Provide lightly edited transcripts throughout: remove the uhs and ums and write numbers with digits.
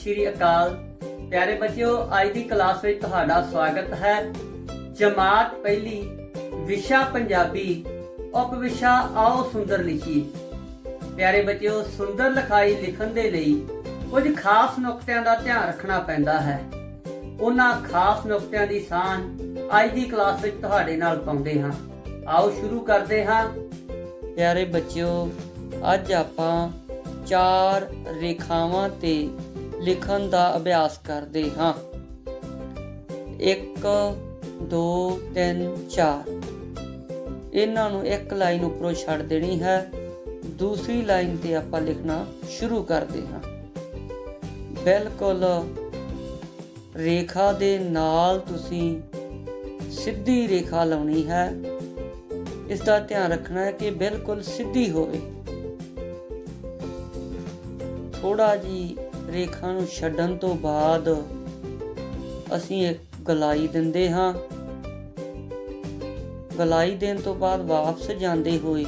श्री अकाल। प्यारे बच्चों, आज की क्लास में तुहाडा स्वागत है। जमात पहली विशा पंजाबी उप विशा आओ सुंदर लिखिए। प्यारे बच्चों, सुंदर लिखाई लिखण दे लई कुछ खास नुकतिਆਂ ਦਾ ਧਿਆਨ ਰੱਖਣਾ ਪੈਂਦਾ ਹੈ। ਉਹਨਾਂ ਖਾਸ ਨੁਕਤਿਆਂ ਦੀ ਸਾਂਝ ਅੱਜ ਦੀ ਕਲਾਸ ਵਿੱਚ ਤੁਹਾਡੇ ਨਾਲ ਪਾਉਂਦੇ ਹਾਂ। ਆਓ ਸ਼ੁਰੂ ਕਰਦੇ ਹਾਂ। ਪਿਆਰੇ ਬੱਚਿਓ, ਅੱਜ ਆਪਾਂ 4 ਰੇਖਾਵਾਂ ਤੇ ਲਿਖਣ ਦਾ ਅਭਿਆਸ ਕਰਦੇ ਹਾਂ। 1 2 3 4 ਇਹਨਾਂ ਨੂੰ ਇੱਕ ਲਾਈਨ ਉੱਪਰੋਂ ਛੱਡ ਦੇਣੀ ਹੈ। ਦੂਸਰੀ ਲਾਈਨ ਤੇ ਆਪਾਂ ਲਿਖਣਾ ਸ਼ੁਰੂ ਕਰਦੇ ਹਾਂ। ਬਿਲਕੁਲ ਰੇਖਾ ਦੇ ਨਾਲ ਤੁਸੀਂ ਸਿੱਧੀ ਰੇਖਾ ਲਾਉਣੀ ਹੈ। ਇਸ ਦਾ ਧਿਆਨ ਰੱਖਣਾ ਹੈ ਕਿ ਬਿਲਕੁਲ ਸਿੱਧੀ ਹੋਵੇ। ਥੋੜਾ ਜੀ ਰੇਖਾ ਨੂੰ ਛੱਡਣ ਤੋਂ ਬਾਅਦ ਅਸੀਂ ਇੱਕ ਗਲਾਈ ਦਿੰਦੇ ਹਾਂ। ਗਲਾਈ ਦੇਣ ਤੋਂ ਬਾਅਦ ਵਾਪਸ ਜਾਂਦੇ ਹੋਏ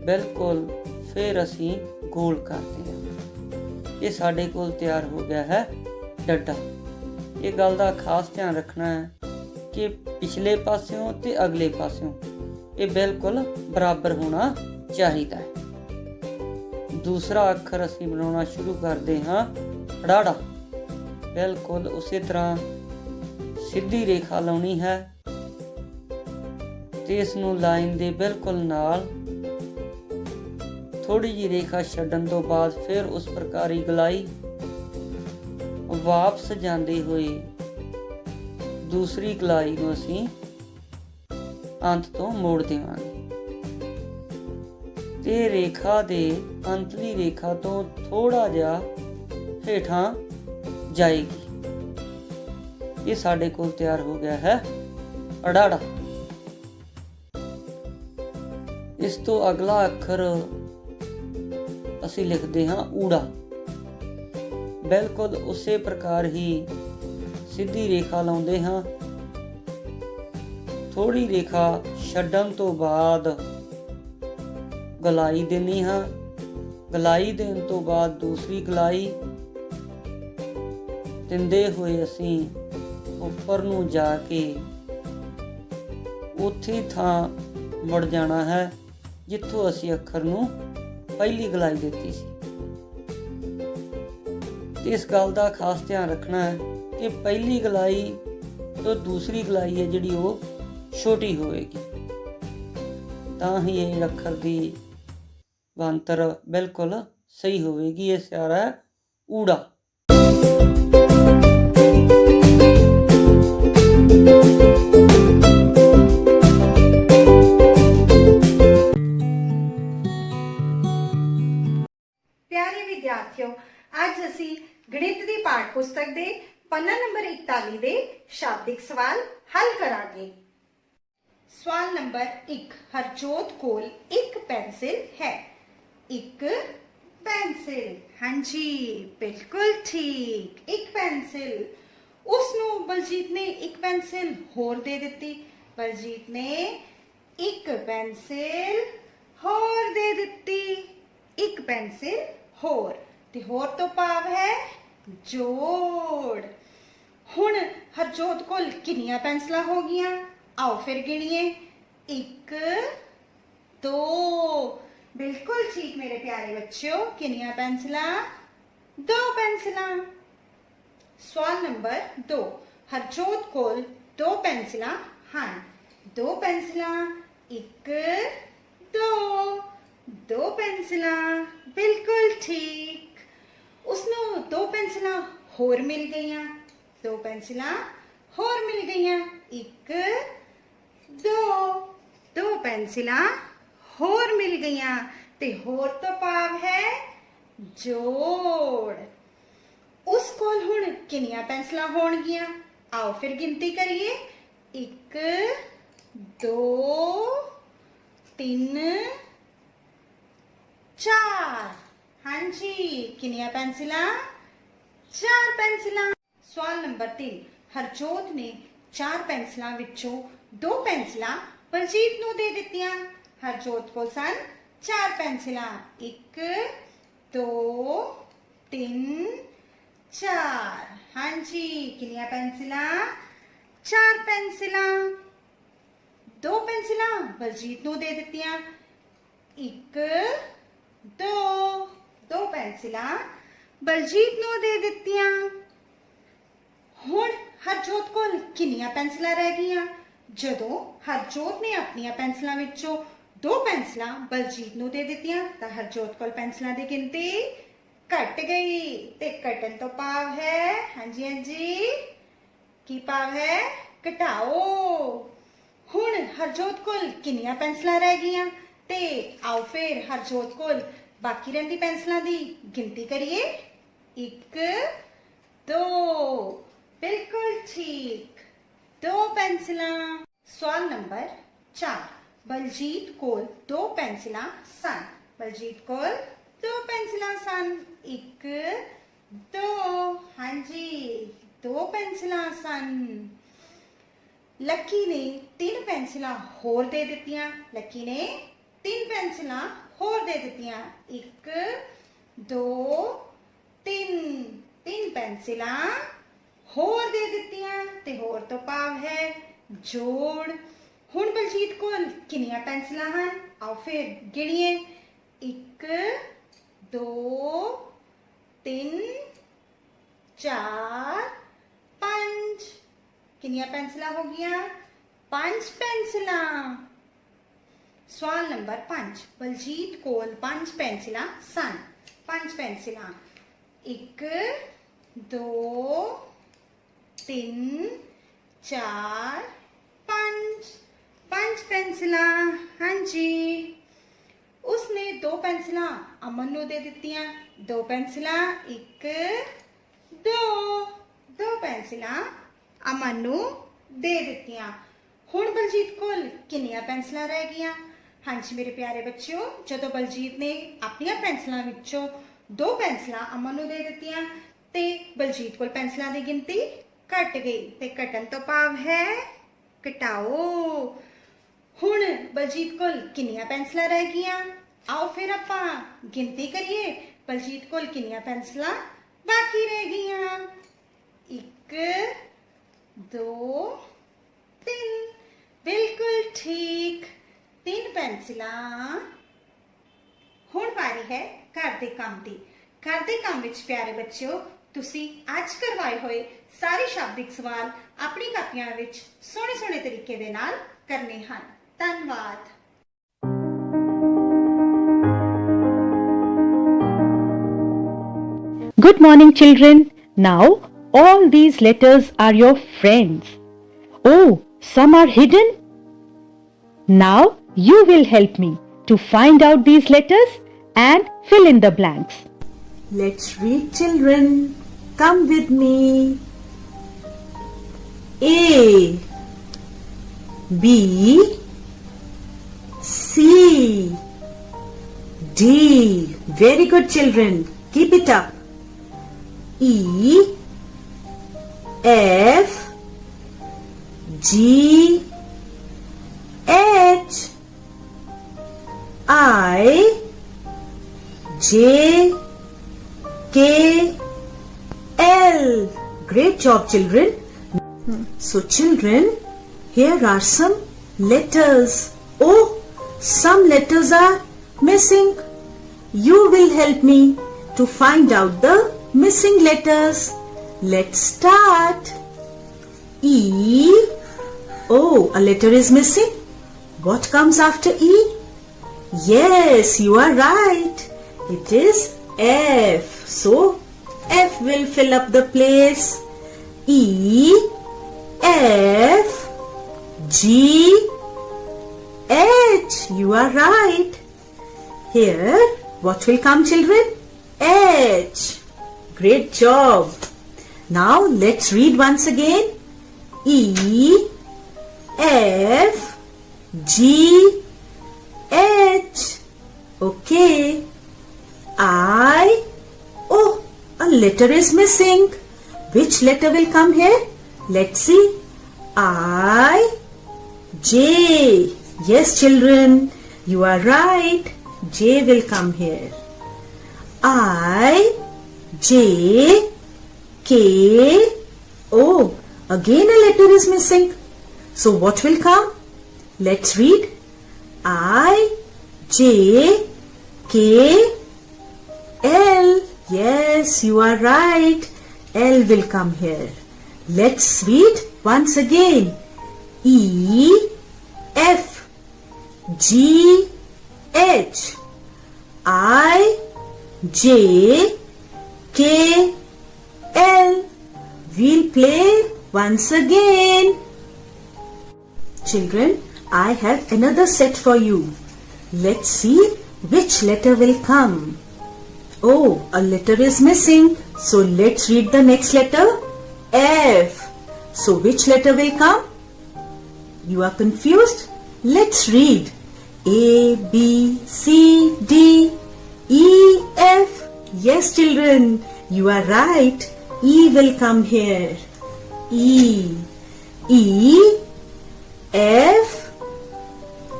ਬਿਲਕੁਲ ਫਿਰ ਅਸੀਂ ਗੋਲ ਕਰਦੇ ਹਾਂ। ਇਹ ਸਾਡੇ ਕੋਲ ਤਿਆਰ ਹੋ ਗਿਆ ਹੈ ਡੱਡਾ। ਇਹ ਗੱਲ ਦਾ ਖਾਸ ਧਿਆਨ ਰੱਖਣਾ ਹੈ ਕਿ ਪਿਛਲੇ ਪਾਸਿਓਂ ਤੇ ਅਗਲੇ ਪਾਸਿਓਂ ਇਹ ਬਿਲਕੁਲ ਬਰਾਬਰ ਹੋਣਾ ਚਾਹੀਦਾ ਹੈ। ਦੂਸਰਾ ਅੱਖਰ ਅਸੀਂ ਬਣਾਉਣਾ ਸ਼ੁਰੂ ਕਰਦੇ ਹਾਂ ੜਾੜਾ। ਬਿਲਕੁਲ ਉਸੇ ਤਰ੍ਹਾਂ ਸਿੱਧੀ ਰੇਖਾ ਲਾਉਣੀ ਹੈ ਤੇ ਇਸ ਨੂੰ ਲਾਈਨ ਦੇ ਬਿਲਕੁਲ ਨਾਲ ਥੋੜੀ ਜਿਹੀ ਰੇਖਾ ਛੱਡਣ ਤੋਂ ਬਾਅਦ ਫਿਰ ਉਸ ਪ੍ਰਕਾਰ ਹੀ ਗਲਾਈ। ਵਾਪਸ ਜਾਂਦੇ ਹੋਏ ਦੂਸਰੀ ਗਲਾਈ ਨੂੰ ਅਸੀਂ ਅੰਤ ਤੋਂ ਮੋੜ ਦੇਵਾਂਗੇ ਤੇ ਰੇਖਾ ਦੇ ਅੰਤਲੀ ਰੇਖਾ ਤੋਂ ਥੋੜਾ ਜਿਹਾ ਹੇਠਾਂ ਜਾਏਗੀ। ਇਹ ਸਾਡੇ ਕੋਲ ਤਿਆਰ ਹੋ ਗਿਆ ਹੈ ਅੜਾੜਾ। ਇਸ ਤੋਂ ਅਗਲਾ ਅੱਖਰ ਅਸੀਂ ਲਿਖਦੇ ਹਾਂ ਊੜਾ। ਬਿਲਕੁਲ ਉਸੇ ਪ੍ਰਕਾਰ ਹੀ ਸਿੱਧੀ ਰੇਖਾ ਲਾਉਂਦੇ ਹਾਂ। ਥੋੜੀ ਰੇਖਾ ਛੱਡਣ ਤੋਂ ਬਾਅਦ ਗਲਾਈ ਦੇਣੀ ਹਾਂ। ਗਲਾਈ ਦੇਣ ਤੋਂ ਬਾਅਦ ਦੂਸਰੀ ਗਲਾਈ ਦਿੰਦੇ ਹੋਏ ਅਸੀਂ ਉੱਪਰ ਨੂੰ ਜਾ ਕੇ ਉੱਥੇ ਥਾਂ ਮੁੜ ਜਾਣਾ ਹੈ ਜਿੱਥੋਂ ਅਸੀਂ ਅੱਖਰ ਨੂੰ ਪਹਿਲੀ ਗਲਾਈ ਦਿੱਤੀ ਸੀ। ਇਸ ਗੱਲ ਦਾ ਖਾਸ ਧਿਆਨ ਰੱਖਣਾ ਹੈ ਕਿ ਪਹਿਲੀ ਗਲਾਈ ਤੋਂ ਦੂਸਰੀ ਗਲਾਈ ਹੈ ਜਿਹੜੀ ਉਹ ਛੋਟੀ ਹੋਵੇਗੀ, ਤਾਂ ਹੀ ਇਹ ਅੱਖਰ ਦੀ ਬਣਤਰ ਬਿਲਕੁਲ ਸਹੀ ਹੋਵੇਗੀ। ਇਹ ਸਾਰਾ ਹੈ ਊੜਾ। ਪਿਆਰੇ ਵਿਦਿਆਰਥੀਓ, ਅੱਜ ਅਸੀਂ ਗਣਿਤ ਦੀ ਪਾਠ ਪੁਸਤਕ ਦੇ ਪੰਨਾ ਨੰਬਰ 41 ਦੇ ਸ਼ਾਬਦਿਕ ਸਵਾਲ ਹੱਲ ਕਰਾਂਗੇ। ਸਵਾਲ ਨੰਬਰ 1, ਹਰਜੋਤ ਕੋਲ ਇੱਕ ਪੈਨਸਿਲ ਹੈ। ਇੱਕ ਪੈਨਸਿਲ, ਹਾਂਜੀ ਬਿਲਕੁਲ ਠੀਕ, ਇੱਕ ਪੈਨਸਿਲ। ਉਸ ਨੂੰ ਬਲਜੀਤ ਨੇ ਇੱਕ ਪੈਨਸਿਲ ਹੋਰ ਦੇ ਦਿੱਤੀ। ਬਲਜੀਤ ਨੇ ਇੱਕ ਪੈਨਸਿਲ ਹੋਰ ਦੇ ਦਿੱਤੀ। ਇੱਕ ਪੈਨਸਿਲ ਹੋਰ, ਤੇ ਹੋਰ ਤੋਂ ਭਾਵ ਹੈ ਜੋੜ। ਹੁਣ ਹਰਜੋਤ ਕੋਲ ਕਿੰਨੀਆਂ ਪੈਨਸਲਾਂ ਹੋ ਗਈਆਂ? ਆਓ ਫਿਰ ਗਿਣੀਏ। 1 2, ਬਿਲਕੁਲ ਠੀਕ ਮੇਰੇ ਪਿਆਰੇ ਬੱਚਿਓ। ਕਿੰਨੀਆਂ ਪੈਨਸਲਾਂ? 2 ਪੈਨਸਲਾਂ। ਸਵਾਲ ਨੰਬਰ 2, ਹਰਜੋਤ ਕੋਲ 2 ਪੈਨਸਲਾਂ ਹਨ। 2 ਪੈਨਸਲਾਂ, 1 2, 2 ਪੈਨਸਲਾਂ, ਬਿਲਕੁਲ ਠੀਕ। ਉਸਨੂੰ 2 ਪੈਨਸਲਾਂ ਹੋਰ ਮਿਲ ਗਈਆਂ। 2 ਪੈਨਸਲਾਂ ਹੋਰ ਮਿਲ ਗਈਆਂ। 1 2, 2 ਪੈਨਸਲਾਂ ਹੋਰ ਮਿਲ ਗਈਆਂ, ਤੇ ਹੋਰ ਤੋਂ ਭਾਵ ਹੈ ਜੋੜ। ਉਸ ਕੋਲ ਹੁਣ ਕਿੰਨੀਆਂ ਪੈਨਸਲਾਂ ਹੋਣਗੀਆਂ? ਆਓ ਫਿਰ ਗਿਣਤੀ ਕਰੀਏ। 1 2 3 4, ਹਾਂਜੀ ਕਿੰਨੀਆਂ ਪੈਨਸਿਲਾਂ? 4 ਪੈਨਸਿਲਾਂ। ਸਵਾਲ ਨੰਬਰ 3, ਹਰਜੋਤ ਨੇ 4 ਪੈਨਸਿਲਾਂ ਵਿੱਚੋਂ 2 ਪੈਨਸਿਲਾਂ ਬਲਜੀਤ ਨੂੰ ਦੇ ਦਿੱਤੀਆਂ। ਹਰਜੋਤ ਕੋਲ ਸਨ 4 ਪੈਨਸਿਲਾਂ। 1 2 3 4 हाँ जी किनिया पेंसिलां 4 पेंसिलां 2 पेंसिलां बलजीत नूं दे दित्तियां 1 2 पेंसिलां बलजीत नूं दे दित्तियां हुण हरजोत कोल किनिया पेंसिलां रह गईयां जदों हरजोत ने अपनियां पेंसिलां विचों 2 पेंसिलां बलजीत नूं दे दित्तियां तां हरजोत कोल पेंसिलां दी गिनती घट गई ते घटन तो भाव है हाँ जी की भाव है घटाओ हुण हरजोत कोल किनिया पेंसिलां रह गईयां ते आओ फिर हरजोत कोल बाकी रहिंदी पेंसिलां दी गिनती करिए 1 2 बिल्कुल ठीक 2 पेंसिलां सवाल नंबर 4 बलजीत कोल 2 पेंसिलां सन बलजीत कोल 2 पेंसिलां सन 1 2 हाँ जी 2 पेंसिलां सन लक्की ने 3 पेंसिलां होर दे दित्तियां लक्की ने 3 पेंसिलां होर दे दित्तियां 1 2 3 पेंसिलां होर दे दित्तियां ते होर तो भाव है जोड़ हुण बलजीत कोल किनियां पेंसिलां हन आओ फिर गिणिए 1 2 3 4 5 किनियां पेंसिलां हो गईयां 5 पेंसिलां सवाल नंबर 5 बलजीत कोल 5 पेंसिलां सन 5 पेंसिलां 1 2 3 4 5 पेंसिलां हाँ जी उसने 2 पेंसिलां अमन नूं दे दित्तियां 2 पेंसिलां 1 2 पेंसिलां अमन नूं दे दित्तियां हुण बलजीत कोल किनियां पेंसिलां रह गईयां हाँ जी मेरे प्यारे बच्चों जदों बलजीत ने अपनियां पेंसिलां विचों 2 पेंसिलां अमन नूं दे दित्तियां ते बलजीत कोल पेंसिलां दी गिनती घट गई ते घटन तो भाव है घटाओ हुण बलजीत कोल किनियां पेंसिलां रह गईयां आओ फिर आपां गिनती करिए बलजीत कोल किनियां पेंसिलां बाकी रह गईयां 1 2 3 बिल्कुल ठीक 3 पेंसिलां हुण वारी है घर दे काम दी घर दे काम विच प्यारे बच्चों तुसी आज करवाए होए सारे शाब्दिक सवाल अपनी कापियां विच सोहणे सोहणे तरीके दे नाल करने हन धन्नवाद Good morning, children. Now, all these letters are your friends. Oh, some are hidden. Now, you will help me to find out these letters and fill in the blanks. Let's read, children. Come with me. A B C D. Very good, children. Keep it up. E F G H I J K L. Great job, children. So, children, here are some letters. Oh, some letters are missing. You will help me to find out the missing letters. Let's start. E. Oh, a letter is missing. What comes after E? Yes, you are right. It is F. So, F will fill up the place. E, F, G, H. You are right. Here, what will come, children? H. Great job. Now, let's read once again. E, F, G, H. Okay. I. Oh, a letter is missing. Which letter will come here? Let's see. I, J. Yes, children, you are right. J will come here. I, J, K. Oh, again a letter is missing. So what will come? Let's read. I, J, K, L. Yes, you are right. L will come here. Let's read once again. E, F, G, H, I, J, K, L. We'll play once again. Children, I have another set for you. Let's see which letter will come. Oh, a letter is missing. So let's read the next letter. F. So which letter will come? You are confused? Let's read. A, B, C, D, E, F. Yes, children, you are right. E will come here. E. E, F.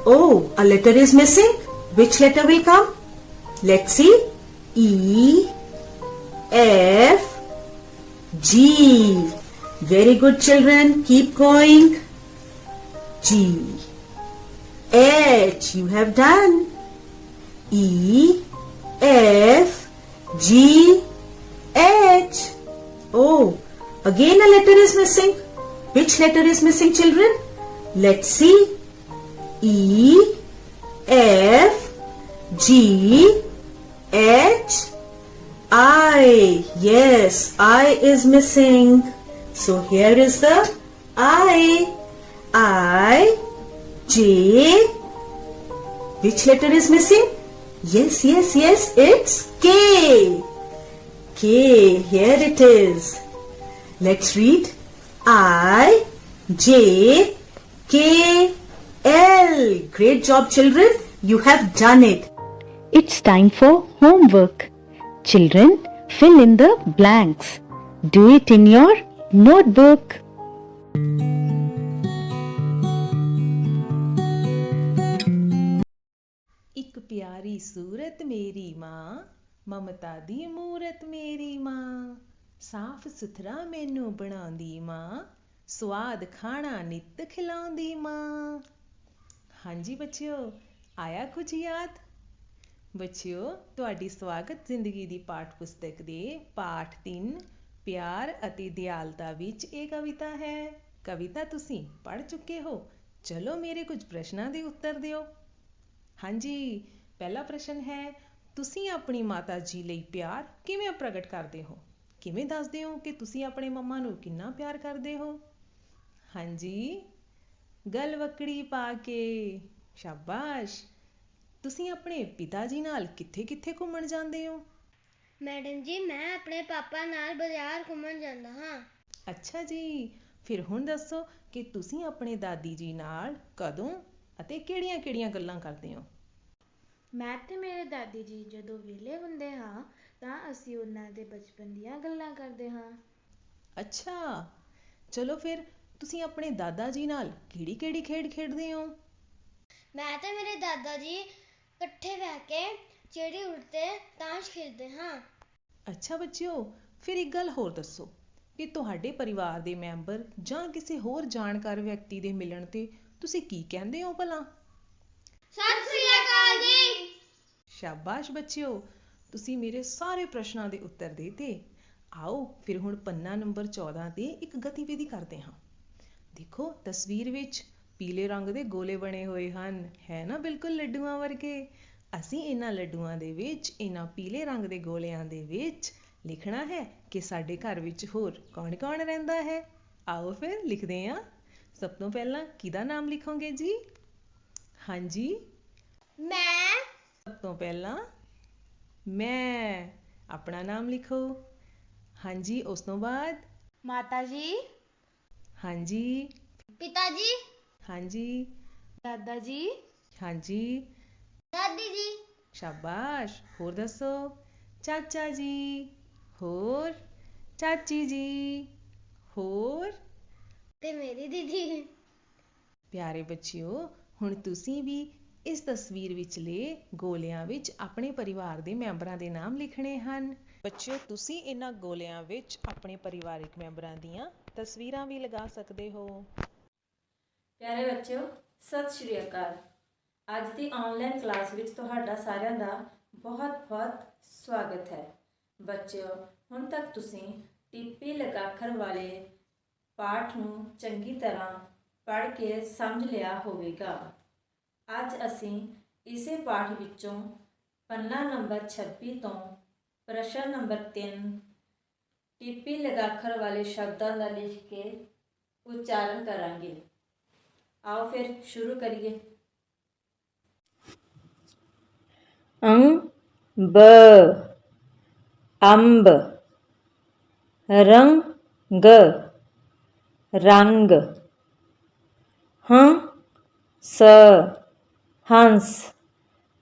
Oh, a letter is missing. Which letter will come? Let's see. E, F, G. Very good, children. Keep going. G, H. You have done. E, F, G, H. Oh, again a letter is missing. Which letter is missing, children? Let's see. E, F, G, H, I. Yes, I is missing. So here is the I. I, J. Which letter is missing? Yes, it's K. K, here it is. Let's read. I, J, K, L. Great job, children. You have done it. It's time for homework. Children, fill in the blanks. Do it in your notebook. ਇੱਕ ਪਿਆਰੀ ਸੂਰਤ ਮੇਰੀ ਮਾਂ, ਮਮਤਾ ਦੀ ਮੂਰਤ ਮੇਰੀ ਮਾਂ, ਸਾਫ਼ ਸੁਥਰਾ ਮੈਨੂੰ ਬਣਾਉਂਦੀ ਮਾਂ, ਸਵਾਦ ਖਾਣਾ ਨਿੱਤ ਖਿਲਾਉਂਦੀ ਮਾਂ। ਹਾਂਜੀ ਬੱਚਿਓ, ਆਇਆ ਕੁਝ ਯਾਦ? ਬੱਚਿਓ, ਤੁਹਾਡੀ ਸਵਾਗਤ ਜ਼ਿੰਦਗੀ ਦੀ ਪਾਠ ਪੁਸਤਕ ਦੇ ਪਾਠ 3 ਪਿਆਰ ਅਤੇ ਦਿਆਲਤਾ ਵਿੱਚ ਇਹ ਕਵਿਤਾ ਹੈ। ਕਵਿਤਾ ਤੁਸੀਂ ਪੜ੍ਹ ਚੁੱਕੇ ਹੋ। ਚਲੋ ਮੇਰੇ ਕੁਝ ਪ੍ਰਸ਼ਨਾਂ ਦੇ ਉੱਤਰ ਦਿਓ। ਹਾਂਜੀ, ਪਹਿਲਾ ਪ੍ਰਸ਼ਨ ਹੈ, ਤੁਸੀਂ ਆਪਣੀ ਮਾਤਾ ਜੀ ਲਈ ਪਿਆਰ ਕਿਵੇਂ ਪ੍ਰਗਟ ਕਰਦੇ ਹੋ? ਕਿਵੇਂ ਦੱਸਦੇ ਹੋ ਕਿ ਤੁਸੀਂ ਆਪਣੇ ਮੰਮਾ ਨੂੰ ਕਿੰਨਾ ਪਿਆਰ ਕਰਦੇ ਹੋ? ਹਾਂਜੀ, ਗਲਵੱਕੜੀ ਪਾ ਕੇ। ਸ਼ਾਬਾਸ਼। ਤੁਸੀਂ ਆਪਣੇ ਪਿਤਾ ਜੀ ਨਾਲ ਕਿੱਥੇ-ਕਿੱਥੇ ਘੁੰਮਣ ਜਾਂਦੇ ਹੋ? ਮੈਡਮ ਜੀ, ਮੈਂ ਆਪਣੇ ਪਾਪਾ ਨਾਲ ਬਾਜ਼ਾਰ ਘੁੰਮਣ ਜਾਂਦਾ ਹਾਂ। ਅੱਛਾ ਜੀ, ਫਿਰ ਹੁਣ ਦੱਸੋ ਕਿ ਤੁਸੀਂ ਆਪਣੇ ਦਾਦੀ ਜੀ ਨਾਲ ਕਦੋਂ ਅਤੇ ਕਿਹੜੀਆਂ-ਕਿਹੜੀਆਂ ਗੱਲਾਂ ਕਰਦੇ ਹੋ? ਮੈਂ ਤੇ ਮੇਰੇ ਦਾਦੀ ਜੀ ਜਦੋਂ ਵਿਹਲੇ ਹੁੰਦੇ ਹਾਂ ਤਾਂ ਅਸੀਂ ਉਹਨਾਂ ਦੇ ਬਚਪਨ ਦੀਆਂ ਗੱਲਾਂ ਕਰਦੇ ਹਾਂ। ਅੱਛਾ, ਚਲੋ ਫਿਰ ਤੁਸੀਂ ਆਪਣੇ ਦਾਦਾ ਜੀ ਨਾਲ ਕਿਹੜੀ-ਕਿਹੜੀ ਖੇਡ ਖੇਡਦੇ ਹੋ? ਮੈਂ ਤੇ ਮੇਰੇ ਦਾਦਾ ਜੀ ਇਕੱਠੇ ਬਹਿ ਕੇ ਚਿੜੀ ਉੜਤੇ ਤਾਸ਼ ਖੇਡਦੇ ਹਾਂ। ਅੱਛਾ ਬੱਚਿਓ, ਫਿਰ ਇੱਕ ਗੱਲ ਹੋਰ ਦੱਸੋ ਕਿ ਤੁਹਾਡੇ ਪਰਿਵਾਰ ਦੇ ਮੈਂਬਰ ਜਾਂ ਕਿਸੇ ਹੋਰ ਜਾਣਕਾਰ ਵਿਅਕਤੀ ਦੇ ਮਿਲਣ ਤੇ ਤੁਸੀਂ ਕੀ ਕਹਿੰਦੇ ਹੋ ਭਲਾ? ਸਤਿ ਸ੍ਰੀ ਅਕਾਲ ਜੀ। ਸ਼ਾਬਾਸ਼ ਬੱਚਿਓ, ਤੁਸੀਂ ਮੇਰੇ ਸਾਰੇ ਪ੍ਰਸ਼ਨਾਂ ਦੇ ਉੱਤਰ ਦਿੱਤੇ। ਆਓ ਫਿਰ ਹੁਣ ਪੰਨਾ ਨੰਬਰ 14 ਤੇ ਇੱਕ ਗਤੀਵਿਧੀ ਕਰਦੇ ਹਾਂ। ਦੇਖੋ, ਤਸਵੀਰ ਵਿੱਚ ਪੀਲੇ ਰੰਗ ਦੇ ਗੋਲੇ ਬਣੇ ਹੋਏ ਹਨ, ਹੈ ਨਾ, ਬਿਲਕੁਲ ਲੱਡੂਆਂ ਵਰਗੇ। ਅਸੀਂ ਇਹਨਾਂ ਲੱਡੂਆਂ ਦੇ ਵਿੱਚ, ਇਹਨਾਂ ਪੀਲੇ ਰੰਗ ਦੇ ਗੋਲਿਆਂ ਦੇ ਵਿੱਚ ਲਿਖਣਾ ਹੈ ਕਿ ਸਾਡੇ ਘਰ ਵਿੱਚ ਹੋਰ ਕੌਣ-ਕੌਣ ਰਹਿੰਦਾ ਹੈ। ਆਓ ਫਿਰ ਲਿਖਦੇ ਹਾਂ। ਸਭ ਤੋਂ ਪਹਿਲਾਂ ਕਿਹਦਾ ਨਾਮ ਲਿਖੋਗੇ ਜੀ? ਹਾਂਜੀ, ਮੈਂ। ਸਭ ਤੋਂ ਪਹਿਲਾਂ ਮੈਂ। ਆਪਣਾ ਨਾਮ ਲਿਖੋ। ਹਾਂਜੀ, ਉਸ ਤੋਂ ਬਾਅਦ ਮਾਤਾ ਜੀ, ਹਾਂਜੀ, ਪਿਤਾ ਜੀ, ਹਾਂਜੀ, ਦਾਦਾ ਜੀ, ਹਾਂਜੀ, ਦਾਦੀ ਜੀ, ਸ਼ਾਬਾਸ਼। ਹੋਰ ਦੱਸੋ? ਚਾਚਾ ਜੀ, ਹੋਰ? ਚਾਚੀ ਜੀ, ਹੋਰ? ਤੇ ਮੇਰੀ ਦੀਦੀ। ਪਿਆਰੇ ਬੱਚਿਓ, ਹੁਣ ਤੁਸੀਂ ਵੀ ਇਸ ਤਸਵੀਰ ਵਿਚਲੇ ਗੋਲਿਆਂ ਵਿੱਚ ਆਪਣੇ ਪਰਿਵਾਰ ਦੇ ਮੈਂਬਰਾਂ ਦੇ ਨਾਮ ਲਿਖਣੇ ਹਨ। ਬੱਚਿਓ ਤੁਸੀਂ ਇਹਨਾਂ ਗੋਲਿਆਂ ਵਿੱਚ ਆਪਣੇ ਪਰਿਵਾਰਿਕ ਮੈਂਬਰਾਂ ਦੀਆਂ ਤਸਵੀਰਾਂ ਵੀ ਲਗਾ ਸਕਦੇ ਹੋ। ਪਿਆਰੇ ਬੱਚਿਓ, ਸਤਿ ਸ਼੍ਰੀ ਅਕਾਲ। ਅੱਜ ਦੀ ਆਨਲਾਈਨ ਕਲਾਸ ਵਿੱਚ ਤੁਹਾਡਾ ਸਾਰਿਆਂ ਦਾ ਬਹੁਤ-ਬਹੁਤ ਸਵਾਗਤ ਹੈ। ਬੱਚਿਓ, ਹੁਣ ਤੱਕ ਤੁਸੀਂ ਟਿੱਪੀ ਲਗਾਖਰ ਵਾਲੇ ਪਾਠ ਨੂੰ ਚੰਗੀ ਤਰ੍ਹਾਂ ਪੜ੍ਹ ਕੇ ਸਮਝ ਲਿਆ ਹੋਵੇਗਾ। ਅੱਜ ਅਸੀਂ ਇਸੇ ਪਾਠ ਵਿੱਚੋਂ ਪੰਨਾ ਨੰਬਰ 26 ਤੋਂ ਪ੍ਰਸ਼ਨ ਨੰਬਰ 3 ਟਿੱਪੀ ਲਗਾਖਰ ਵਾਲੇ ਸ਼ਬਦਾਂ ਦਾ ਲਿਖ ਕੇ ਉਚਾਰਨ ਕਰਾਂਗੇ। आओ फिर शुरू करिए। अंब अंब, रंग रंग, हंस हंस।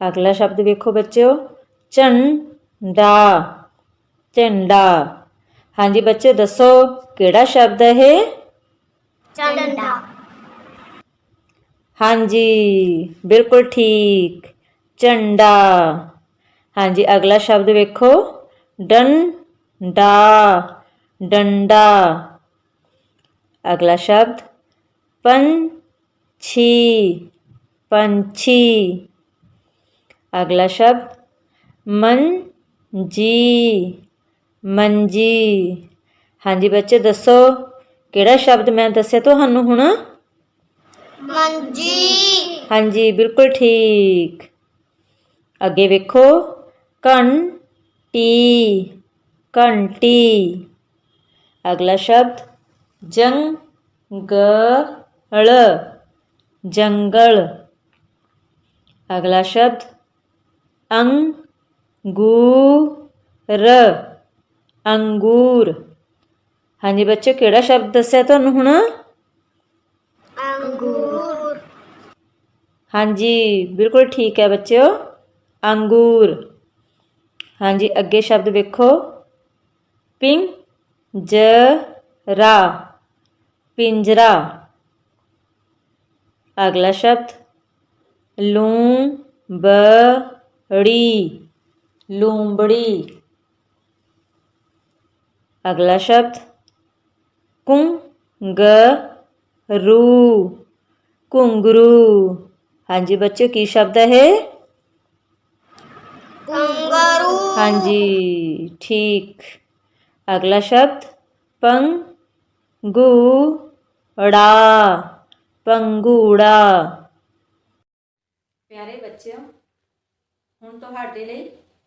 अगला शब्द देखो बच्चों, झंडा झंडा। हाँ जी बच्चों, दसो केड़ा शब्द है? झंडा। हाँ जी बिल्कुल ठीक, झंडा। हाँ जी अगला शब्द वेखो, डंडा डंडा। अगला शब्द पंछी पंछी। अगला शब्द मंजी मंजी। हाँ जी बच्चे दसो केड़ा शब्द मैं दस्या तुहानू हुण? मंजी। हाँ जी बिल्कुल ठीक। अगे वेखो, घंटी घंटी। अगला शब्द जंगल जंगल। अगला शब्द अंगूर अंगूर। हाँ जी बच्चों केड़ा शब्द दस्या तुहानू हुण? अंगूर। हाँ जी बिल्कुल ठीक है बच्चों, अंगूर। हाँ जी अगे शब्द वेखो, पिंजरा पिंजरा। अगला शब्द लूंबड़ी लूंबड़ी। अगला शब्द घुंघरू घुंघरू। हाँ जी बच्चों की शब्द है? घुंघरू। हाँ जी ठीक। अगला शब्द पंगूड़ा पंगूड़ा। प्यारे बच्चों, ਹੁਣ ਤੁਹਾਡੇ ਲਈ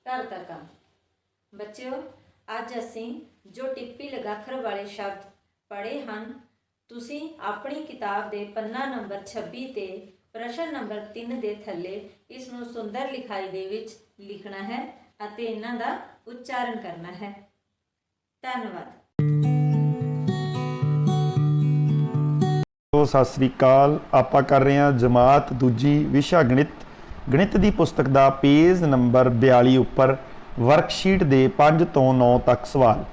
ਘਰ ਦਾ ਕੰਮ। ਬੱਚਿਓ, ਅੱਜ ਅਸੀਂ ਜੋ ਟਿੱਪੀ ਲਗਾਖਰ ਵਾਲੇ ਸ਼ਬਦ ਪੜ੍ਹੇ ਹਨ, ਤੁਸੀਂ ਆਪਣੀ ਕਿਤਾਬ ਦੇ ਪੰਨਾ ਨੰਬਰ 26 ਤੇ ਪ੍ਰਸ਼ਨ ਨੰਬਰ 3 ਦੇ ਥੱਲੇ ਇਸ ਨੂੰ ਸੁੰਦਰ ਲਿਖਾਈ ਦੇ ਵਿੱਚ ਲਿਖਣਾ ਹੈ ਅਤੇ ਇਹਨਾਂ ਦਾ ਉਚਾਰਨ ਕਰਨਾ ਹੈ। ਧੰਨਵਾਦ। ਸਤਿ ਸ੍ਰੀ ਅਕਾਲ। ਆਪਾਂ ਕਰ ਰਹੇ ਹਾਂ ਜਮਾਤ ਦੂਜੀ ਵਿਸ਼ਾ ਗਣਿਤ। ਗਣਿਤ ਦੀ ਪੁਸਤਕ ਦਾ ਪੇਜ ਨੰਬਰ 42 ਉੱਪਰ ਵਰਕਸ਼ੀਟ ਦੇ 5 ਤੋਂ 9 ਤੱਕ ਸਵਾਲ।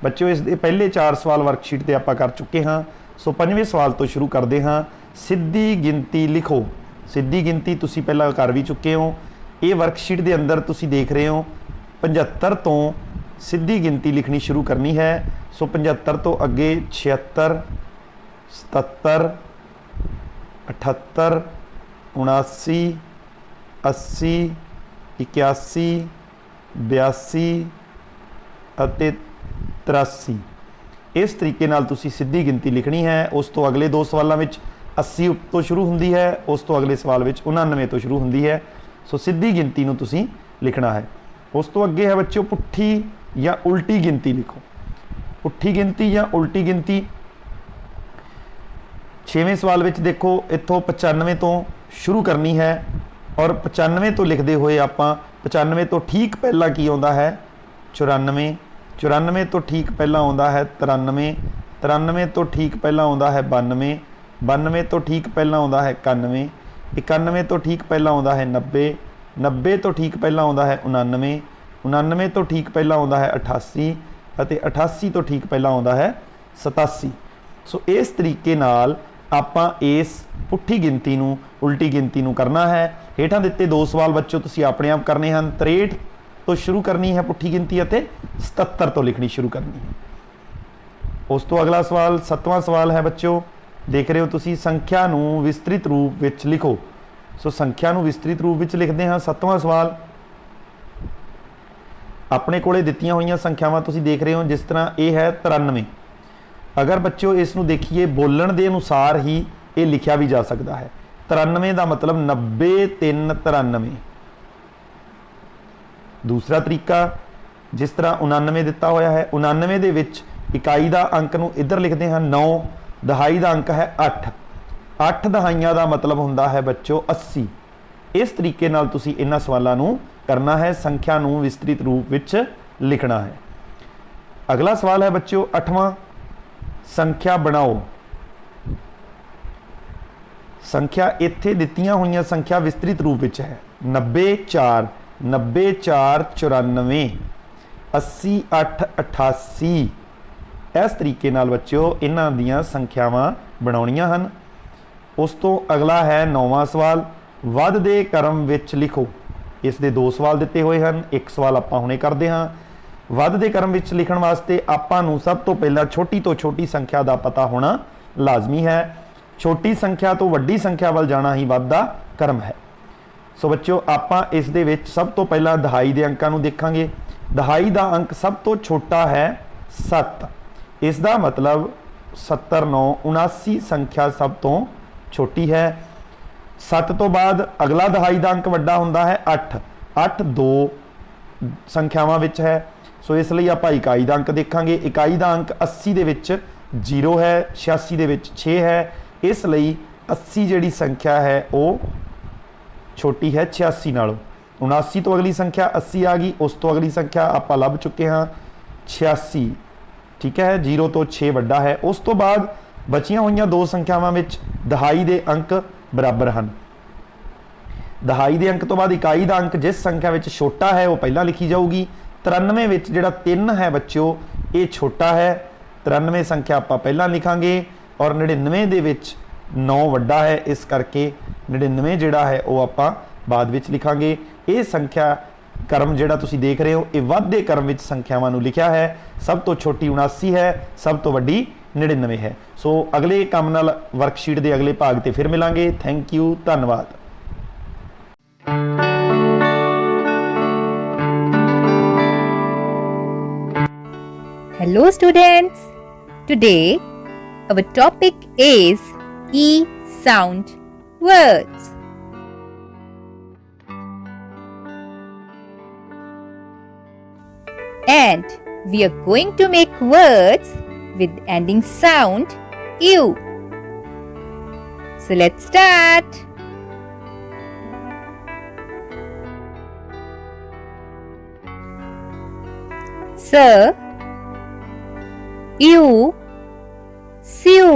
ਬੱਚਿਓ, ਇਸ ਦੇ ਪਹਿਲੇ 4 ਸਵਾਲ ਵਰਕਸ਼ੀਟ ਤੇ ਆਪਾਂ ਕਰ ਚੁੱਕੇ ਹਾਂ। ਸੋ 5ਵੇਂ ਸਵਾਲ ਤੋਂ ਸ਼ੁਰੂ ਕਰਦੇ ਹਾਂ। ਸਿੱਧੀ ਗਿਣਤੀ ਲਿਖੋ। ਸਿੱਧੀ ਗਿਣਤੀ ਤੁਸੀਂ ਪਹਿਲਾਂ ਕਰ ਵੀ ਚੁੱਕੇ ਹੋ। ਇਹ ਵਰਕਸ਼ੀਟ ਦੇ ਅੰਦਰ ਤੁਸੀਂ ਦੇਖ ਰਹੇ ਹੋ 75 ਤੋਂ ਸਿੱਧੀ ਗਿਣਤੀ ਲਿਖਣੀ ਸ਼ੁਰੂ ਕਰਨੀ ਹੈ। ਸੋ 75 ਤੋਂ ਅੱਗੇ 76 77 78 79 80 81 82 ਅਤੇ 83। ਇਸ ਤਰੀਕੇ ਨਾਲ ਤੁਸੀਂ ਸਿੱਧੀ ਗਿਣਤੀ ਲਿਖਣੀ ਹੈ। ਉਸ ਤੋਂ ਅਗਲੇ 2 ਸਵਾਲਾਂ ਵਿੱਚ 80 ਤੋਂ ਸ਼ੁਰੂ ਹੁੰਦੀ ਹੈ, ਉਸ ਤੋਂ ਅਗਲੇ ਸਵਾਲ ਵਿੱਚ 99 ਤੋਂ ਸ਼ੁਰੂ ਹੁੰਦੀ ਹੈ। ਸੋ ਸਿੱਧੀ ਗਿਣਤੀ ਨੂੰ ਤੁਸੀਂ ਲਿਖਣਾ ਹੈ। ਉਸ ਤੋਂ ਅੱਗੇ ਹੈ ਬੱਚਿਓ ਪੁੱਠੀ ਜਾਂ ਉਲਟੀ ਗਿਣਤੀ ਲਿਖੋ। ਪੁੱਠੀ ਗਿਣਤੀ ਜਾਂ ਉਲਟੀ ਗਿਣਤੀ 6ਵੇਂ ਸਵਾਲ ਵਿੱਚ ਦੇਖੋ, ਇੱਥੋਂ 95 ਤੋਂ ਸ਼ੁਰੂ ਕਰਨੀ ਹੈ ਔਰ 95 ਤੋਂ ਲਿਖਦੇ ਹੋਏ ਆਪਾਂ 95 ਤੋਂ ਠੀਕ ਪਹਿਲਾਂ ਕੀ ਆਉਂਦਾ ਹੈ? 94 94 ਤੋਂ ਠੀਕ ਪਹਿਲਾਂ ਆਉਂਦਾ ਹੈ 93 93 ਤੋਂ ਠੀਕ ਪਹਿਲਾਂ ਆਉਂਦਾ ਹੈ 92 92 ਤੋਂ ਠੀਕ ਪਹਿਲਾਂ ਆਉਂਦਾ ਹੈ 91 91 ਤੋਂ ਠੀਕ ਪਹਿਲਾਂ ਆਉਂਦਾ ਹੈ 90 90 ਤੋਂ ਠੀਕ ਪਹਿਲਾਂ ਆਉਂਦਾ ਹੈ 99 99 ਤੋਂ ਠੀਕ ਪਹਿਲਾਂ ਆਉਂਦਾ ਹੈ 88 ਅਤੇ 88 ਤੋਂ ਠੀਕ ਪਹਿਲਾਂ ਆਉਂਦਾ ਹੈ 87। ਸੋ ਇਸ ਤਰੀਕੇ ਨਾਲ ਆਪਾਂ ਇਸ ਪੁੱਠੀ ਗਿਣਤੀ ਨੂੰ ਉਲਟੀ ਗਿਣਤੀ ਨੂੰ ਕਰਨਾ ਹੈ। ਹੇਠਾਂ ਦਿੱਤੇ 2 ਸਵਾਲ ਬੱਚੋ ਤੁਸੀਂ ਆਪਣੇ ਆਪ ਕਰਨੇ ਹਨ। 63 ਤੋਂ ਸ਼ੁਰੂ ਕਰਨੀ ਹੈ ਪੁੱਠੀ ਗਿਣਤੀ ਅਤੇ 77 ਤੋਂ ਲਿਖਣੀ ਸ਼ੁਰੂ ਕਰਨੀ ਹੈ। ਉਸ ਤੋਂ ਅਗਲਾ ਸਵਾਲ 7ਵਾਂ ਸਵਾਲ ਹੈ ਬੱਚਿਓ, ਦੇਖ ਰਹੇ ਹੋ ਤੁਸੀਂ, ਸੰਖਿਆ ਨੂੰ ਵਿਸਤ੍ਰਿਤ ਰੂਪ ਵਿੱਚ ਲਿਖੋ। ਸੋ ਸੰਖਿਆ ਨੂੰ ਵਿਸਤ੍ਰਿਤ ਰੂਪ ਵਿੱਚ ਲਿਖਦੇ ਹਾਂ। 7ਵਾਂ ਸਵਾਲ, ਆਪਣੇ ਕੋਲੇ ਦਿੱਤੀਆਂ ਹੋਈਆਂ ਸੰਖਿਆਵਾਂ ਤੁਸੀਂ ਦੇਖ ਰਹੇ ਹੋ, ਜਿਸ ਤਰ੍ਹਾਂ ਇਹ ਹੈ 93। ਅਗਰ ਬੱਚਿਓ ਇਸ ਨੂੰ ਦੇਖੀਏ ਬੋਲਣ ਦੇ ਅਨੁਸਾਰ ਹੀ ਇਹ ਲਿਖਿਆ ਵੀ ਜਾ ਸਕਦਾ ਹੈ। 93 ਦਾ ਮਤਲਬ 90 3 93। ਦੂਸਰਾ ਤਰੀਕਾ, ਜਿਸ ਤਰ੍ਹਾਂ 99 ਦਿੱਤਾ ਹੋਇਆ ਹੈ, 99 ਦੇ ਵਿੱਚ ਇਕਾਈ ਦਾ ਅੰਕ ਨੂੰ ਇੱਧਰ ਲਿਖਦੇ ਹਾਂ 9, ਦਹਾਈ ਦਾ ਅੰਕ ਹੈ 8। 8 ਦਹਾਈਆਂ ਦਾ ਮਤਲਬ ਹੁੰਦਾ ਹੈ ਬੱਚਿਓ 80। ਇਸ ਤਰੀਕੇ ਨਾਲ ਤੁਸੀਂ ਇਹਨਾਂ ਸਵਾਲਾਂ ਨੂੰ ਕਰਨਾ ਹੈ, ਸੰਖਿਆ ਨੂੰ ਵਿਸਤ੍ਰਿਤ ਰੂਪ ਵਿੱਚ ਲਿਖਣਾ ਹੈ। ਅਗਲਾ ਸਵਾਲ ਹੈ ਬੱਚਿਓ 8ਵਾਂ, ਸੰਖਿਆ ਬਣਾਓ। ਸੰਖਿਆ ਇੱਥੇ ਦਿੱਤੀਆਂ ਹੋਈਆਂ ਸੰਖਿਆ ਵਿਸਤ੍ਰਿਤ ਰੂਪ ਵਿੱਚ ਹੈ। 90 4 90 4 94, 80 8 88। ਇਸ ਤਰੀਕੇ ਨਾਲ ਬੱਚਿਓ ਇਹਨਾਂ ਦੀਆਂ ਸੰਖਿਆਵਾਂ ਬਣਾਉਣੀਆਂ ਹਨ। ਉਸ ਤੋਂ ਅਗਲਾ ਹੈ 9ਵਾਂ ਸਵਾਲ, ਵੱਧਦੇ ਕ੍ਰਮ ਵਿੱਚ ਲਿਖੋ। ਇਸ ਦੇ 2 ਸਵਾਲ ਦਿੱਤੇ ਹੋਏ ਹਨ, ਇੱਕ ਸਵਾਲ ਆਪਾਂ ਹੁਣੇ ਕਰਦੇ ਹਾਂ। ਵੱਧਦੇ ਕ੍ਰਮ ਵਿੱਚ ਲਿਖਣ ਵਾਸਤੇ ਆਪਾਂ ਨੂੰ ਸਭ ਤੋਂ ਪਹਿਲਾਂ ਛੋਟੀ ਤੋਂ ਛੋਟੀ ਸੰਖਿਆ ਦਾ ਪਤਾ ਹੋਣਾ ਲਾਜ਼ਮੀ ਹੈ। ਛੋਟੀ ਸੰਖਿਆ ਤੋਂ ਵੱਡੀ ਸੰਖਿਆ ਵੱਲ ਜਾਣਾ ਹੀ ਵੱਧਦਾ ਕ੍ਰਮ ਹੈ। ਸੋ ਬੱਚਿਓ ਆਪਾਂ ਇਸ ਦੇ ਵਿੱਚ ਸਭ ਤੋਂ ਪਹਿਲਾਂ ਦਹਾਈ ਦੇ ਅੰਕਾਂ ਨੂੰ ਦੇਖਾਂਗੇ। ਦਹਾਈ ਦਾ ਅੰਕ ਸਭ ਤੋਂ ਛੋਟਾ ਹੈ 7। ਇਸ ਦਾ ਮਤਲਬ 70 9 79 ਸੰਖਿਆ ਸਭ ਤੋਂ ਛੋਟੀ ਹੈ। 7 ਤੋਂ ਬਾਅਦ ਅਗਲਾ ਦਹਾਈ ਦਾ ਅੰਕ ਵੱਡਾ ਹੁੰਦਾ ਹੈ 8। 8 2 ਸੰਖਿਆਵਾਂ ਵਿੱਚ ਹੈ। ਸੋ ਇਸ ਲਈ ਆਪਾਂ ਇਕਾਈ ਦਾ ਅੰਕ ਦੇਖਾਂਗੇ। ਇਕਾਈ ਦਾ ਅੰਕ 80 ਦੇ ਵਿੱਚ 0 ਹੈ, 86 ਦੇ ਵਿੱਚ 6 ਹੈ। ਇਸ ਲਈ 80 ਜਿਹੜੀ ਸੰਖਿਆ ਹੈ ਉਹ ਛੋਟੀ ਹੈ 86 ਨਾਲੋਂ। 79 ਤੋਂ ਅਗਲੀ ਸੰਖਿਆ 80 ਆ ਗਈ। ਉਸ ਤੋਂ ਅਗਲੀ ਸੰਖਿਆ ਆਪਾਂ ਲੱਭ ਚੁੱਕੇ ਹਾਂ 86। ਠੀਕ ਹੈ, 0 ਤੋਂ 6 ਵੱਡਾ ਹੈ। ਉਸ ਤੋਂ ਬਾਅਦ ਬਚੀਆਂ ਹੋਈਆਂ 2 ਸੰਖਿਆਵਾਂ ਵਿੱਚ ਦਹਾਈ ਦੇ ਅੰਕ ਬਰਾਬਰ ਹਨ। ਦਹਾਈ ਦੇ ਅੰਕ ਤੋਂ ਬਾਅਦ ਇਕਾਈ ਦਾ ਅੰਕ ਜਿਸ ਸੰਖਿਆ ਵਿੱਚ ਛੋਟਾ ਹੈ ਉਹ ਪਹਿਲਾਂ ਲਿਖੀ ਜਾਊਗੀ। 93 ਵਿੱਚ ਜਿਹੜਾ 3 ਹੈ ਬੱਚਿਓ ਇਹ ਛੋਟਾ ਹੈ। 93 ਸੰਖਿਆ ਆਪਾਂ ਪਹਿਲਾਂ ਲਿਖਾਂਗੇ ਔਰ 99 ਦੇ ਵਿੱਚ 9 ਵੱਡਾ ਹੈ, ਇਸ ਕਰਕੇ 99 ਜਿਹੜਾ ਹੈ ਉਹ ਆਪਾਂ ਬਾਅਦ ਵਿੱਚ ਲਿਖਾਂਗੇ। ਇਹ ਸੰਖਿਆ ਕ੍ਰਮ ਜਿਹੜਾ ਤੁਸੀਂ ਦੇਖ ਰਹੇ ਹੋ ਇਹ ਵੱਧਦੇ ਕ੍ਰਮ ਵਿੱਚ ਸੰਖਿਆਵਾਂ ਨੂੰ ਲਿਖਿਆ ਹੈ। ਸਭ ਤੋਂ ਛੋਟੀ 79 ਹੈ, ਸਭ ਤੋਂ ਵੱਡੀ 99 ਹੈ। ਸੋ ਅਗਲੇ ਕੰਮ ਨਾਲ ਵਰਕਸ਼ੀਟ ਦੇ ਅਗਲੇ ਭਾਗ ਤੇ ਫਿਰ ਮਿਲਾਂਗੇ। ਥੈਂਕ ਯੂ, ਧੰਨਵਾਦ। Hello students, today our topic is E sound words. And we are going to make words with ending sound U. So let's start. Sir, you, sew.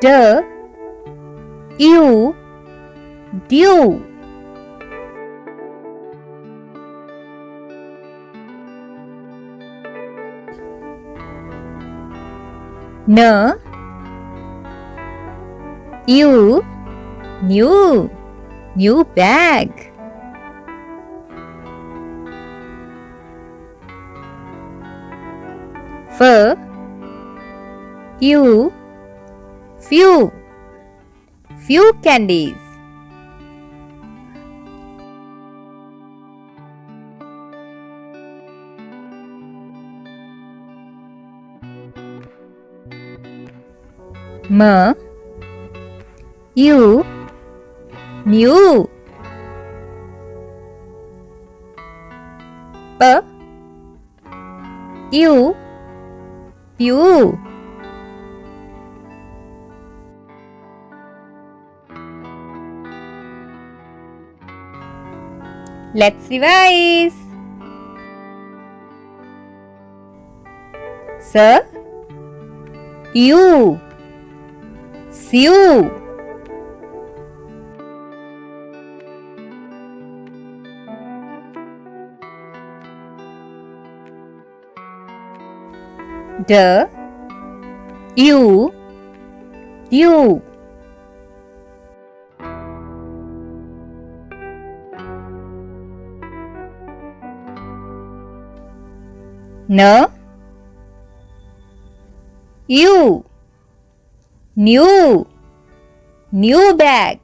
D, you, dew. N, you, new bag. F, you, few candies. M, you, new. P, you, pew. Let's revise. Sir, you, sew. D, U, dew. N, U, new bag.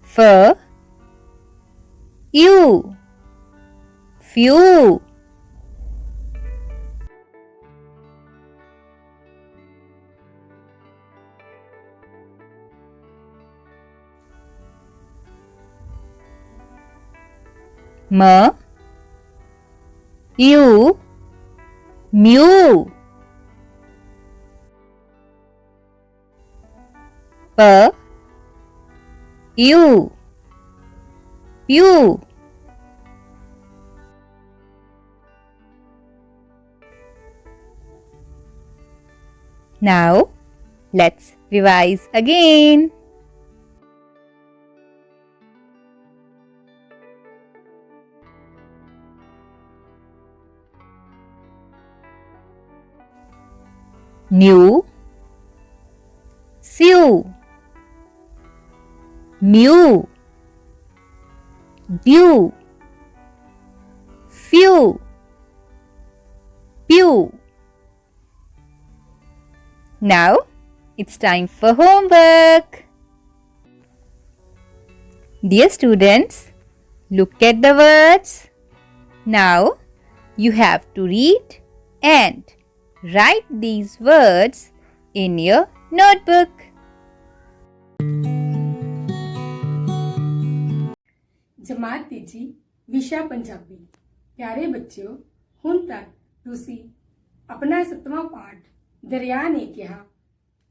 F, U, few. M, U, mew. P, U, pew. Now, let's revise again. New, sew, mew, dew, few, pew. Now it's time for homework. Dear students, look at the words. Now you have to read and write these words in your notebook. ਜਮਾਤ ਤੀਜੀ ਵਿਸ਼ਾ ਪੰਜਾਬੀ। ਪਿਆਰੇ ਬੱਚਿਓ, ਹੁਣ ਤੱਕ ਤੁਸੀਂ ਆਪਣਾ 7ਵਾਂ ਪਾਠ ਦਰਿਆ ਨੇ ਕਿਹਾ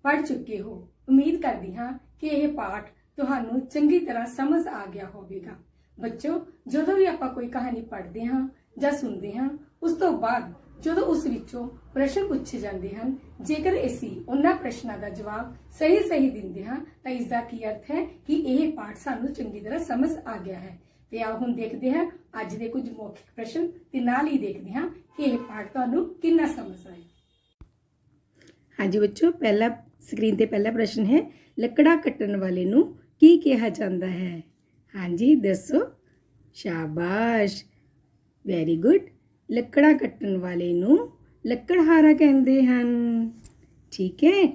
ਪੜ੍ਹ ਚੁੱਕੇ ਹੋ। ਉਮੀਦ ਕਰਦੀ ਹਾਂ ਕਿ ਇਹ ਪਾਠ ਤੁਹਾਨੂੰ ਚੰਗੀ ਤਰ੍ਹਾਂ ਸਮਝ ਆ ਗਿਆ ਹੋਵੇਗਾ। ਬੱਚਿਓ, ਜਦੋਂ ਵੀ ਆਪਾਂ ਕੋਈ ਕਹਾਣੀ ਪੜ੍ਹਦੇ ਹਾਂ ਜਾਂ ਸੁਣਦੇ ਹਾਂ, ਉਸ ਤੋਂ ਬਾਅਦ ਜਦੋਂ ਉਸ ਵਿੱਚੋਂ ਪ੍ਰਸ਼ਨ ਪੁੱਛੇ ਜਾਂਦੇ ਹਨ, ਜੇਕਰ ਅਸੀਂ ਉਹਨਾਂ ਪ੍ਰਸ਼ਨਾਂ ਦਾ ਜਵਾਬ ਸਹੀ ਦਿੰਦੇ ਹਾਂ ਤਾਂ ਇਸ ਦਾ ਕੀ ਅਰਥ ਹੈ ਕਿ ਇਹ ਪਾਠ ਸਾਨੂੰ ਚੰਗੀ ਤਰ੍ਹਾਂ ਸਮਝ ਆ ਗਿਆ ਹੈ। ਤੇ ਆਓ ਹੁਣ ਦੇਖਦੇ ਹਾਂ ਅੱਜ ਦੇ ਕੁਝ ਮੌਖਿਕ ਪ੍ਰਸ਼ਨ ਤੇ ਨਾਲ ਹੀ ਦੇਖਦੇ ਹਾਂ ਕਿ ਇਹ ਪਾਠ ਤੁਹਾਨੂੰ ਕਿੰਨਾ ਸਮਝ ਆਇਆ। ਹਾਂਜੀ ਬੱਚੋ, ਪਹਿਲਾ ਸਕਰੀਨ ਤੇ ਪਹਿਲਾ ਪ੍ਰਸ਼ਨ ਹੈ, ਲੱਕੜਾ ਕੱਟਣ ਵਾਲੇ ਨੂੰ ਕੀ ਕਿਹਾ ਜਾਂਦਾ ਹੈ? ਹਾਂਜੀ ਦੱਸੋ। ਸ਼ਾਬਾਸ਼, ਵੈਰੀ ਗੁੱਡ। ਲੱਕੜਾਂ ਕੱਟਣ ਵਾਲੇ ਨੂੰ ਲੱਕੜਹਾਰਾ ਕਹਿੰਦੇ ਹਨ। ਠੀਕ ਹੈ,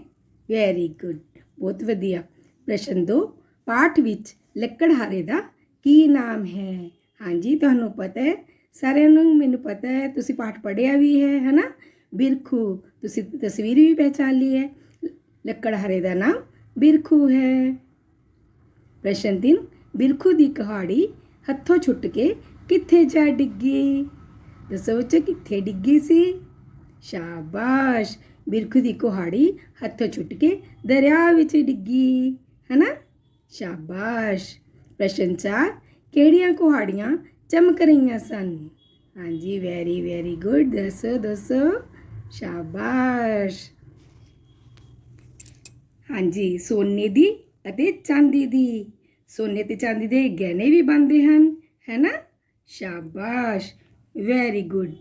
ਵੈਰੀ ਗੁੱਡ, ਬਹੁਤ ਵਧੀਆ। ਪ੍ਰਸ਼ਨ 2, ਪਾਠ ਵਿੱਚ ਲੱਕੜਹਾਰੇ ਦਾ ਕੀ ਨਾਮ ਹੈ? ਹਾਂਜੀ ਤੁਹਾਨੂੰ ਪਤਾ ਹੈ, ਸਾਰਿਆਂ ਨੂੰ, ਮੈਨੂੰ ਪਤਾ ਹੈ, ਤੁਸੀਂ ਪਾਠ ਪੜ੍ਹਿਆ ਵੀ ਹੈ ਨਾ। ਬਿਰਖੂ, ਤੁਸੀਂ ਤਸਵੀਰ ਵੀ ਪਹਿਚਾਨ ਲਈ ਹੈ। ਲੱਕੜਹਾਰੇ ਦਾ ਨਾਮ ਬਿਰਖੂ ਹੈ। ਪ੍ਰਸ਼ਨ 3, ਬਿਰਖੂ ਦੀ ਕੁਹਾੜੀ ਹੱਥੋਂ ਛੁੱਟ ਕੇ ਕਿੱਥੇ ਜਾ ਡਿੱਗੀ? ਦੱਸੋ ਬੱਚੋ, ਕਿੱਥੇ ਡਿੱਗੀ ਸੀ? ਸ਼ਾਬਾਸ਼, ਬਿਰਖੂ ਦੀ ਕੁਹਾੜੀ ਹੱਥੋਂ ਛੁੱਟ ਕੇ ਦਰਿਆ ਵਿੱਚ ਡਿੱਗੀ, ਹੈ ਨਾ। ਸ਼ਾਬਾਸ਼। ਪ੍ਰਸ਼ਨ 4, ਕਿਹੜੀਆਂ ਕੁਹਾੜੀਆਂ ਚਮਕ ਰਹੀਆਂ ਸਨ? ਹਾਂਜੀ ਵੈਰੀ ਗੁੱਡ, ਦੱਸੋ। ਸ਼ਾਬਾਸ਼। ਹਾਂਜੀ, ਸੋਨੇ ਦੀ ਅਤੇ ਚਾਂਦੀ ਦੀ। ਸੋਨੇ ਤੇ ਚਾਂਦੀ ਦੇ ਗਹਿਣੇ ਵੀ ਬਣਦੇ ਹਨ, ਹੈ ਨਾ। ਸ਼ਾਬਾਸ਼, ਵੈਰੀ ਗੁੱਡ।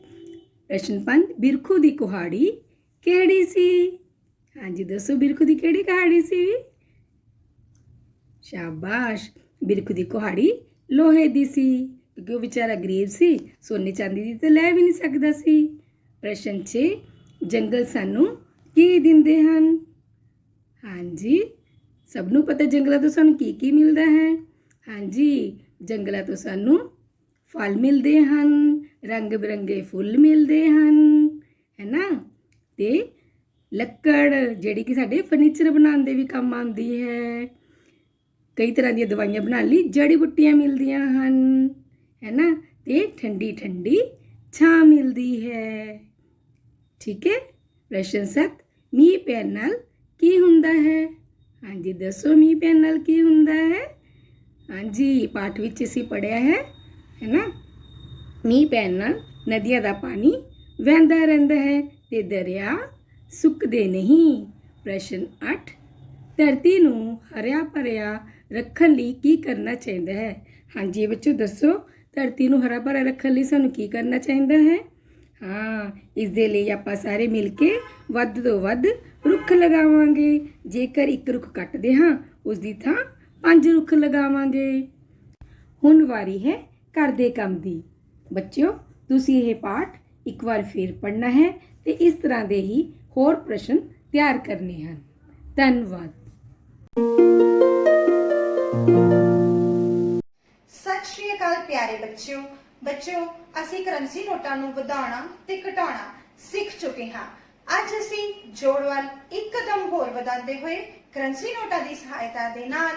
ਪ੍ਰਸ਼ਨ 5, ਬਿਰਖੂ ਦੀ ਕੁਹਾੜੀ ਕਿਹੜੀ ਸੀ? ਹਾਂਜੀ ਦੱਸੋ, ਬਿਰਖੂ ਦੀ ਕਿਹੜੀ ਕੁਹਾੜੀ ਸੀ? ਸ਼ਾਬਾਸ਼, ਬਿਰਖੂ ਦੀ ਕੁਹਾੜੀ ਲੋਹੇ ਦੀ ਸੀ, ਕਿਉਂਕਿ ਉਹ ਵਿਚਾਰਾ ਗਰੀਬ ਸੀ, ਸੋਨੇ ਚਾਂਦੀ ਦੀ ਤਾਂ ਲੈ ਵੀ ਨਹੀਂ ਸਕਦਾ ਸੀ। ਪ੍ਰਸ਼ਨ 6, ਜੰਗਲ ਸਾਨੂੰ ਕੀ ਦਿੰਦੇ ਹਨ? ਹਾਂਜੀ, ਸਭ ਨੂੰ ਪਤਾ ਜੰਗਲਾਂ ਤੋਂ ਸਾਨੂੰ ਕੀ ਮਿਲਦਾ ਹੈ। ਹਾਂਜੀ, ਜੰਗਲਾਂ ਤੋਂ ਸਾਨੂੰ ਫਲ ਮਿਲਦੇ ਹਨ, ਰੰਗ ਬਿਰੰਗੇ ਫੁੱਲ ਮਿਲਦੇ ਹਨ, ਹੈ ਨਾ। ਤੇ ਲੱਕੜ ਜਿਹੜੀ ਕਿ ਸਾਡੇ ਫਰਨੀਚਰ ਬਣਾਉਣ ਦੇ ਵੀ ਕੰਮ ਆਉਂਦੀ ਹੈ। ਕਈ ਤਰ੍ਹਾਂ ਦੀਆਂ ਦਵਾਈਆਂ ਬਣਾਉਣ ਲਈ ਜੜੀ ਬੂਟੀਆਂ ਮਿਲਦੀਆਂ ਹਨ, ਹੈ ਨਾ। ਤੇ ਠੰਡੀ ਛਾਂ ਮਿਲਦੀ ਹੈ। ਠੀਕ ਹੈ। ਪ੍ਰਸ਼ਨ 7, ਮੀਂਹ ਪੈਣ ਨਾਲ ਕੀ ਹੁੰਦਾ ਹੈ? ਹਾਂਜੀ ਦੱਸੋ, ਮੀਂਹ ਪੈਣ ਨਾਲ ਕੀ ਹੁੰਦਾ ਹੈ? ਹਾਂਜੀ, ਪਾਠ ਵਿੱਚ ਅਸੀਂ ਪੜ੍ਹਿਆ ਹੈ ਨਾ। ਮੀਂਹ ਪੈਣ ਨਾਲ ਨਦੀਆਂ ਦਾ ਪਾਣੀ ਵਹਿੰਦਾ ਰਹਿੰਦਾ ਹੈ ਤੇ ਦਰਿਆ ਸੁੱਕਦੇ ਨਹੀਂ। ਪ੍ਰਸ਼ਨ 8, ਧਰਤੀ ਨੂੰ ਹਰਿਆ ਭਰਿਆ ਰੱਖਣ ਲਈ ਕੀ ਕਰਨਾ ਚਾਹੀਦਾ ਹੈ? ਹਾਂਜੀ ਬੱਚੋ ਦੱਸੋ, ਧਰਤੀ ਨੂੰ ਹਰਾ ਭਰਾ ਰੱਖਣ ਲਈ ਸਾਨੂੰ ਕੀ ਕਰਨਾ ਚਾਹੀਦਾ ਹੈ? ਹਾਂ, ਇਸ ਦੇ ਲਈ ਆਪਾਂ ਸਾਰੇ ਮਿਲ ਕੇ ਵੱਧ ਤੋਂ ਵੱਧ ਰੁੱਖ ਲਗਾਵਾਂਗੇ। ਜੇਕਰ ਇੱਕ ਰੁੱਖ ਕੱਟਦੇ ਹਾਂ ਉਸ ਦੀ ਥਾਂ 5 ਰੁੱਖ ਲਗਾਵਾਂਗੇ। ਹੁਣ ਵਾਰੀ ਹੈ ਘਰ ਦੇ ਕੰਮ ਦੀ। ਬੱਚਿਓ, ਤੁਸੀਂ ਇਹ ਪਾਠ ਇੱਕ ਵਾਰ ਫਿਰ ਪੜ੍ਹਨਾ ਹੈ ਤੇ ਇਸ ਤਰ੍ਹਾਂ ਦੇ ਹੀ ਹੋਰ ਪ੍ਰਸ਼ਨ ਤਿਆਰ ਕਰਨੇ ਹਨ। ਧੰਨਵਾਦ। ਸਤਿ ਸ਼੍ਰੀ ਅਕਾਲ ਪਿਆਰੇ ਬੱਚਿਓ, ਅਸੀਂ ਕਰੰਸੀ ਨੋਟਾਂ ਨੂੰ ਵਧਾਉਣਾ ਤੇ ਘਟਾਉਣਾ ਸਿੱਖ ਚੁੱਕੇ ਹਾਂ। ਅੱਜ ਅਸੀਂ ਜੋੜ ਵੱਲ ਇੱਕ ਕਦਮ ਹੋਰ ਵਧਾਉਂਦੇ ਹੋਏ ਕਰੰਸੀ ਨੋਟਾਂ ਦੀ ਸਹਾਇਤਾ ਦੇ ਨਾਲ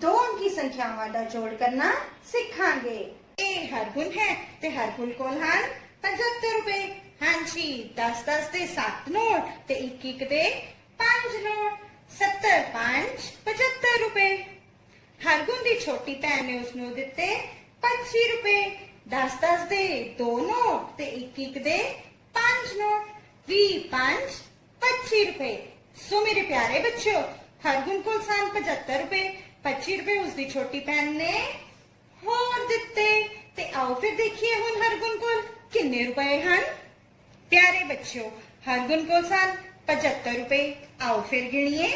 2 ਅੰਕੀ ਸੰਖਿਆਵਾਂ ਦਾ ਜੋੜ ਕਰਨਾ ਸਿੱਖਾਂਗੇ। ਇਹ ਹਰਗੁਣ ਹੈ ਤੇ ਹਰਗੁਣ ਕੋਲ ਹਨ 75 ਰੁਪਏ। ਹਾਂਜੀ, 10-10 ਦੇ 7 ਨੋਟ ਤੇ 1-1 ਦੇ 5 ਨੋਟ। 70 5 75 ਰੁਪਏ। ਹਰਗੁਣ ਦੀ ਛੋਟੀ ਭੈਣ ਨੇ ਉਸਨੂੰ ਦਿੱਤੇ 25 ਰੁਪਏ। 10-10 ਦੇ 2 ਨੋਟ ਤੇ 1-1 ਦੇ 5 ਨੋਟ। 20 5 25 ਰੁਪਏ। ਸੋ ਮੇਰੇ ਪਿਆਰੇ ਬੱਚਿਓ, ਹਰਗੁਣ ਕੋਲ ਸਨ 75 ਰੁਪਏ। 25 ਰੁਪਏ ਉਸਦੀ ਛੋਟੀ ਭੈਣ ਨੇ ਹੋਰ ਦਿੱਤੇ। ਤੇ ਆਓ ਫਿਰ ਦੇਖੀਏ ਹੁਣ ਹਰਗੁਣ ਕੋਲ ਕਿੰਨੇ ਰੁਪਏ ਹਨ। ਪਿਆਰੇ ਬੱਚਿਓ, ਹਰਗੁਣ ਕੋਲ ਸਨ 75 ਰੁਪਏ। ਆਓ ਫਿਰ ਗਿਣੀਏ।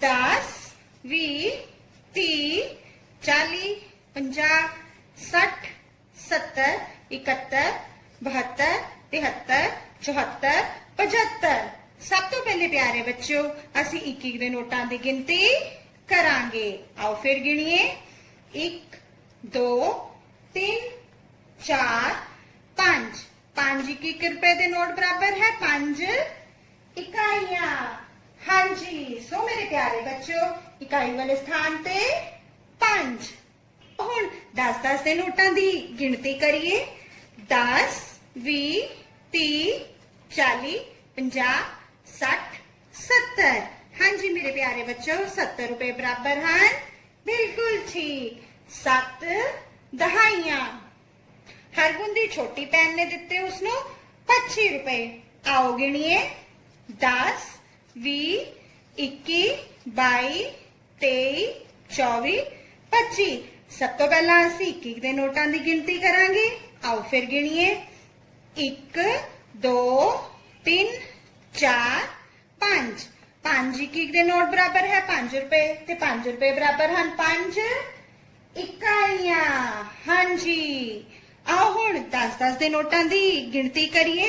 10 20 30 40 50 60 70 71 72 73 74 75। ਸਭ ਤੋਂ ਪਹਿਲੇ ਪਿਆਰੇ ਬੱਚਿਓ, ਅਸੀਂ 1-1 ਦੇ ਨੋਟਾਂ ਦੀ ਗਿਣਤੀ ਕਰਾਂਗੇ। ਆਓ ਫਿਰ ਗਿਣੀਏ। 1 2 3 4 5। 5 1 ਰੁਪਏ ਦੇ ਨੋਟ ਬਰਾਬਰ ਹੈ 5 ਇਕਾਈਆਂ। ਹਾਂਜੀ, ਸੋ ਮੇਰੇ ਪਿਆਰੇ ਬੱਚਿਓ, ਇਕਾਈ ਵਾਲੇ ਸਥਾਨ ਤੇ 5। ਹੁਣ 10-10 ਦੇ ਨੋਟਾਂ ਦੀ ਗਿਣਤੀ ਕਰੀਏ। 10 20 30 40 50 60 70। ਹਾਂਜੀ ਮੇਰੇ ਪਿਆਰੇ ਬੱਚਿਓ, 70 ਰੁਪਏ ਬਰਾਬਰ ਹਨ। ਬਿਲਕੁਲ ਠੀਕ। 7 ਦਹਾਈਆਂ। ਹਰਗੁਣ ਦੀ ਛੋਟੀ ਭੈਣ ਨੇ ਦਿੱਤੇ ਉਸਨੂੰ 25 ਰੁਪਏ। ਆਓ ਗਿਣੀਏ। 10 20 21 22 23 24 25। ਸਭ ਤੋਂ ਪਹਿਲਾਂ ਅਸੀਂ 1-1 ਦੇ ਨੋਟਾਂ ਦੀ ਗਿਣਤੀ ਕਰਾਂਗੇ। ਆਓ ਫਿਰ ਗਿਣੀਏ। 1 2 3 4 5। 5 1-1 ਦੇ ਨੋਟ ਬਰਾਬਰ ਹੈ 5 ਰੁਪਏ ਤੇ 5 ਰੁਪਏ ਬਰਾਬਰ ਹਨ 5 ਇਕਾਈਆਂ। ਹਾਂਜੀ, ਆਓ ਹੁਣ 10-10 ਦੇ ਨੋਟਾਂ ਦੀ ਗਿਣਤੀ ਕਰੀਏ।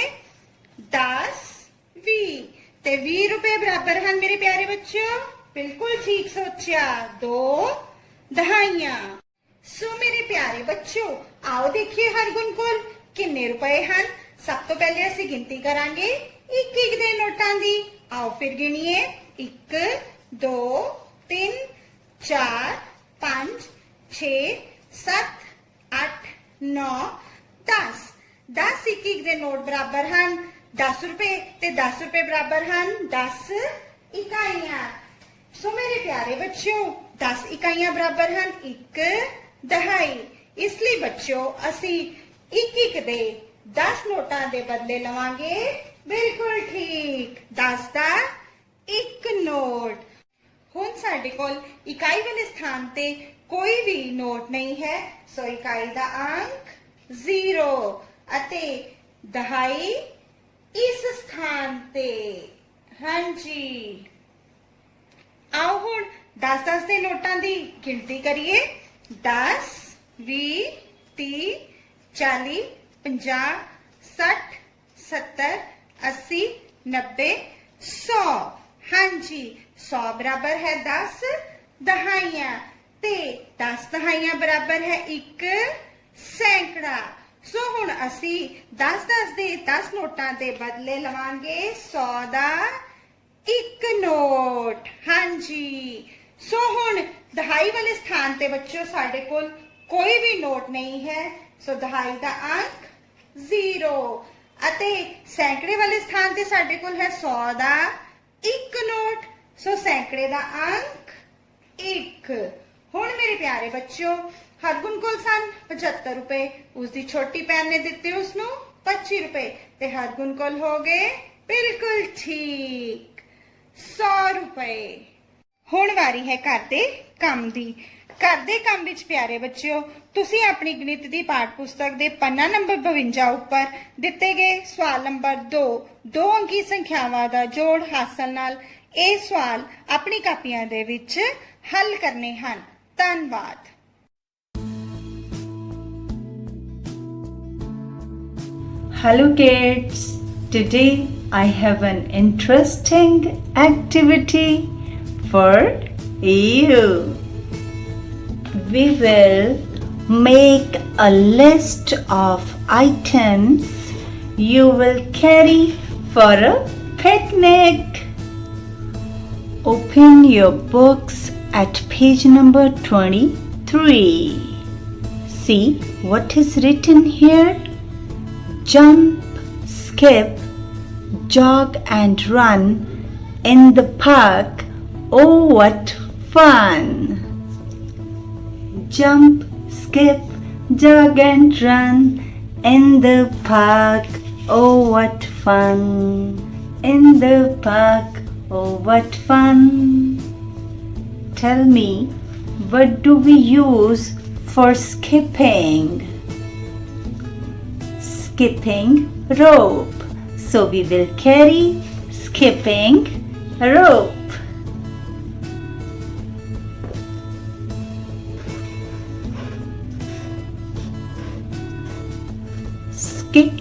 10 20 ਤੇ 20 ਰੁਪਏ ਬਰਾਬਰ ਹਨ ਮੇਰੇ ਪਿਆਰੇ ਬੱਚਿਓ। ਬਿਲਕੁਲ ਠੀਕ ਸੋਚਿਆ। 2 ਦਹਾਈਆਂ। ਸੋ ਮੇਰੇ ਪਿਆਰੇ ਬੱਚਿਓ, ਆਓ ਦੇਖੀਏ ਹਰਗੁਣ ਕੋਲ ਕਿੰਨੇ ਰੁਪਏ ਹਨ। ਸਭ ਤੋਂ ਪਹਿਲੇ ਅਸੀਂ ਗਿਣਤੀ ਕਰਾਂਗੇ 1-1 ਦੇ ਨੋਟਾਂ ਦੀ। ਆਓ ਫਿਰ ਗਿਣੀਏ। 1 2 3 4 5 6 7 8 9 10। 10 1-1 ਦੇ ਨੋਟ ਬਰਾਬਰ ਹਨ 10 ਰੁਪਏ ਤੇ 10 ਰੁਪਏ ਬਰਾਬਰ ਹਨ 10 ਇਕਾਈਆਂ। ਸੋ ਮੇਰੇ ਪਿਆਰੇ ਬੱਚਿਓ, 10 ਇਕਾਈਆਂ ਬਰਾਬਰ ਹਨ 1 ਦਹਾਈ। ਇਸ ਲਈ ਬੱਚਿਓ, ਅਸੀਂ 1-1 ਦੇ 10 ਨੋਟਾਂ ਦੇ ਬਦਲੇ ਲਵਾਂਗੇ। ਬਿਲਕੁਲ ਠੀਕ। 10 ਦਾ 1 ਨੋਟ। ਹੁਣ ਸਾਡੇ ਕੋਲ ਇਕਾਈ ਵਾਲੇ ਸਥਾਨ ਤੇ ਕੋਈ ਵੀ ਨੋਟ ਨਹੀਂ ਹੈ, ਸੋ ਇਕਾਈ ਦਾ ਅੰਕ 0 ਅਤੇ ਦਹਾਈ ਇਸ ਸਥਾਨ ਤੇ। ਹਾਂਜੀ, ਆਓ ਹੁਣ 10-10 ਦੇ ਨੋਟਾਂ ਦੀ ਗਿਣਤੀ ਕਰੀਏ। 10 20 30 40 50 60 70 80 90 100। ਹਾਂਜੀ, 100 ਬਰਾਬਰ ਹੈ 10 ਦਹਾਈਆਂ ਤੇ 10 ਦਹਾਈਆਂ ਬਰਾਬਰ ਹੈ 1 ਸੈਂਕੜਾ। ਸੋ ਹੁਣ ਅਸੀਂ 10-10 ਦੇ 10 ਨੋਟਾਂ ਦੇ ਬਦਲੇ ਲਵਾਂਗੇ 100 ਦਾ 1 ਨੋਟ। ਹਾਂਜੀ, ਸੋ ਹੁਣ ਦਹਾਈ ਵਾਲੇ ਸਥਾਨ ਤੇ ਬੱਚਿਓ ਸਾਡੇ ਕੋਲ ਕੋਈ ਵੀ ਨੋਟ ਨਹੀਂ ਹੈ, ਸੋ ਦਹਾਈ ਦਾ ਅੰਕ 0 ਅਤੇ ਸੈਂਕੜੇ ਵਾਲੇ ਸਥਾਨ ਤੇ ਸਾਡੇ ਕੋਲ ਹੈ 100 ਦਾ 1 ਨੋਟ, ਸੋ ਸੈਂਕੜੇ ਦਾ ਅੰਕ 1। ਹੁਣ ਮੇਰੇ ਪਿਆਰੇ ਬੱਚਿਓ, ਹਰਗੁਣ ਕੋਲ ਸਨ 75 ਰੁਪਏ। ਉਸਦੀ ਛੋਟੀ ਭੈਣ ਨੇ ਦਿੱਤੇ ਉਸਨੂੰ 25 ਰੁਪਏ ਤੇ ਹਰਗੁਣ ਕੋਲ ਹੋ ਗਏ ਬਿਲਕੁਲ ਠੀਕ 100 ਰੁਪਏ। ਹੁਣ ਵਾਰੀ ਹੈ ਘਰ ਦੇ ਕੰਮ ਦੀ। ਘਰ ਦੇ ਕੰਮ ਵਿੱਚ ਪਿਆਰੇ ਬੱਚਿਓ, ਤੁਸੀਂ ਆਪਣੀ ਗਣਿਤ ਦੀ ਪਾਠ ਪੁਸਤਕ ਦੇ ਪੰਨਾ ਨੰਬਰ 52 ਉੱਪਰ ਦਿੱਤੇ ਗਏ ਸਵਾਲ ਨੰਬਰ 2 ਅੰਕੀ ਸੰਖਿਆਵਾਂ ਦਾ ਜੋੜ ਹਾਸਲ ਨਾਲ ਇਹ ਸਵਾਲ ਆਪਣੀ ਕਾਪੀਆਂ ਦੇ ਵਿੱਚ ਹੱਲ ਕਰਨੇ ਹਨ। ਧੰਨਵਾਦ। Hello kids, today I have an interesting activity for you. We will make a list of items you will carry for a picnic. Open your books at page number 23. See what is written here. Jump, skip, jog and run in the park. Oh, what fun! Jump, skip, jog and run in the park. Oh, what fun! In the park. Oh, what fun! Tell me, what do we use for skipping? Skipping rope. So we will carry skipping rope. Skip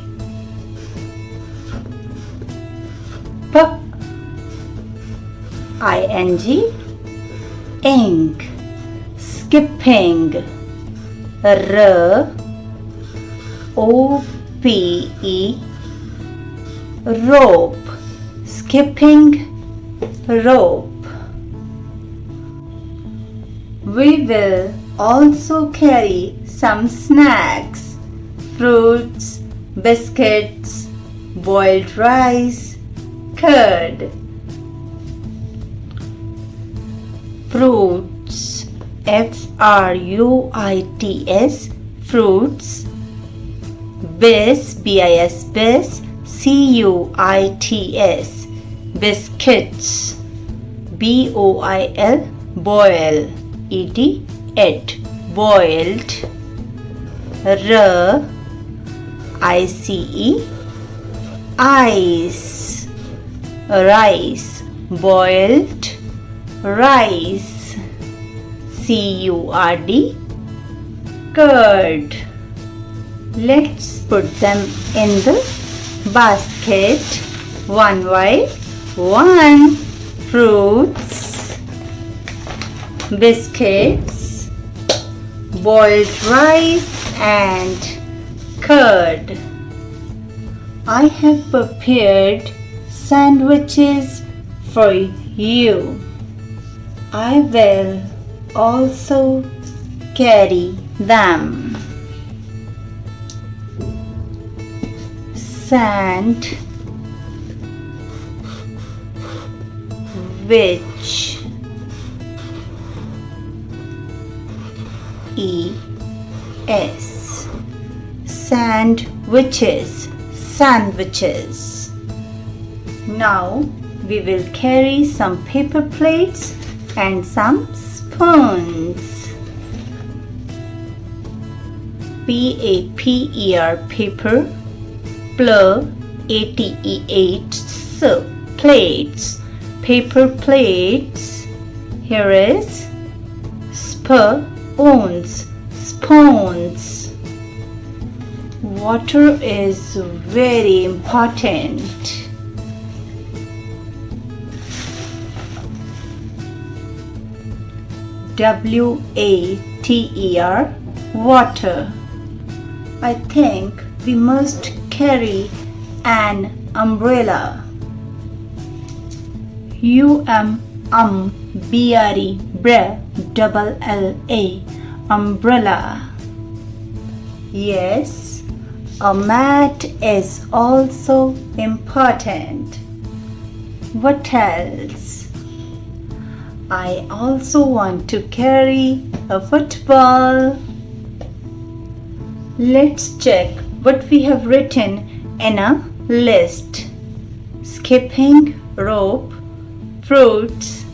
ing, skipping. R-O-P-E, rope, skipping rope. We will also carry some snacks, fruits, biscuits, boiled rice, curd. Fruits, F-R-U-I-T-S, fruits. Bis, B-I-S, bis, C-U-I-T-S, biscuits. B-O-I-L, boil, E-D, it, boiled. R-I-C-E, ice, rice, boiled rice. C-U-R-D, curd. Let's put them in the basket one by one. Fruits, biscuits, boiled rice and curd. I have prepared sandwiches for you. I will also carry them. Sandwich, E-S, sandwiches, sandwiches. Now we will carry some paper plates and some spoons. P-A-P-E-R, paper. P-L-A-T-E-H, plates, paper plates. Here is spoons, spoons. Water is very important. W-A-T-E-R, water. I think we must carry an umbrella. U-M-B-R-E, double L-A, umbrella. Yes, a mat is also important. What else? I also want to carry a football. Let's check what we have written in a list. Skipping rope, fruits,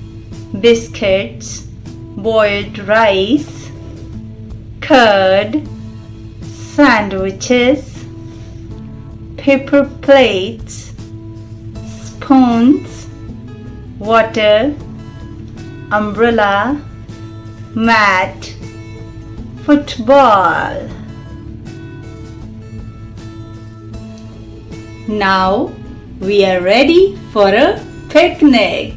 biscuits, boiled rice, curd, sandwiches, paper plates, spoons, water, umbrella, mat, football. Now we are ready for a picnic.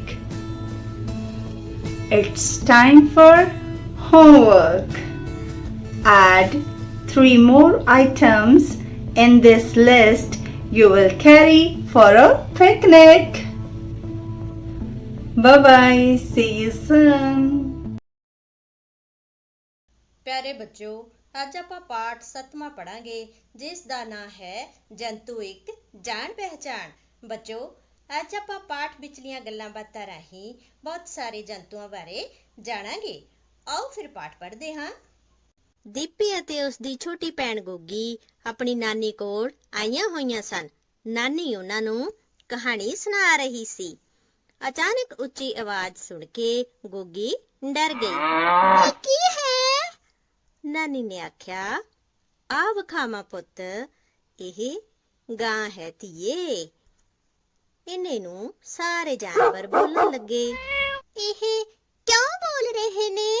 It's time for homework. Add 3 more items in this list you will carry for a picnic. Bye bye. See you soon. ਪਿਆਰੇ ਬੱਚਿਓ, ਅੱਜ ਆਪਾਂ ਪਾਠ 7ਵਾਂ ਪੜਾਂਗੇ ਜਿਸ ਦਾ ਨਾਂ ਹੈ ਜੰਤੂ ਇੱਕ ਜਾਣ ਪਹਿਚਾਣ। ਬੱਚਿਓ, ਅੱਜ ਆਪਾਂ ਪਾਠ ਵਿਚਲੀਆਂ ਗੱਲਾਂ ਬਾਤਾਂ ਰਾਹੀਂ ਬਹੁਤ ਸਾਰੇ ਜੰਤੂਆਂ ਬਾਰੇ ਜਾਣਾਂਗੇ। ਆਓ ਫਿਰ ਪਾਠ ਪੜ੍ਹਦੇ ਹਾਂ। ਦੀਪੀ ਅਤੇ ਉਸ ਦੀ ਛੋਟੀ ਭੈਣ ਗੋਗੀ ਆਪਣੀ ਨਾਨੀ ਕੋਲ ਆਈਆਂ ਹੋਈਆਂ ਸਨ। ਨਾਨੀ ਉਹਨਾਂ ਨੂੰ ਕਹਾਣੀ ਸੁਣਾ ਰਹੀ ਸੀ। ਅਚਾਨਕ ਉੱਚੀ ਆਵਾਜ਼ ਸੁਣ ਕੇ ਗੋਗੀ ਡਰ ਗਈ। ਇਹ ਕੀ ਹੈ? ਨਾਨੀ ਨੇ ਆਖਿਆ, ਆ ਵਿਖਾਵਾਂ ਪੁੱਤ, ਇਹ ਗਾਂ ਹੈ ਧੀਏ। ਇਹਨੇ ਨੂੰ ਸਾਰੇ ਜਾਨਵਰ ਬੋਲਣ ਲੱਗੇ। ਇਹ ਕਿਉਂ ਬੋਲ ਰਹੇ ਨੇ?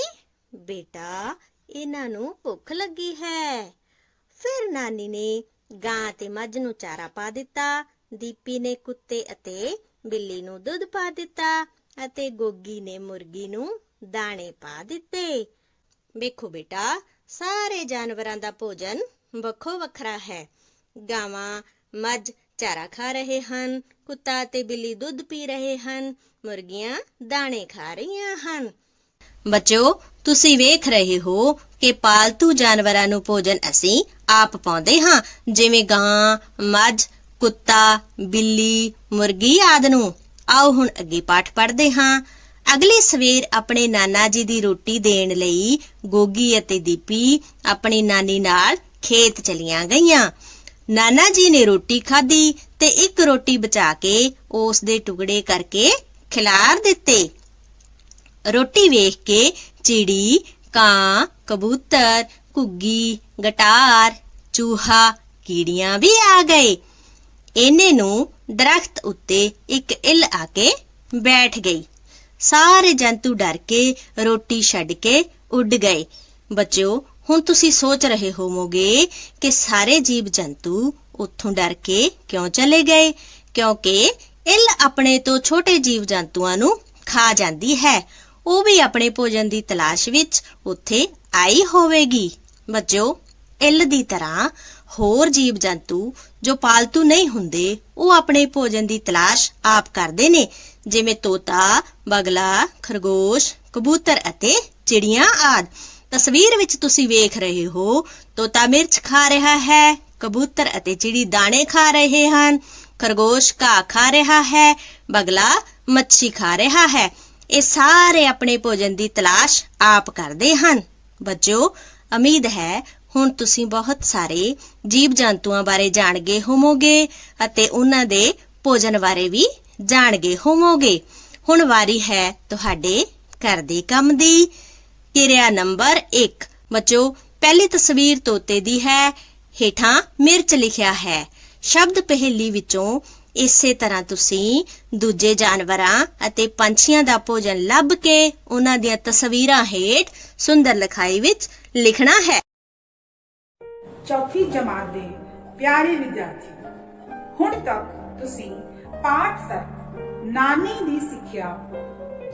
ਬੇਟਾ, ਇਹਨਾਂ ਨੂੰ ਭੁੱਖ ਲੱਗੀ ਹੈ। ਫਿਰ ਨਾਨੀ ਨੇ ਗਾਂ ਤੇ ਮੱਝ ਨੂੰ ਚਾਰਾ ਪਾ ਦਿੱਤਾ। ਦੀਪੀ ਨੇ ਕੁੱਤੇ ਅਤੇ ਬਿੱਲੀ ਨੂੰ ਦੁੱਧ ਪਾ ਦਿੱਤਾ ਅਤੇ ਗੋਗੀ ਨੇ ਮੁਰਗੀ ਨੂੰ ਦਾਣੇ ਪਾ ਦਿੱਤੇ। ਵੇਖੋ ਬੇਟਾ, ਸਾਰੇ ਜਾਨਵਰਾਂ ਦਾ ਭੋਜਨ ਵੱਖੋ ਵੱਖਰਾ ਹੈ। ਗਾਵਾਂ, ਮੱਝ ਚਾਰਾ ਖਾ ਰਹੇ ਹਨ, ਕੁੱਤਾ ਅਤੇ ਬਿੱਲੀ ਦੁੱਧ ਪੀ ਰਹੇ ਹਨ, ਮੁਰਗੀਆਂ ਦਾਣੇ ਖਾ ਰਹੀਆਂ ਹਨ। ਬੱਚਿਓ, ਤੁਸੀਂ ਵੇਖ ਰਹੇ ਹੋ ਕਿ ਪਾਲਤੂ ਜਾਨਵਰਾਂ ਨੂੰ ਭੋਜਨ ਅਸੀਂ ਆਪ ਪਾਉਂਦੇ ਹਾਂ, ਜਿਵੇਂ ਗਾਂ, ਮੱਝ, ਕੁੱਤਾ, ਬਿੱਲੀ, ਮੁਰਗੀ ਆਦਿ ਨੂੰ। ਆਓ ਹੁਣ ਅੱਗੇ ਪਾਠ ਪੜ੍ਹਦੇ ਹਾਂ। ਅਗਲੀ ਸਵੇਰ ਆਪਣੇ ਨਾਨਾ ਜੀ ਦੀ ਰੋਟੀ ਦੇਣ ਲਈ ਗੋਗੀ ਅਤੇ ਦੀਪੀ ਆਪਣੀ ਨਾਨੀ ਨਾਲ ਖੇਤ ਚਲੀਆਂ ਗਈਆਂ। ਨਾਨਾ ਜੀ ਨੇ ਰੋਟੀ ਖਾਧੀ ਤੇ ਇੱਕ ਰੋਟੀ ਬਚਾ ਕੇ ਉਸ ਦੇ ਟੁਕੜੇ ਕਰਕੇ ਖਿਲਾਰ ਦਿੱਤੇ। ਰੋਟੀ ਵੇਖ ਕੇ ਚਿੜੀ, ਕਾਂ, ਕਬੂਤਰ, ਘੁੱਗੀ, ਗਟਾਰ, ਚੂਹਾ, ਕੀੜੀਆਂ ਵੀ ਆ ਗਏ। ਇਹਨੇ ਨੂੰ ਦਰਖਤ ਉੱਤੇ ਇੱਕ ਇੱਲ ਆ ਕੇ ਬੈਠ ਗਈ। ਸਾਰੇ ਜੰਤੂ ਡਰ ਕੇ ਰੋਟੀ ਛੱਡ ਕੇ ਉੱਡ ਗਏ। ਬੱਚਿਓ, ਹੁਣ ਤੁਸੀਂ ਸੋਚ ਰਹੇ ਹੋਵੋਗੇ ਕਿ ਸਾਰੇ ਜੀਵ ਜੰਤੂ ਉੱਥੋਂ ਡਰ ਕੇ ਕਿਉਂ ਚਲੇ ਗਏ? ਕਿਉਂਕਿ ਇੱਲ ਆਪਣੇ ਤੋਂ ਛੋਟੇ ਜੀਵ ਜੰਤੂਆਂ ਨੂੰ ਖਾ ਜਾਂਦੀ ਹੈ। ਉਹ ਵੀ ਆਪਣੇ ਭੋਜਨ ਦੀ ਤਲਾਸ਼ ਵਿੱਚ ਉੱਥੇ ਆਈ ਹੋਵੇਗੀ। ਬੱਚਿਓ, ਇੱਲ ਦੀ ਤਰ੍ਹਾਂ ਹੋਰ ਜੀਵ ਜੰਤੂ ਜੋ ਪਾਲਤੂ ਨਹੀਂ ਹੁੰਦੇ, ਉਹ ਆਪਣੇ ਭੋਜਨ ਦੀ ਤਲਾਸ਼ ਆਪ ਕਰਦੇ ਨੇ, ਜਿਵੇਂ ਤੋਤਾ, ਬਗਲਾ, ਖਰਗੋਸ਼, ਕਬੂਤਰ ਅਤੇ ਚਿੜੀਆਂ ਆਦਿ। ਤਸਵੀਰ ਵਿੱਚ ਤੁਸੀਂ ਵੇਖ ਰਹੇ ਹੋ, ਤੋਤਾ ਮਿਰਚ ਖਾ ਰਿਹਾ ਹੈ, ਕਬੂਤਰ ਅਤੇ ਚਿੜੀ ਦਾਣੇ ਖਾ ਰਹੇ ਹਨ, ਖਰਗੋਸ਼ ਘਾਹ ਖਾ ਰਿਹਾ ਹੈ, ਬਗਲਾ ਮੱਛੀ ਖਾ ਰਿਹਾ ਹੈ। ਇਹ ਸਾਰੇ ਆਪਣੇ ਭੋਜਨ ਦੀ ਤਲਾਸ਼ ਆਪ ਕਰਦੇ ਹਨ। ਬੱਚਿਓ, ਉਮੀਦ ਹੈ ਹੁਣ ਤੁਸੀਂ ਬਹੁਤ ਸਾਰੇ ਜੀਵ ਜੰਤੂਆਂ ਬਾਰੇ ਜਾਣ ਗਏ ਹੋਵੋਗੇ ਅਤੇ ਉਹਨਾਂ ਦੇ ਭੋਜਨ ਬਾਰੇ ਵੀ ਜਾਣ ਗਏ ਹੋਵੋਗੇ। ਹੁਣ ਵਾਰੀ ਹੈ ਤੁਹਾਡੇ ਘਰ ਦੇ ਕੰਮ ਦੀ। ਕਿਰਿਆ ਨੰਬਰ 1। ਬੱਚਿਓ, ਪਹਿਲੀ ਤਸਵੀਰ ਤੋਤੇ ਦੀ ਹੈ। ਹੇਠਾਂ ਮਿਰਚ ਲਿਖਿਆ ਹੈ। ਸ਼ਬਦ ਪਹੇਲੀ ਵਿੱਚੋਂ ਇਸੇ ਤਰ੍ਹਾਂ ਤੁਸੀਂ ਦੂਜੇ ਜਾਨਵਰਾਂ ਅਤੇ ਪੰਛੀਆਂ ਦਾ ਭੋਜਨ ਲੱਭ ਕੇ ਉਹਨਾਂ ਦੀਆਂ ਤਸਵੀਰਾਂ ਹੇਠ ਸੁੰਦਰ ਲਿਖਾਈ ਵਿੱਚ ਲਿਖਣਾ ਹੈ। ਚੌਥੀ ਜਮਾਤ ਦੇ ਪਿਆਰੇ ਵਿਦਿਆਰਥੀਓ, ਹੁਣ ਤੱਕ ਤੁਸੀਂ ਪਾਠ 7 ਨਾਨੀ ਦੀ ਸਿੱਖਿਆ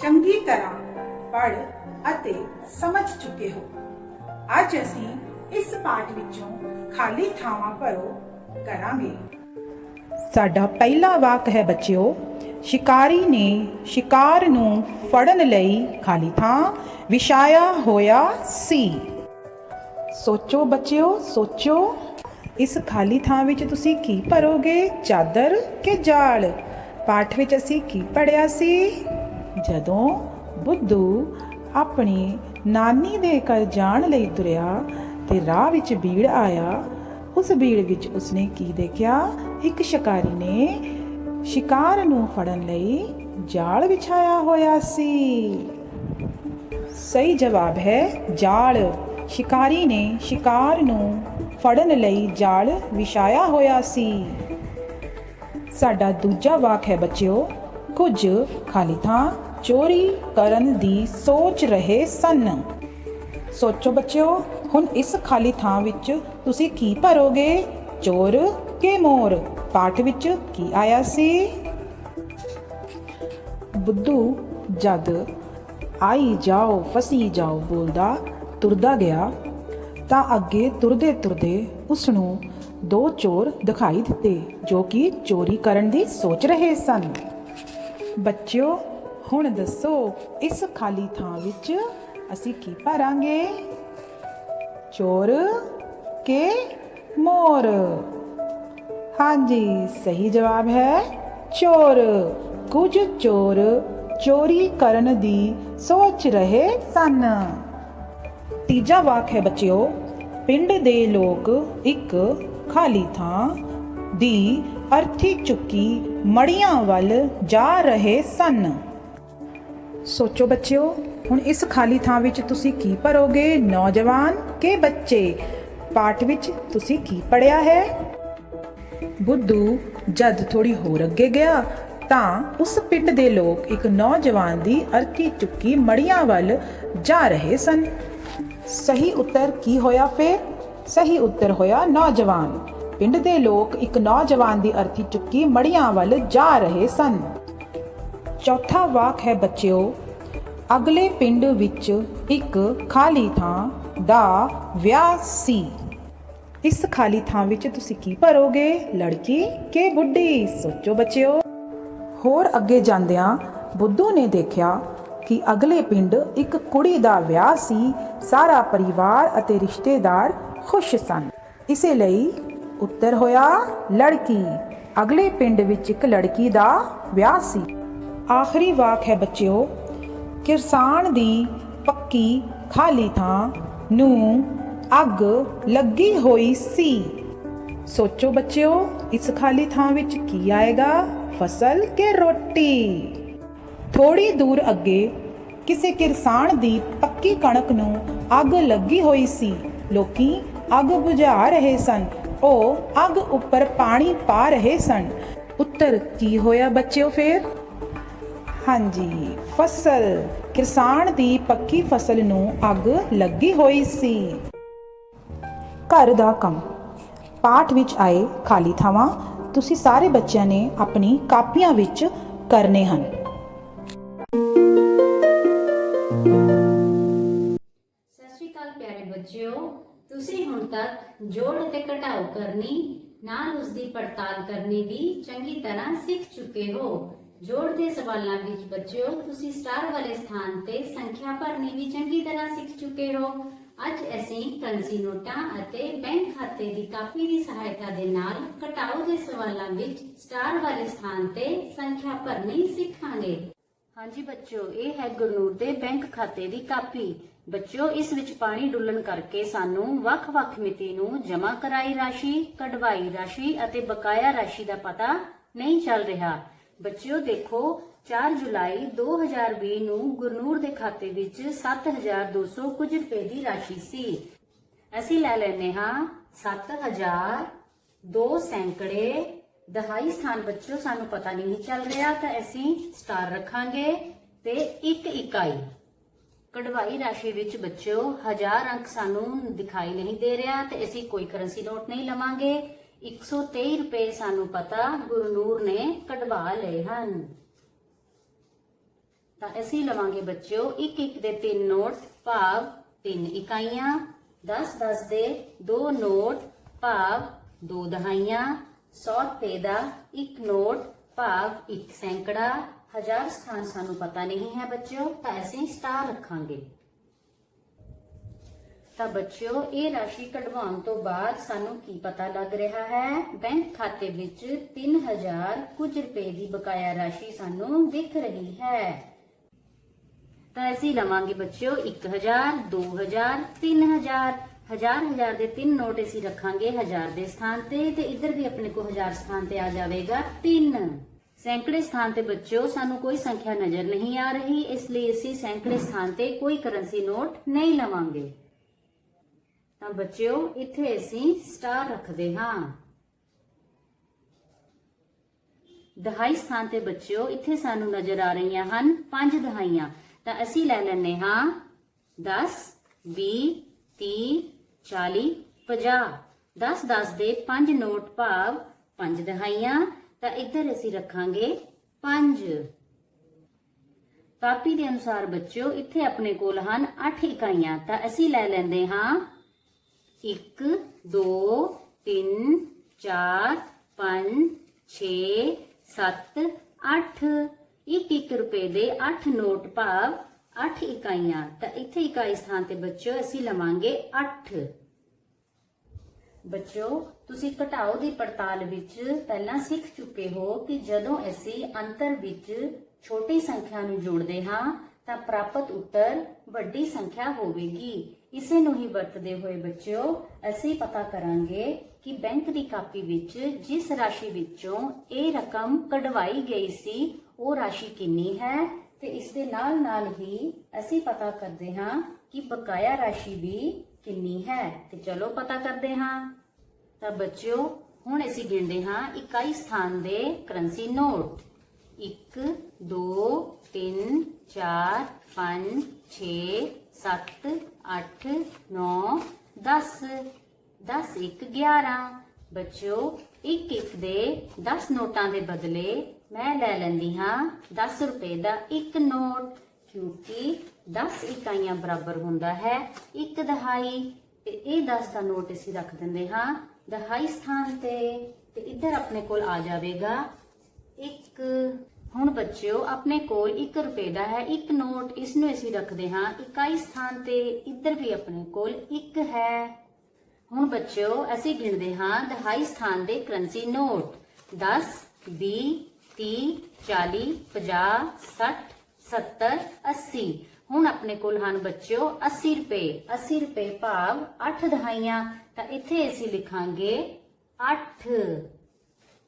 ਚੰਗੀ ਤਰ੍ਹਾਂ ਪੜ੍ਹ ਅਤੇ ਸਮਝ ਚੁੱਕੇ ਹੋ। ਅੱਜ ਅਸੀਂ ਇਸ ਪਾਠ ਵਿੱਚੋਂ ਖਾਲੀ ਥਾਵਾਂ ਭਰੋ ਕਰਾਂਗੇ। ਸਾਡਾ ਪਹਿਲਾ ਵਾਕ ਹੈ ਬੱਚਿਓ, ਸ਼ਿਕਾਰੀ ਨੇ ਸ਼ਿਕਾਰ ਨੂੰ ਫੜਨ ਲਈ ਖਾਲੀ ਥਾਂ ਵਿਛਾਇਆ ਹੋਇਆ ਸੀ। ਸੋਚੋ ਬੱਚਿਓ, ਸੋਚੋ, ਇਸ ਖਾਲੀ ਥਾਂ ਵਿੱਚ ਤੁਸੀਂ ਕੀ ਭਰੋਗੇ, ਚਾਦਰ ਕਿ ਜਾਲ? ਪਾਠ ਵਿੱਚ ਅਸੀਂ ਕੀ ਪੜ੍ਹਿਆ ਸੀ? ਜਦੋਂ ਬੁੱਧੂ ਆਪਣੀ ਨਾਨੀ ਦੇ ਘਰ ਜਾਣ ਲਈ ਤੁਰਿਆ ਤੇ ਰਾਹ ਵਿੱਚ ਭੀੜ ਆਇਆ, ਉਸ ਭੀੜ ਵਿੱਚ ਉਸਨੇ ਕੀ ਦੇਖਿਆ? ਇੱਕ ਸ਼ਿਕਾਰੀ ਨੇ ਸ਼ਿਕਾਰ ਨੂੰ ਫੜਨ ਲਈ ਜਾਲ ਵਿਛਾਇਆ ਹੋਇਆ ਸੀ। ਸਹੀ ਜਵਾਬ ਹੈ ਜਾਲ। ਸ਼ਿਕਾਰੀ ਨੇ ਸ਼ਿਕਾਰ ਨੂੰ ਫੜਨ ਲਈ ਜਾਲ ਵਿਛਾਇਆ ਹੋਇਆ ਸੀ। ਸਾਡਾ ਦੂਜਾ ਵਾਕ ਹੈ ਬੱਚਿਓ, ਕੁਝ ਖਾਲੀ ਥਾਂ ਚੋਰੀ ਕਰਨ ਦੀ ਸੋਚ ਰਹੇ ਸਨ। ਸੋਚੋ ਬੱਚਿਓ, ਹੁਣ ਇਸ ਖਾਲੀ ਥਾਂ ਵਿੱਚ ਤੁਸੀਂ ਕੀ ਭਰੋਗੇ, ਚੋਰ ਕਿ ਮੋਰ? ਪਾਠ ਵਿੱਚ ਕੀ ਆਇਆ ਸੀ? ਬੁੱਧੂ ਜਦ ਆਈ ਜਾਓ ਫਸੀ ਜਾਓ ਬੋਲਦਾ ਤੁਰਦਾ ਗਿਆ ਤਾਂ ਅੱਗੇ ਤੁਰਦੇ ਤੁਰਦੇ ਉਸ ਨੂੰ ਦੋ ਚੋਰ ਦਿਖਾਈ ਦਿੱਤੇ ਜੋ ਕਿ ਚੋਰੀ ਕਰਨ ਦੀ ਸੋਚ ਰਹੇ ਸਨ। ਬੱਚਿਓ, ਹੁਣ ਦੱਸੋ ਇਸ ਖਾਲੀ ਥਾਂ ਵਿੱਚ ਅਸੀਂ ਕੀ ਭਰਾਂਗੇ, ਚੋਰ ਕਿ ਮੋਰ? ਹਾਂਜੀ, ਸਹੀ ਜਵਾਬ ਹੈ ਚੋਰ। ਕੁਝ ਚੋਰ ਚੋਰੀ ਕਰਨ ਦੀ ਸੋਚ ਰਹੇ ਸਨ। ਤੀਜਾ ਵਾਕ ਹੈ ਬੱਚਿਓ, ਪਿੰਡ ਦੇ ਲੋਕ ਇੱਕ ਖਾਲੀ ਥਾਂ ਦੀ ਅਰਥੀ ਚੁੱਕੀ ਮੜੀਆਂ ਵੱਲ ਜਾ ਰਹੇ ਸਨ। ਸੋਚੋ ਬੱਚਿਓ, ਹੁਣ ਇਸ ਖਾਲੀ ਥਾਂ ਵਿੱਚ ਤੁਸੀਂ ਕੀ ਭਰੋਗੇ, ਨੌਜਵਾਨ ਕਿ ਬੱਚੇ? ਪਾਠ ਵਿੱਚ ਤੁਸੀਂ ਕੀ ਪੜ੍ਹਿਆ ਹੈ? ਬੁੱਧੂ ਜਦ ਥੋੜੀ ਹੋਰ ਅੱਗੇ ਗਿਆ ਤਾਂ ਉਸ ਪਿੰਡ ਦੇ ਲੋਕ ਇੱਕ ਨੌਜਵਾਨ ਦੀ ਅਰਥੀ ਚੁੱਕੀ ਮੜੀਆਂ ਵੱਲ ਜਾ ਰਹੇ ਸਨ। ਸਹੀ ਉੱਤਰ ਕੀ ਹੋਇਆ ਫਿਰ? ਸਹੀ ਉੱਤਰ ਹੋਇਆ ਨੌਜਵਾਨ। ਪਿੰਡ ਦੇ ਲੋਕ ਇੱਕ ਨੌਜਵਾਨ ਦੀ ਅਰਥੀ ਚੁੱਕੀ ਮੜੀਆਂ ਵੱਲ ਜਾ ਰਹੇ ਸਨ। ਚੌਥਾ ਵਾਕ ਹੈ ਬੱਚਿਓ, ਅਗਲੇ ਪਿੰਡ ਵਿੱਚ ਇੱਕ ਖਾਲੀ ਥਾਂ ਦਾ ਵਿਆਹ ਸੀ। ਇਸ ਖਾਲੀ ਥਾਂ ਵਿੱਚ ਤੁਸੀਂ ਕੀ ਭਰੋਗੇ, ਲੜਕੀ ਕਿ ਬੁੱਢੀ? ਸੋਚੋ ਬੱਚਿਓ। ਹੋਰ ਅੱਗੇ ਜਾਂਦਿਆਂ ਬੁੱਧੂ ਨੇ ਦੇਖਿਆ ਕਿ ਅਗਲੇ ਪਿੰਡ ਇੱਕ ਕੁੜੀ ਦਾ ਵਿਆਹ ਸੀ। ਸਾਰਾ ਪਰਿਵਾਰ ਅਤੇ ਰਿਸ਼ਤੇਦਾਰ ਖੁਸ਼ ਸਨ। ਇਸੇ ਲਈ ਉੱਤਰ ਹੋਇਆ ਲੜਕੀ। ਅਗਲੇ ਪਿੰਡ ਵਿੱਚ ਇੱਕ ਲੜਕੀ ਦਾ ਵਿਆਹ ਸੀ। ਆਖਰੀ ਵਾਕ ਹੈ ਬੱਚਿਓ, ਕਿਸਾਨ ਦੀ ਪੱਕੀ ਖਾਲੀ ਥਾਂ ਨੂੰ ਅੱਗ ਲੱਗੀ ਹੋਈ ਸੀ। ਸੋਚੋ ਬੱਚਿਓ, ਇਸ ਖਾਲੀ ਥਾਂ ਵਿੱਚ ਕੀ ਆਏਗਾ, ਫਸਲ ਕਿ ਰੋਟੀ? ਥੋੜੀ ਦੂਰ ਅੱਗੇ ਕਿਸੇ ਕਿਸਾਨ ਦੀ ਪੱਕੀ ਕਣਕ ਨੂੰ ਅੱਗ ਲੱਗੀ ਹੋਈ ਸੀ। ਲੋਕੀ ਅੱਗ ਬੁਝਾ ਰਹੇ ਸਨ। ਉਹ ਅੱਗ ਉੱਪਰ ਪਾਣੀ ਪਾ ਰਹੇ ਸਨ। ਉੱਤਰ ਕੀ ਹੋਇਆ ਬੱਚਿਓ ਫਿਰ? ਹਾਂਜੀ, ਫਸਲ। ਕਿਸਾਨ ਦੀ ਪੱਕੀ ਫਸਲ ਨੂੰ ਅੱਗ ਲੱਗੀ ਹੋਈ ਸੀ। ਘਰ ਦਾ ਕੰਮ। ਪਾਠ ਵਿੱਚ ਆਏ ਖਾਲੀ ਥਾਵਾਂ ਤੁਸੀਂ ਸਾਰੇ ਬੱਚਿਆਂ ਨੇ ਆਪਣੀ ਕਾਪੀਆਂ ਵਿੱਚ ਕਰਨੇ ਹਨ। ਸਤਿ ਸ਼੍ਰੀ ਅਕਾਲ ਪਿਆਰੇ ਬੱਚਿਓ, ਤੁਸੀਂ ਹੁਣ ਤੱਕ ਜੋੜ ਅਤੇ ਘਟਾਓ ਕਰਨੀ ਨਾਲ ਉਸ ਦੀ ਪੜਤਾਲ ਕਰਨੀ ਵੀ ਚੰਗੀ ਤਰ੍ਹਾਂ ਸਿੱਖ ਚੁੱਕੇ ਹੋ। ਜੋੜ ਦੇ ਸਵਾਲਾਂ ਵਿੱਚ ਬੱਚਿਓ ਤੁਸੀਂ ਸਟਾਰ ਵਾਲੇ ਸਥਾਨ ਤੇ ਸੰਖਿਆ ਭਰਨੀ ਵੀ ਚੰਗੀ ਤਰ੍ਹਾਂ ਸਿੱਖ ਚੁੱਕੇ ਹੋ। ਅੱਜ ਅਸੀਂ ਕਰੰਸੀ ਨੋਟਾਂ ਅਤੇ ਬੈਂਕ ਖਾਤੇ ਦੀ ਕਾਪੀ ਦੀ ਸਹਾਇਤਾ ਦੇ ਨਾਲ ਘਟਾਓ ਦੇ ਸਵਾਲਾਂ ਵਿੱਚ ਸਟਾਰ ਵਾਲੇ ਸਥਾਨ ਤੇ ਸੰਖਿਆ ਭਰਨੀ ਸਿੱਖਾਂਗੇ। ਹਾਂਜੀ ਬੱਚਿਓ, ਇਹ ਹੈ ਗੁਰਨੂਰ ਦੇ ਬੈਂਕ ਖਾਤੇ ਦੀ ਕਾਪੀ। ਬੱਚਿਓ, ਇਸ ਵਿੱਚ ਪਾਣੀ ਡੁੱਲਣ ਕਰਕੇ ਸਾਨੂੰ ਵੱਖ-ਵੱਖ ਮਿਤੀ ਨੂੰ ਜਮ੍ਹਾਂ ਕਰਾਈ ਰਾਸ਼ੀ, ਕਢਵਾਈ ਰਾਸ਼ੀ ਅਤੇ ਬਕਾਇਆ ਰਾਸ਼ੀ ਦਾ ਪਤਾ ਨਹੀਂ ਚੱਲ ਰਿਹਾ। ਬੱਚਿਓ ਦੇਖੋ, 4 ਜੁਲਾਈ 2020 ਨੂੰ ਗੁਰਨੂਰ ਦੇ ਖਾਤੇ ਵਿੱਚ 7200 ਕੁਝ ਰੁਪਏ ਦੀ ਰਾਸ਼ੀ ਸੀ। ਅਸੀਂ ਲੈ ਲੈਨੇ ਹਾਂ 7000, 2 ਸੈਂਕੜੇ, ਦਹਾਈ ਸਥਾਨ ਬੱਚਿਓ ਸਾਨੂੰ ਪਤਾ ਨਹੀਂ ਚੱਲ ਰਿਹਾ ਤਾਂ ਅਸੀਂ ਸਟਾਰ ਰੱਖਾਂਗੇ ਤੇ 1 ਇਕਾਈ। ਕਢਵਾਈ ਰਾਸ਼ੀ ਵਿੱਚ ਬੱਚਿਓ 1000 ਅੰਕ ਸਾਨੂੰ ਦਿਖਾਈ ਨਹੀਂ ਦੇ ਰਿਹਾ ਤੇ ਅਸੀਂ ਕੋਈ ਕਰੰਸੀ ਨੋਟ ਨਹੀਂ ਲਵਾਂਗੇ। 123 ਰੁਪਏ ਸਾਨੂੰ ਪਤਾ ਗੁਰਨੂਰ ਨੇ ਕਢਵਾ ਲਏ ਹਨ ਤਾਂ ਅਸੀਂ ਲਵਾਂਗੇ ਬੱਚਿਓ 1-1 ਦੇ 3 ਨੋਟ ਭਾਵ 3 ਇਕਾਈਆਂ, 10-10 ਦੇ 2 ਨੋਟ ਭਾਵ 2 ਦਹਾਈਆਂ, 100 ਰੁਪਏ ਦਾ 1 ਨੋਟ ਭਾਵ 1 ਸੈਂਕੜਾ। 1000 ਸਥਾਨ ਸਾਨੂੰ ਪਤਾ ਨਹੀਂ ਹੈ ਬੱਚਿਓ ਤਾਂ ਅਸੀਂ ਸਟਾਰ ਰੱਖਾਂਗੇ। ਤਾਂ ਬੱਚਿਓ, ਇਹ ਰਾਸ਼ੀ ਕਢਵਾਉਣ ਤੋਂ ਬਾਅਦ ਸਾਨੂੰ ਕੀ ਪਤਾ ਲੱਗ ਰਿਹਾ ਹੈ? ਬੈਂਕ ਖਾਤੇ ਵਿੱਚ 3000 ਕੁਝ ਰੁਪਏ ਦੀ ਬਕਾਇਆ ਰਾਸ਼ੀ ਸਾਨੂੰ ਦਿਖ ਰਹੀ ਹੈ ਤਾਂ ਅਸੀਂ ਲਵਾਂਗੇ ਬੱਚਿਓ 1000, 2000, 3000। 1000 ਦੇ 3 ਨੋਟ ਅਸੀਂ ਰੱਖਾਂਗੇ 1000 ਦੇ ਸਥਾਨ ਤੇ ਇੱਧਰ ਵੀ ਆਪਣੇ ਕੋ 1000 ਸਥਾਨ ਤੇ ਆ ਜਾਵੇਗਾ 3। ਸੈਂਕੜੇ ਸਥਾਨ ਤੇ ਬੱਚਿਓ ਸਾਨੂੰ ਕੋਈ ਸੰਖਿਆ ਨਜ਼ਰ ਨਹੀਂ ਆ ਰਹੀ, ਇਸ ਲਈ ਅਸੀਂ ਸੈਂਕੜੇ ਸਥਾਨ ਤੇ ਕੋਈ ਕਰੰਸੀ ਨੋਟ ਨਹੀਂ ਲਵਾਂਗੇ। ਤਾਂ ਬੱਚਿਓ ਇੱਥੇ ਅਸੀਂ ਸਟਾਰ ਰੱਖਦੇ ਹਾਂ। ਦਹਾਈ ਸਥਾਨ ਤੇ ਬੱਚਿਓ ਇੱਥੇ ਸਾਨੂੰ ਨਜ਼ਰ ਆ ਰਹੀਆਂ ਹਨ 5 ਦਹਾਈਆਂ, ਤਾਂ ਅਸੀਂ ਲੈ ਲੈਂਦੇ ਹਾਂ 10, 20, 30, 40, 50। 10 ਦੇ 5 ਨੋਟ ਭਾਵ 5 ਦਹਾਈਆਂ, ਤਾਂ ਇੱਧਰ ਅਸੀਂ ਰੱਖਾਂਗੇ 5। ਕਾਪੀ ਦੇ ਅਨੁਸਾਰ ਬੱਚਿਓ ਇੱਥੇ ਆਪਣੇ ਕੋਲ ਹਨ 8 ਇਕਾਈਆਂ, ਤਾਂ ਅਸੀਂ ਲੈ ਲੈਂਦੇ ਹਾਂ 1, 2, 3, 4, 5, 6, 7, 8। 1 ਰੁਪਏ ਦੇ 8 ਨੋਟ ਭਾਵ 8 ਇਕਾਈਆਂ, ਤਾਂ ਇੱਥੇ ਇਕਾਈ ਸਥਾਨ ਤੇ ਬੱਚਿਓ ਅਸੀਂ ਲਵਾਂਗੇ 8। ਬੱਚਿਓ ਤੁਸੀਂ ਘਟਾਓ ਦੀ ਪੜਤਾਲ ਵਿੱਚ ਪਹਿਲਾਂ ਸਿੱਖ ਚੁੱਕੇ ਹੋ ਕਿ ਜਦੋਂ ਅਸੀਂ ਅੰਤਰ ਵਿੱਚ ਛੋਟੀ ਸੰਖਿਆ ਨੂੰ ਜੋੜਦੇ ਹਾਂ ਤਾਂ ਪ੍ਰਾਪਤ ਉੱਤਰ ਵੱਡੀ ਸੰਖਿਆ ਹੋਵੇਗੀ। ਇਸੇ ਨੂੰ ਹੀ ਵਰਤਦੇ ਹੋਏ ਬੱਚਿਓ ਅਸੀਂ ਪਤਾ ਕਰਾਂਗੇ ਕਿ ਬੈਂਕ ਦੀ ਕਾਪੀ ਵਿੱਚ ਜਿਸ ਰਾਸ਼ੀ ਵਿੱਚੋਂ ਇਹ ਰਕਮ ਕਢਵਾਈ ਗਈ ਸੀ ਉਹ ਰਾਸ਼ੀ ਕਿੰਨੀ ਹੈ, ਤੇ ਇਸ ਦੇ ਨਾਲ ਨਾਲ ਹੀ ਅਸੀਂ ਪਤਾ ਕਰਦੇ ਹਾਂ ਕਿ ਬਕਾਇਆ ਰਾਸ਼ੀ ਵੀ ਕਿੰਨੀ ਹੈ। ਤੇ ਚਲੋ ਪਤਾ ਕਰਦੇ ਹਾਂ। ਤਾਂ ਬੱਚਿਓ ਹੁਣ ਅਸੀਂ ਗਿਣਦੇ ਹਾਂ ਇਕਾਈ ਸਥਾਨ ਦੇ ਕਰੰਸੀ ਨੋਟ। 1, 2, 3, 4, 5, 6, 7, 8, 9, 10। 10 1 11। ਬੱਚਿਓ 1 ਦੇ 10 ਨੋਟਾਂ ਦੇ ਬਦਲੇ ਮੈਂ ਲੈ ਲੈਂਦੀ ਹਾਂ 10 ਰੁਪਏ ਦਾ ਇੱਕ ਨੋਟ, ਕਿਉਂਕਿ 10 ਇਕਾਈਆਂ ਬਰਾਬਰ ਹੁੰਦਾ ਹੈ 1 ਦਹਾਈ। ਤੇ ਇਹ 10 ਦਾ ਨੋਟ ਅਸੀਂ ਰੱਖ ਦਿੰਦੇ ਹਾਂ ਦਹਾਈ ਸਥਾਨ ਤੇ ਇੱਧਰ ਆਪਣੇ ਕੋਲ ਆ ਜਾਵੇਗਾ 1। ਹੁਣ ਬੱਚਿਓ ਆਪਣੇ ਕੋਲ 1 ਰੁਪਏ ਦਾ ਹੈ ਇੱਕ ਨੋਟ, ਇਸ ਨੂੰ ਅਸੀਂ ਰੱਖਦੇ ਹਾਂ ਇਕਾਈ ਸਥਾਨ ਤੇ, ਇੱਧਰ ਵੀ ਆਪਣੇ ਕੋਲ 1 ਹੈ। ਹੁਣ ਬੱਚਿਓ ਅਸੀਂ ਗਿਣਦੇ ਹਾਂ ਦਹਾਈ ਸਥਾਨ ਦੇ ਕਰੰਸੀ ਨੋਟ। 10, 20, 30, 40, 50, 60, 70, 80। ਹੁਣ ਆਪਣੇ ਕੋਲ ਹਨ ਬੱਚਿਓ 80 ਰੁਪਏ। 80 ਰੁਪਏ ਭਾਵ 8 ਦਹਾਈਆਂ, ਤਾਂ ਇੱਥੇ ਅਸੀਂ ਲਿਖਾਂਗੇ 8।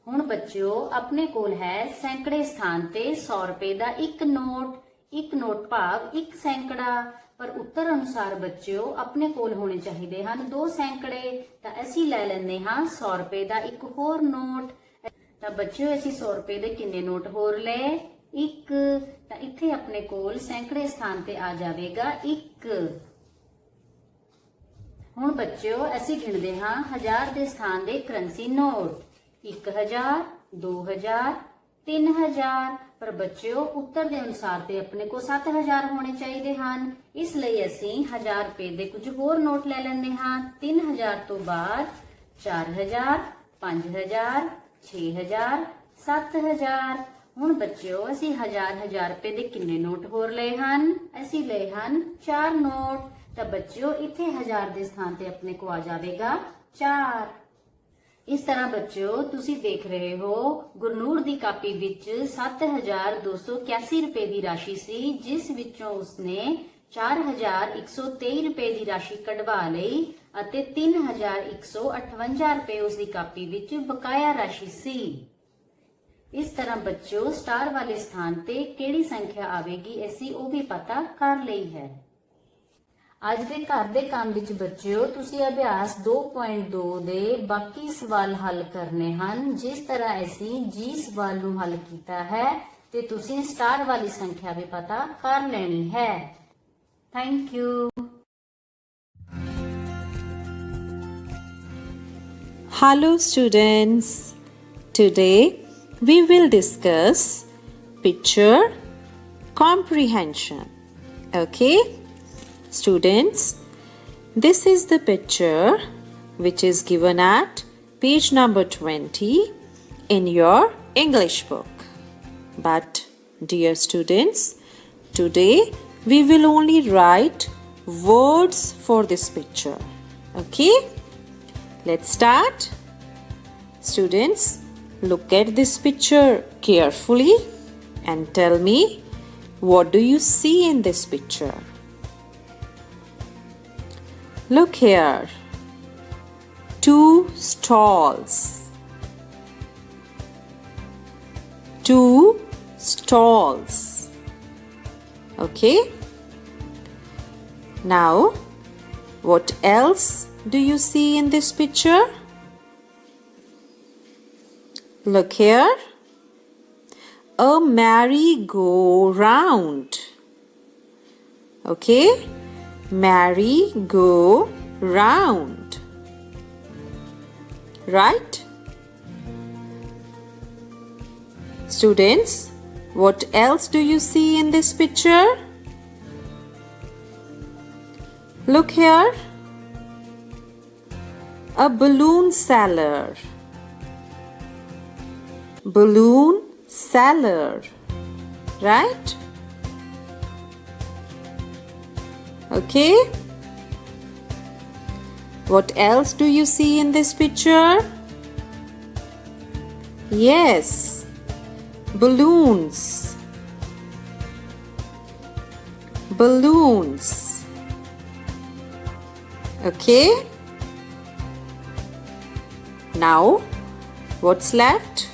ਹੁਣ ਬੱਚਿਓ ਆਪਣੇ ਕੋਲ ਹੈ ਸੈਂਕੜੇ ਸਥਾਨ ਤੇ 100 ਰੁਪਏ ਦਾ ਇੱਕ ਨੋਟ। ਇੱਕ ਨੋਟ ਭਾਵ ਇੱਕ ਸੈਂਕੜਾ, ਪਰ ਉੱਤਰ ਅਨੁਸਾਰ ਬੱਚਿਓ ਆਪਣੇ ਕੋਲ ਹੋਣੇ ਚਾਹੀਦੇ ਹਨ 2 ਸੈਂਕੜੇ, ਤਾਂ ਅਸੀਂ ਲੈ ਲੈਂਦੇ ਹਾਂ 100 ਰੁਪਏ ਦਾ ਇੱਕ ਹੋਰ ਨੋਟ। ਤਾਂ ਬੱਚਿਓ ਅਸੀਂ 100 ਰੁਪਏ ਦੇ ਕਿੰਨੇ ਨੋਟ ਹੋਰ ਲਏ? 1। ਤਾਂ ਇੱਥੇ ਆਪਣੇ ਕੋਲ ਸੈਂਕੜੇ ਸਥਾਨ ਤੇ ਆ ਜਾਵੇਗਾ 1। ਹੁਣ ਬੱਚਿਓ ਅਸੀਂ ਗਿਣਦੇ ਹਾਂ 1000 ਦੇ ਸਥਾਨ ਦੇ ਕਰੰਸੀ ਨੋਟ। 1000, 2000, 3000। ਪਰ ਬੱਚਿਓ ਉੱਤਰ ਦੇ ਅਨੁਸਾਰ ਤੇ ਆਪਣੇ ਕੋਲ 7000 ਹੋਣੇ ਚਾਹੀਦੇ ਹਨ, ਇਸ ਲਈ ਅਸੀਂ 1000 ਰੁਪਏ ਦੇ ਕੁਝ ਹੋਰ ਨੋਟ ਲੈ ਲੈਂਦੇ ਹਾਂ। 3000 ਤੋਂ ਬਾਅਦ 4000, 5000, 6000, 7000। ਹੁਣ ਬੱਚਿਓ ਅਸੀਂ 1000 ਰੁਪਏ ਦੇ ਕਿੰਨੇ ਨੋਟ ਹੋਰ ਲਏ ਹਨ? ਅਸੀਂ ਲਏ ਹਨ 4 ਨੋਟ। ਤਾਂ ਬੱਚਿਓ ਇੱਥੇ 1000 ਦੇ ਸਥਾਨ ਤੇ ਆਪਣੇ ਕੋ ਆ ਜਾਵੇਗਾ 4। ਇਸ ਤਰ੍ਹਾਂ ਬੱਚਿਓ ਤੁਸੀਂ ਦੇਖ ਰਹੇ ਹੋ ਗੁਰਨੂਰ ਦੀ ਕਾਪੀ ਵਿੱਚ 7281 ਰੁਪਏ ਦੀ ਰਾਸ਼ੀ ਸੀ, ਜਿਸ ਵਿੱਚੋਂ ਉਸਨੇ 4123 ਰੁਪਏ ਦੀ ਰਾਸ਼ੀ ਕਢਵਾ ਲਈ ਅਤੇ 3158 ਰੁਪਏ ਉਸ ਦੀ ਕਾਪੀ ਵਿੱਚ ਬਕਾਇਆ ਰਾਸ਼ੀ ਸੀ। ਇਸ ਤਰ੍ਹਾਂ ਬੱਚਿਓ ਸਟਾਰ ਵਾਲੇ ਸਥਾਨ ਤੇ ਕਿਹੜੀ ਸੰਖਿਆ ਆਵੇਗੀ ਅਸੀਂ ਉਹ ਵੀ ਪਤਾ ਕਰ ਲਈ ਹੈ। ਅੱਜ ਦੇ ਘਰ ਦੇ ਕੰਮ ਵਿੱਚ ਬੱਚਿਓ ਤੁਸੀਂ ਅਭਿਆਸ 2.2 ਦੇ ਬਾਕੀ ਸਵਾਲ ਹੱਲ ਕਰਨੇ ਹਨ। ਜਿਸ ਤਰ੍ਹਾਂ ਅਸੀਂ ਜੀ ਸਵਾਲ ਨੂੰ ਹੱਲ ਕੀਤਾ ਹੈ ਤੇ ਤੁਸੀਂ ਸਟਾਰ ਵਾਲੀ ਸੰਖਿਆ ਵੀ ਪਤਾ ਕਰ ਲੈਣੀ ਹੈ। Thank you. Hello students, today we will discuss picture comprehension. Okay students, this is the picture which is given at page number 20 in your English book. But dear students, today we will only write words for this picture. Okay, let's start. Students, look at this picture carefully and tell me, what do you see in this picture? Look here, 2 stalls, 2 stalls. Okay. Now, what else do you see in this picture? Look here. A merry-go-round. Okay. Merry-go-round. Right? Students, what else do you see in this picture? Look here. A balloon seller. Balloon seller. Right? Okay. What else do you see in this picture? Yes. Balloons. Balloons. Okay. Now, what's left?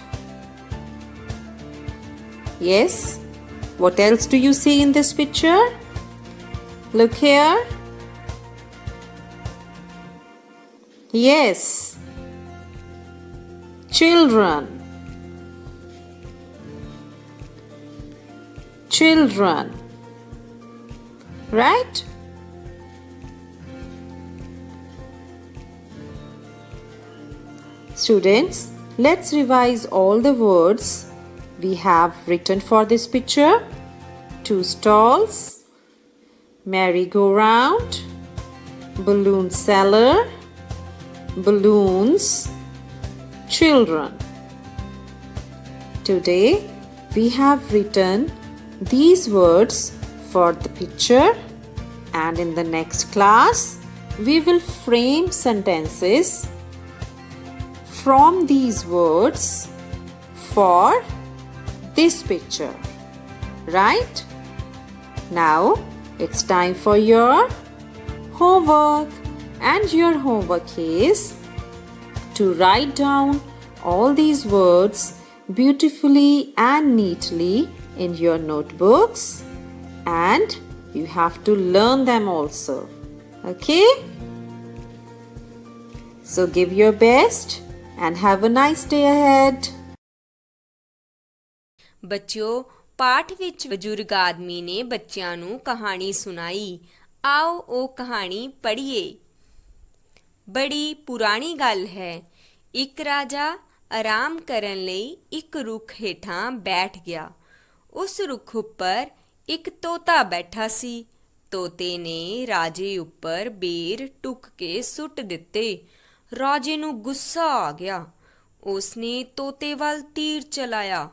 Yes. What else do you see in this picture? Look here. Yes. Children. Children. Right? Students, let's revise all the words we have written for this picture. 2 stalls, merry-go-round, balloon seller, balloons, children. Today we have written these words for the picture, and in the next class we will frame sentences from these words for this picture. Right? Now it's time for your homework, and your homework is to write down all these words beautifully and neatly in your notebooks, and you have to learn them also. Okay? So give your best and have a nice day ahead. ਬੱਚਿਓ, ਪਾਠ ਵਿੱਚ ਬਜ਼ੁਰਗ ਆਦਮੀ ਨੇ ਬੱਚਿਆਂ ਨੂੰ ਕਹਾਣੀ ਸੁਣਾਈ। ਆਓ ਉਹ ਕਹਾਣੀ ਪੜ੍ਹੀਏ। ਬੜੀ ਪੁਰਾਣੀ ਗੱਲ ਹੈ। ਇੱਕ ਰਾਜਾ ਆਰਾਮ ਕਰਨ ਲਈ ਇੱਕ ਰੁੱਖ ਹੇਠਾਂ ਬੈਠ ਗਿਆ। ਉਸ ਰੁੱਖ ਉੱਪਰ ਇੱਕ ਤੋਤਾ ਬੈਠਾ ਸੀ। ਤੋਤੇ ਨੇ ਰਾਜੇ ਉੱਪਰ ਬੇਰ ਟੁੱਕ ਕੇ ਸੁੱਟ ਦਿੱਤੇ। ਰਾਜੇ ਨੂੰ ਗੁੱਸਾ ਆ ਗਿਆ। ਉਸਨੇ ਤੋਤੇ ਵੱਲ ਤੀਰ ਚਲਾਇਆ,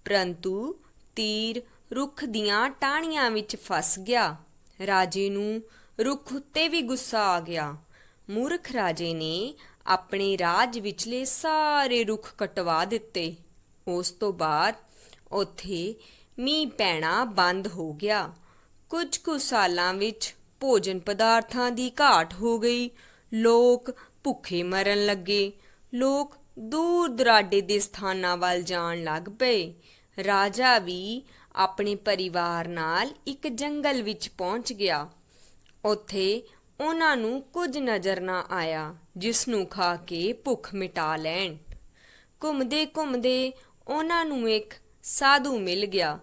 ਪਰੰਤੂ ਤੀਰ ਰੁੱਖ ਦੀਆਂ ਟਾਹਣੀਆਂ ਵਿੱਚ ਫਸ ਗਿਆ। ਰਾਜੇ ਨੂੰ ਰੁੱਖ ਉੱਤੇ ਵੀ ਗੁੱਸਾ ਆ ਗਿਆ। ਮੂਰਖ ਰਾਜੇ ਨੇ ਆਪਣੇ ਰਾਜ ਵਿਚਲੇ ਸਾਰੇ ਰੁੱਖ ਕਟਵਾ ਦਿੱਤੇ। ਉਸ ਤੋਂ ਬਾਅਦ ਉੱਥੇ ਮੀਂਹ ਪੈਣਾ ਬੰਦ ਹੋ ਗਿਆ। ਕੁਝ ਕੁ ਸਾਲਾਂ ਵਿੱਚ ਭੋਜਨ ਪਦਾਰਥਾਂ ਦੀ ਘਾਟ ਹੋ ਗਈ। ਲੋਕ ਭੁੱਖੇ ਮਰਨ ਲੱਗੇ। ਲੋਕ ਦੂਰ ਦੁਰਾਡੇ ਦੇ ਸਥਾਨਾਂ ਵੱਲ ਜਾਣ ਲੱਗ ਪਏ। ਰਾਜਾ ਵੀ ਆਪਣੇ ਪਰਿਵਾਰ ਨਾਲ ਇੱਕ ਜੰਗਲ ਵਿੱਚ ਪਹੁੰਚ ਗਿਆ। ਉੱਥੇ ਉਹਨਾਂ ਨੂੰ ਕੁਝ ਨਜ਼ਰ ਨਾ ਆਇਆ ਜਿਸ ਨੂੰ ਖਾ ਕੇ ਭੁੱਖ ਮਿਟਾ ਲੈਣ। ਘੁੰਮਦੇ ਘੁੰਮਦੇ ਉਹਨਾਂ ਨੂੰ ਇੱਕ ਸਾਧੂ ਮਿਲ ਗਿਆ।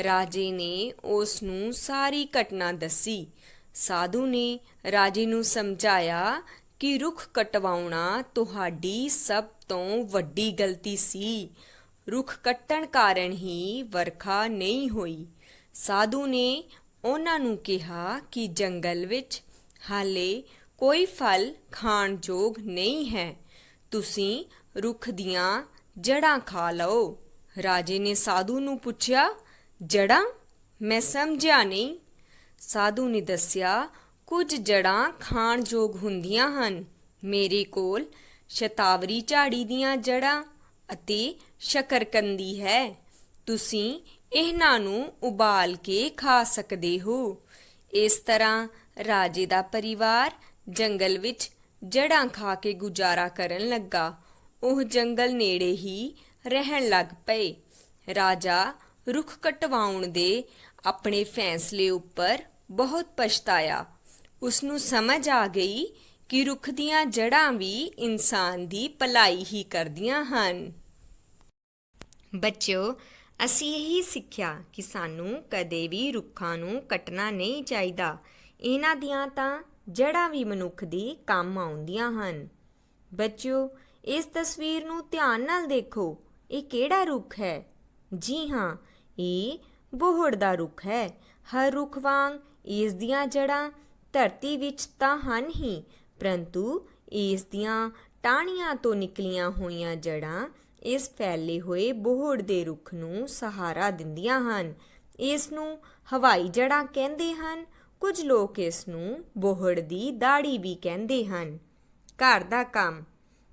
ਰਾਜੇ ਨੇ ਉਸ ਨੂੰ ਸਾਰੀ ਘਟਨਾ ਦੱਸੀ। ਸਾਧੂ ਨੇ ਰਾਜੇ ਨੂੰ ਸਮਝਾਇਆ ਕਿ ਰੁੱਖ ਕਟਵਾਉਣਾ ਤੁਹਾਡੀ ਸਭ ਤੋਂ ਵੱਡੀ ਗਲਤੀ ਸੀ। ਰੁੱਖ ਕੱਟਣ ਕਾਰਨ ਹੀ ਵਰਖਾ ਨਹੀਂ ਹੋਈ। ਸਾਧੂ ਨੇ ਉਹਨਾਂ ਨੂੰ ਕਿਹਾ ਕਿ ਜੰਗਲ ਵਿੱਚ ਹਾਲੇ ਕੋਈ ਫਲ ਖਾਣ ਯੋਗ ਨਹੀਂ ਹੈ। ਤੁਸੀਂ ਰੁੱਖ ਦੀਆਂ ਜੜ੍ਹਾਂ ਖਾ ਲਓ। ਰਾਜੇ ਨੇ ਸਾਧੂ ਨੂੰ ਪੁੱਛਿਆ, ਜੜ੍ਹਾਂ? ਮੈਂ ਸਮਝਿਆ ਨਹੀਂ। ਸਾਧੂ ਨੇ ਦੱਸਿਆ, ਕੁਝ ਜੜ੍ਹਾਂ ਖਾਣ ਯੋਗ ਹੁੰਦੀਆਂ ਹਨ। ਮੇਰੇ ਕੋਲ ਸ਼ਤਾਵਰੀ ਝਾੜੀ ਦੀਆਂ ਜੜ੍ਹਾਂ ਅਤੇ ਸ਼ਕਰਕੰਦੀ ਹੈ। ਤੁਸੀਂ ਇਹਨਾਂ ਨੂੰ ਉਬਾਲ ਕੇ ਖਾ ਸਕਦੇ ਹੋ। ਇਸ ਤਰ੍ਹਾਂ ਰਾਜੇ ਦਾ ਪਰਿਵਾਰ ਜੰਗਲ ਵਿੱਚ ਜੜ੍ਹਾਂ ਖਾ ਕੇ ਗੁਜ਼ਾਰਾ ਕਰਨ ਲੱਗਾ। ਉਹ ਜੰਗਲ ਨੇੜੇ ਹੀ ਰਹਿਣ ਲੱਗ ਪਏ। ਰਾਜਾ ਰੁੱਖ ਕਟਵਾਉਣ ਦੇ ਆਪਣੇ ਫੈਸਲੇ ਉੱਪਰ ਬਹੁਤ ਪਛਤਾਇਆ। ਉਸ ਨੂੰ ਸਮਝ ਆ ਗਈ ਕਿ ਰੁੱਖ ਦੀਆਂ ਜੜ੍ਹਾਂ ਵੀ ਇਨਸਾਨ ਦੀ ਭਲਾਈ ਹੀ ਕਰਦੀਆਂ ਹਨ। ਬੱਚਿਓ, ਅਸੀਂ ਇਹੀ ਸਿੱਖਿਆ ਕਿ ਸਾਨੂੰ ਕਦੇ ਵੀ ਰੁੱਖਾਂ ਨੂੰ ਕੱਟਣਾ ਨਹੀਂ ਚਾਹੀਦਾ। ਇਹਨਾਂ ਦੀਆਂ ਤਾਂ ਜੜ੍ਹਾਂ ਵੀ ਮਨੁੱਖ ਦੀ ਕੰਮ ਆਉਂਦੀਆਂ ਹਨ। ਬੱਚਿਓ, ਇਸ ਤਸਵੀਰ ਨੂੰ ਧਿਆਨ ਨਾਲ ਦੇਖੋ। ਇਹ ਕਿਹੜਾ ਰੁੱਖ ਹੈ? ਜੀ ਹਾਂ, ਇਹ ਬੋਹੜ ਦਾ ਰੁੱਖ ਹੈ। ਹਰ ਰੁੱਖ ਵਾਂਗ ਇਸ ਦੀਆਂ ਜੜ੍ਹਾਂ ਧਰਤੀ ਵਿੱਚ ਤਾਂ ਹਨ ਹੀ, ਪਰੰਤੂ ਇਸ ਦੀਆਂ ਟਾਹਣੀਆਂ ਤੋਂ ਨਿਕਲੀਆਂ ਹੋਈਆਂ ਜੜ੍ਹਾਂ ਇਸ ਫੈਲੇ ਹੋਏ ਬੋਹੜ ਦੇ ਰੁੱਖ ਨੂੰ ਸਹਾਰਾ ਦਿੰਦੀਆਂ ਹਨ। ਇਸ ਨੂੰ ਹਵਾਈ ਜੜ੍ਹਾਂ ਕਹਿੰਦੇ ਹਨ। ਕੁਝ ਲੋਕ ਇਸ ਨੂੰ ਬੋਹੜ ਦੀ ਦਾੜੀ ਵੀ ਕਹਿੰਦੇ ਹਨ। ਘਰ ਦਾ ਕੰਮ।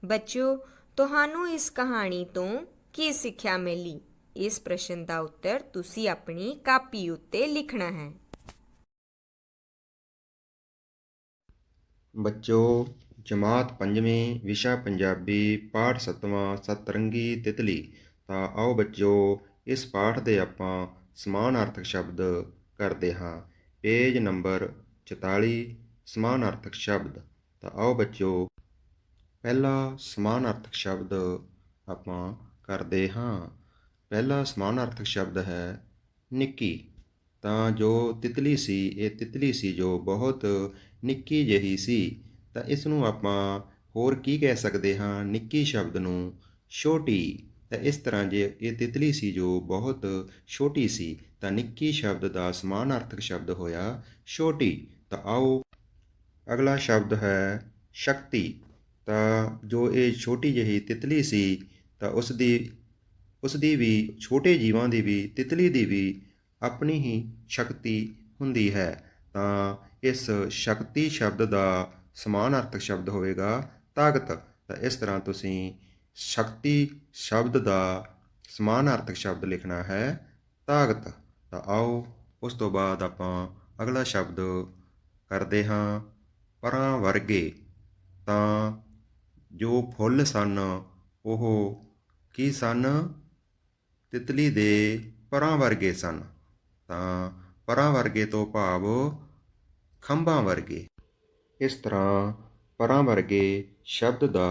ਬੱਚਿਓ, ਤੁਹਾਨੂੰ ਇਸ ਕਹਾਣੀ ਤੋਂ ਕੀ ਸਿੱਖਿਆ ਮਿਲੀ? ਇਸ ਪ੍ਰਸ਼ਨ ਦਾ ਉੱਤਰ ਤੁਸੀਂ ਆਪਣੀ ਕਾਪੀ ਉੱਤੇ ਲਿਖਣਾ ਹੈ। ਬੱਚੋ, ਜਮਾਤ 5ਵੀਂ ਵਿਸ਼ਾ ਪੰਜਾਬੀ ਪਾਠ 7ਵਾਂ ਸਤਰੰਗੀ ਤਿਤਲੀ। ਤਾਂ ਆਓ ਬੱਚਿਓ, ਇਸ ਪਾਠ ਦੇ ਆਪਾਂ ਸਮਾਨਾਰਥਕ ਸ਼ਬਦ ਕਰਦੇ ਹਾਂ। ਪੇਜ ਨੰਬਰ 44 ਸਮਾਨਾਰਥਕ ਸ਼ਬਦ। ਤਾਂ ਆਓ ਬੱਚਿਓ, ਪਹਿਲਾ ਸਮਾਨਾਰਥਕ ਸ਼ਬਦ ਆਪਾਂ ਕਰਦੇ ਹਾਂ। ਪਹਿਲਾ ਸਮਾਨਾਰਥਕ ਸ਼ਬਦ ਹੈ ਨਿੱਕੀ। ਤਾਂ ਜੋ ਤਿਤਲੀ ਸੀ, ਇਹ ਤਿਤਲੀ ਸੀ ਜੋ ਬਹੁਤ ਨਿੱਕੀ ਜਿਹੀ ਸੀ। ਤਾਂ ਇਸ ਨੂੰ ਆਪਾਂ ਹੋਰ ਕੀ ਕਹਿ ਸਕਦੇ ਹਾਂ? ਨਿੱਕੀ ਸ਼ਬਦ ਨੂੰ ਛੋਟੀ। ਤਾਂ ਇਸ ਤਰ੍ਹਾਂ ਜੇ ਇਹ ਤਿਤਲੀ ਸੀ ਜੋ ਬਹੁਤ ਛੋਟੀ ਸੀ, ਤਾਂ ਨਿੱਕੀ ਸ਼ਬਦ ਦਾ ਸਮਾਨਾਰਥਕ ਸ਼ਬਦ ਹੋਇਆ ਛੋਟੀ। ਤਾਂ ਆਓ ਅਗਲਾ ਸ਼ਬਦ ਹੈ ਸ਼ਕਤੀ। ਤਾਂ ਜੋ ਇਹ ਛੋਟੀ ਜਿਹੀ ਤਿਤਲੀ ਸੀ, ਤਾਂ ਉਸ ਦੀ ਵੀ, ਛੋਟੇ ਜੀਵਾਂ ਦੀ ਵੀ, ਤਿਤਲੀ ਦੀ ਵੀ ਆਪਣੀ ਹੀ ਸ਼ਕਤੀ ਹੁੰਦੀ ਹੈ। ਤਾਂ ਇਸ ਸ਼ਕਤੀ ਸ਼ਬਦ ਦਾ ਸਮਾਨਾਰਥਕ ਸ਼ਬਦ ਹੋਵੇਗਾ ਤਾਕਤ। ਤਾਂ ਇਸ ਤਰ੍ਹਾਂ ਤੁਸੀਂ ਸ਼ਕਤੀ ਸ਼ਬਦ ਦਾ ਸਮਾਨਾਰਥਕ ਸ਼ਬਦ ਲਿਖਣਾ ਹੈ ਤਾਕਤ। ਤਾਂ ਆਓ ਉਸ ਤੋਂ ਬਾਅਦ ਆਪਾਂ ਅਗਲਾ ਸ਼ਬਦ ਕਰਦੇ ਹਾਂ ਪਰਾਂ ਵਰਗੇ। ਤਾਂ ਜੋ ਫੁੱਲ ਸਨ ਉਹ ਕੀ ਸਨ? ਤਿਤਲੀ ਦੇ ਪਰਾਂ ਵਰਗੇ ਸਨ। ਤਾਂ ਪਰਾਂ ਵਰਗੇ ਤੋਂ ਭਾਵ ਖੰਭਾਂ ਵਰਗੇ। ਇਸ ਤਰ੍ਹਾਂ ਪਰਾਂ ਵਰਗੇ ਸ਼ਬਦ ਦਾ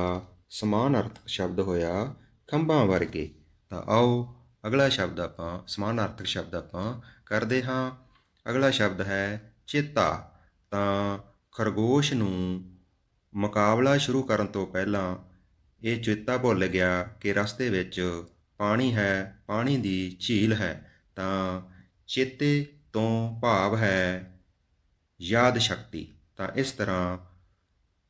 ਸਮਾਨਾਰਥਕ ਸ਼ਬਦ ਹੋਇਆ ਖੰਭਾਂ ਵਰਗੇ। ਤਾਂ ਆਓ ਅਗਲਾ ਸ਼ਬਦ ਆਪਾਂ ਸਮਾਨਾਰਥਕ ਸ਼ਬਦ ਆਪਾਂ ਕਰਦੇ ਹਾਂ। ਅਗਲਾ ਸ਼ਬਦ ਹੈ ਚੇਤਾ। ਤਾਂ ਖਰਗੋਸ਼ ਨੂੰ ਮੁਕਾਬਲਾ ਸ਼ੁਰੂ ਕਰਨ ਤੋਂ ਪਹਿਲਾਂ ਇਹ ਚੇਤਾ ਭੁੱਲ ਗਿਆ ਕਿ ਰਸਤੇ ਵਿੱਚ ਪਾਣੀ ਹੈ, ਪਾਣੀ ਦੀ ਝੀਲ ਹੈ। ਤਾਂ ਚੇਤੇ ਤੋਂ ਭਾਵ ਹੈ ਯਾਦ ਸ਼ਕਤੀ। ਤਾਂ ਇਸ ਤਰ੍ਹਾਂ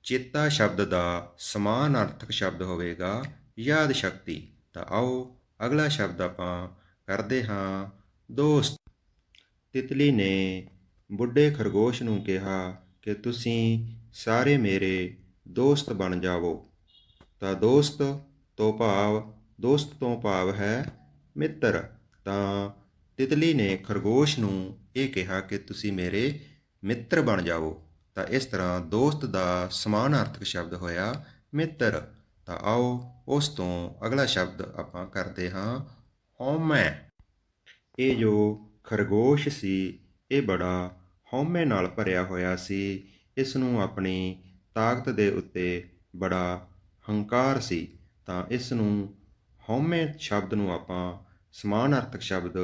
ਚੇਤਾ ਸ਼ਬਦ ਦਾ ਸਮਾਨਾਰਥਕ ਸ਼ਬਦ ਹੋਵੇਗਾ ਯਾਦ ਸ਼ਕਤੀ। ਤਾਂ ਆਓ ਅਗਲਾ ਸ਼ਬਦ ਆਪਾਂ ਕਰਦੇ ਹਾਂ ਦੋਸਤ। ਤਿਤਲੀ ਨੇ ਬੁੱਢੇ ਖਰਗੋਸ਼ ਨੂੰ ਕਿਹਾ ਕਿ ਤੁਸੀਂ ਸਾਰੇ ਮੇਰੇ ਦੋਸਤ ਬਣ ਜਾਵੋ। ਤਾਂ ਦੋਸਤ ਤੋਂ ਭਾਵ ਹੈ ਮਿੱਤਰ। ਤਾਂ ਤਿਤਲੀ ਨੇ ਖਰਗੋਸ਼ ਨੂੰ ਇਹ ਕਿਹਾ ਕਿ ਤੁਸੀਂ ਮੇਰੇ ਮਿੱਤਰ ਬਣ ਜਾਵੋ। ਤਾਂ ਇਸ ਤਰ੍ਹਾਂ ਦੋਸਤ ਦਾ ਸਮਾਨਾਰਥਕ ਸ਼ਬਦ ਹੋਇਆ ਮਿੱਤਰ। ਤਾਂ ਆਓ ਉਸ ਤੋਂ ਅਗਲਾ ਸ਼ਬਦ ਆਪਾਂ ਕਰਦੇ ਹਾਂ ਹਉਮੈ। ਇਹ ਜੋ ਖਰਗੋਸ਼ ਸੀ ਇਹ ਬੜਾ ਹਉਮੈ ਨਾਲ ਭਰਿਆ ਹੋਇਆ ਸੀ। ਇਸ ਨੂੰ ਆਪਣੀ ਤਾਕਤ ਦੇ ਉੱਤੇ ਬੜਾ ਹੰਕਾਰ ਸੀ। ਤਾਂ ਇਸ ਨੂੰ ਹਉਮੈ ਸ਼ਬਦ ਨੂੰ ਆਪਾਂ ਸਮਾਨਾਰਥਕ ਸ਼ਬਦ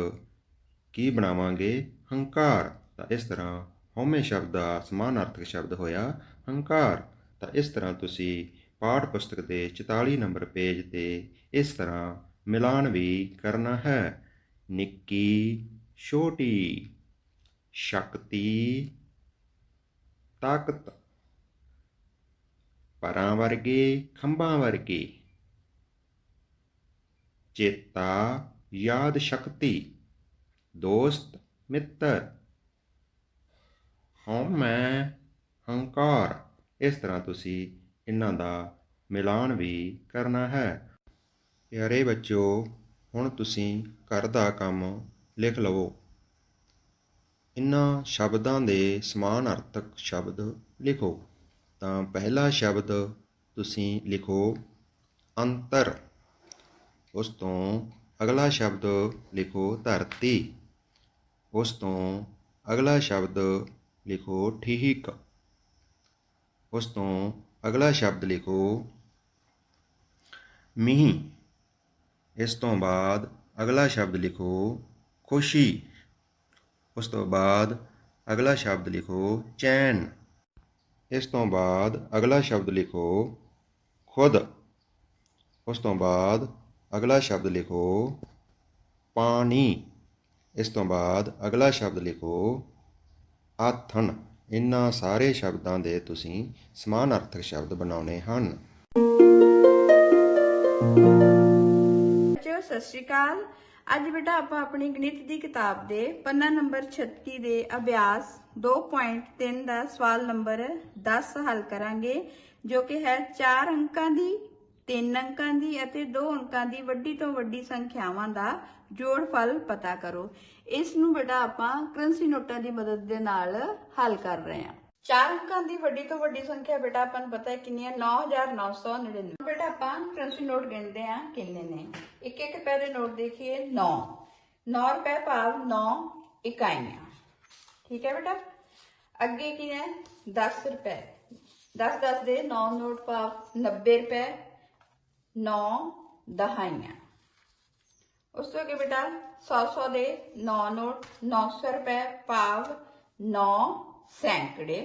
ਕੀ ਬਣਾਵਾਂਗੇ? ਹੰਕਾਰ। ਤਾਂ ਇਸ ਤਰ੍ਹਾਂ ਹਉਮੈ ਸ਼ਬਦ ਦਾ ਸਮਾਨਾਰਥਕ ਸ਼ਬਦ ਹੋਇਆ ਹੰਕਾਰ। ਤਾਂ ਇਸ ਤਰ੍ਹਾਂ ਤੁਸੀਂ ਪਾਠ ਪੁਸਤਕ ਦੇ 44 ਨੰਬਰ ਪੇਜ ਤੇ ਇਸ ਤਰ੍ਹਾਂ ਮਿਲਾਨ ਵੀ ਕਰਨਾ ਹੈ। ਨਿੱਕੀ, ਛੋਟੀ, ਸ਼ਕਤੀ, ਤਾਕਤ, ਪਰਾਂ ਵਰਗੇ, ਖੰਭਾਂ ਵਰਗੇ, ਚੇਤਾ, ਯਾਦ ਸ਼ਕਤੀ, ਦੋਸਤ, ਮਿੱਤਰ, ਹਉਮੈ, ਹੰਕਾਰ। ਇਸ ਤਰ੍ਹਾਂ ਤੁਸੀਂ ਇਹਨਾਂ ਦਾ ਮਿਲਾਨ ਵੀ ਕਰਨਾ ਹੈ। ਪਿਆਰੇ ਬੱਚਿਓ, ਹੁਣ ਤੁਸੀਂ ਘਰ ਦਾ ਕੰਮ ਲਿਖ ਲਵੋ। ਇਹਨਾਂ ਸ਼ਬਦਾਂ ਦੇ ਸਮਾਨਾਰਥਕ ਸ਼ਬਦ ਲਿਖੋ। ਤਾਂ ਪਹਿਲਾ ਸ਼ਬਦ ਤੁਸੀਂ ਲਿਖੋ ਅੰਤਰ। ਉਸ ਤੋਂ ਅਗਲਾ ਸ਼ਬਦ ਲਿਖੋ ਧਰਤੀ। ਉਸ ਤੋਂ ਅਗਲਾ ਸ਼ਬਦ ਲਿਖੋ ਠੀਕ। ਉਸ ਤੋਂ ਅਗਲਾ ਸ਼ਬਦ ਲਿਖੋ ਮੀਂਹ। ਇਸ ਤੋਂ ਬਾਅਦ ਅਗਲਾ ਸ਼ਬਦ ਲਿਖੋ ਖੁਸ਼ੀ। ਉਸ ਤੋਂ ਬਾਅਦ ਅਗਲਾ ਸ਼ਬਦ ਲਿਖੋ ਚੈਨ। ਇਸ ਤੋਂ ਬਾਅਦ ਅਗਲਾ ਸ਼ਬਦ ਲਿਖੋ ਖੁਦ। ਉਸ ਤੋਂ ਬਾਅਦ ਅਗਲਾ ਸ਼ਬਦ ਲਿਖੋ ਪਾਣੀ। ਇਸ ਤੋਂ ਬਾਅਦ ਅਗਲਾ ਸ਼ਬਦ ਲਿਖੋ ਆਥਣ। ਇਹਨਾਂ ਸਾਰੇ ਸ਼ਬਦਾਂ ਦੇ ਤੁਸੀਂ ਸਮਾਨ ਅਰਥਕ ਸ਼ਬਦ ਬਣਾਉਣੇ ਹਨ। ਬੱਚਿਓ ਸਤਿ ਸ਼੍ਰੀ ਅਕਾਲ। ਅੱਜ ਬੇਟਾ ਆਪਾਂ ਆਪਣੀ ਗਣਿਤ ਦੀ ਕਿਤਾਬ ਦੇ ਪੰਨਾ ਨੰਬਰ 36 ਦੇ ਅਭਿਆਸ 2.3 ਦਾ ਸਵਾਲ ਨੰਬਰ 10 ਹੱਲ ਕਰਾਂਗੇ, ਜੋ ਕਿ ਹੈ 4 ਅੰਕਾਂ ਦੀ, 3 ਅੰਕਾਂ ਦੀ ਅਤੇ 2 ਅੰਕਾਂ ਦੀ ਵੱਡੀ ਤੋਂ ਵੱਡੀ ਸੰਖਿਆਵਾਂ ਦਾ ਜੋੜਫਲ ਪਤਾ ਕਰੋ। ਇਸ ਨੂੰ ਬੇਟਾ ਆਪਾਂ ਕਰੰਸੀ ਨੋਟਾਂ ਦੀ ਮਦਦ ਦੇ ਨਾਲ ਹੱਲ ਕਰ ਰਹੇ ਹਾਂ। 4 ਅੰਕਾਂ ਦੀ ਵੱਡੀ ਤੋਂ ਵੱਡੀ ਸੰਖਿਆ ਬੇਟਾ ਆਪਾਂ ਨੂੰ ਪਤਾ ਹੈ ਕਿੰਨੀ ਹੈ, 9999। ਬੇਟਾ ਆਪਾਂ ਕਰੰਸੀ ਨੋਟ ਗਿਣਦੇ ਆ ਕਿੰਨੇ ਨੇ। 1-1 ਰੁਪਏ ਦੇ ਨੋਟ ਦੇਖੀਏ 9 ਰੁਪਏ ਭਾਵ 9 ਇਕਾਈਆਂ। ਠੀਕ ਹੈ ਬੇਟਾ। ਅੱਗੇ ਕੀ ਹੈ 10 ਰੁਪਏ, 10 ਦੇ 9 ਨੋਟ ਭਾਵ 90 ਰੁਪਏ, 9 ਦਹਾਈਆਂ। ਉਸ ਤੋਂ ਅੱਗੇ ਬੇਟਾ 100 ਦੇ 9 ਨੋਟ, 900 ਰੁਪਏ ਭਾਵ 9 ਸੈਂਕੜੇ।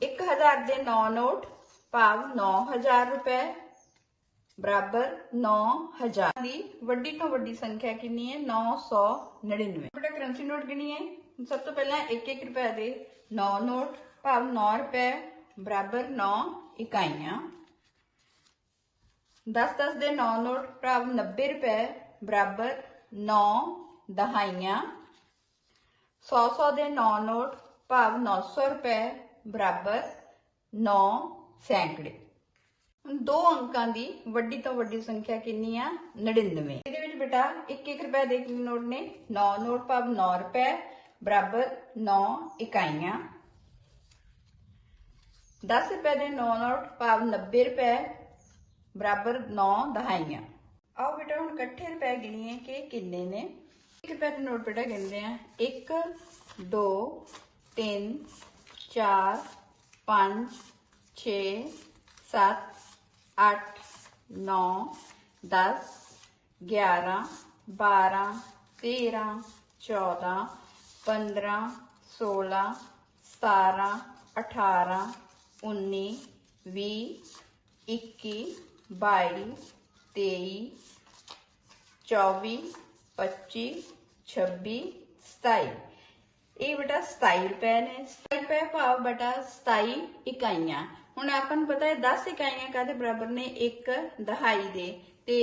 1000 ਦੇ 9 ਨੋਟ ਭਾਵ 9000 ਰੁਪਏ ਬਰਾਬਰ 9000 ਦੀ ਵੱਡੀ ਤੋਂ ਵੱਡੀ ਸੰਖਿਆ ਕਿੰਨੀ ਹੈ 999। ਬੇਟਾ ਕਰੰਸੀ ਨੋਟ ਗਿਣੀਏ। ਸਭ ਤੋਂ ਪਹਿਲਾਂ 1-1 ਰੁਪਏ ਦੇ 9 ਨੋਟ ਭਾਵ 9 ਰੁਪਏ ਬਰਾਬਰ 9 ਇਕਾਈਆਂ। 10 ਦੇ 9 ਨੋਟ ਭਾਵ 90 ਰੁਪਏ ਬਰਾਬਰ 9 ਦਹਾਈਆਂ। 100 ਦੇ 9 ਨੋਟ ਭਾਵ 900 ਰੁਪਏ ਬਰਾਬਰ 9 ਸੈਂਕੜੇ। 2 ਅੰਕਾਂ ਦੀ ਵੱਡੀ ਤੋਂ ਵੱਡੀ ਸੰਖਿਆ ਕਿੰਨੀ ਆ 99। ਇਹਦੇ ਵਿੱਚ ਬੇਟਾ 1-1 ਰੁਪਏ ਦੇ ਨੋਟ ਨੇ, 9 ਨੋਟ ਭਾਵ 9 ਰੁਪਏ ਬਰਾਬਰ 9 ਇਕਾਈਆਂ। 10 ਰੁਪਏ ਦੇ 9 ਨੋਟ ਭਾਵ 90 ਰੁਪਏ ਬਰਾਬਰ 9 ਦਹਾਈਆਂ। ਆਓ ਬੇਟਾ ਹੁਣ ਇਕੱਠੇ ਰੁਪਏ ਗਿਣੀਏ ਕਿ ਕਿੰਨੇ ਨੇ। 1 ਰੁਪਏ ਦੇ ਨੋਟ ਬੇਟਾ ਗਿਣਦੇ ਆ 1 2 3 4 5 6 7 8 9 10 11 12 13 14 15 16 17 18 19 20 21 22 23 24 25 26 27। ਇਹ ਬੇਟਾ 27 ਰੁਪਏ ਨੇ। 27 ਰੁਪਏ ਭਾਵ ਬੇਟਾ 27 ਇਕਾਈਆਂ। ਹੁਣ ਆਪਾਂ ਨੂੰ ਪਤਾ ਹੈ 10 ਇਕਾਈਆਂ ਕਾਹਦੇ ਬਰਾਬਰ ਨੇ 1 ਦਹਾਈ ਦੇ, ਤੇ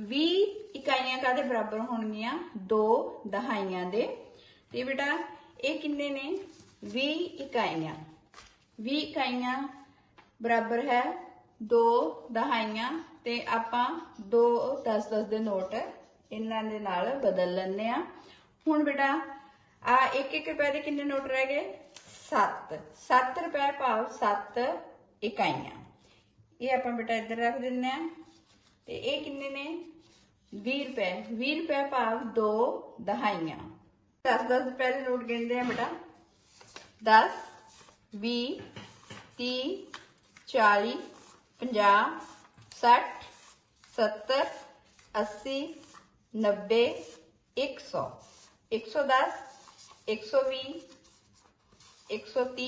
20 ਇਕਾਈਆਂ ਕਾਹਦੇ ਬਰਾਬਰ ਹੋਣਗੀਆਂ 2 ਦਹਾਈਆਂ ਦੇ। ਤੇ ਬੇਟਾ ਇਹ ਕਿੰਨੇ ਨੇ 20 ਇਕਾਈਆਂ। 20 ਇਕਾਈਆਂ ਬਰਾਬਰ ਹੈ 2 ਦਹਾਈਆਂ। ਤੇ ਆਪਾਂ 2 10-10 ਦੇ ਨੋਟ ਇਹਨਾਂ ਦੇ ਨਾਲ ਬਦਲ ਲੈਂਦੇ ਆ। ਹੁਣ ਬੇਟਾ ਆ 1-1 ਰੁਪਏ ਦੇ ਕਿੰਨੇ ਨੋਟ ਰਹਿ ਗਏ 7 ਰੁਪਏ ਭਾਵ 7 ਇਕਾਈਆਂ। ਇਹ ਆਪਾਂ ਬੇਟਾ ਇੱਧਰ ਰੱਖ ਦਿੰਦੇ ਆ। ਤੇ ਇਹ ਕਿੰਨੇ ਨੇ 20 ਰੁਪਏ। 20 ਰੁਪਏ ਭਾਵ 2 ਦਹਾਈਆਂ। 10-10 ਰੁਪਏ ਦੇ ਨੋਟ ਗਿਣਦੇ ਆ ਬੇਟਾ 10 20 30 40 50 60 70 80 90 100 110 120 130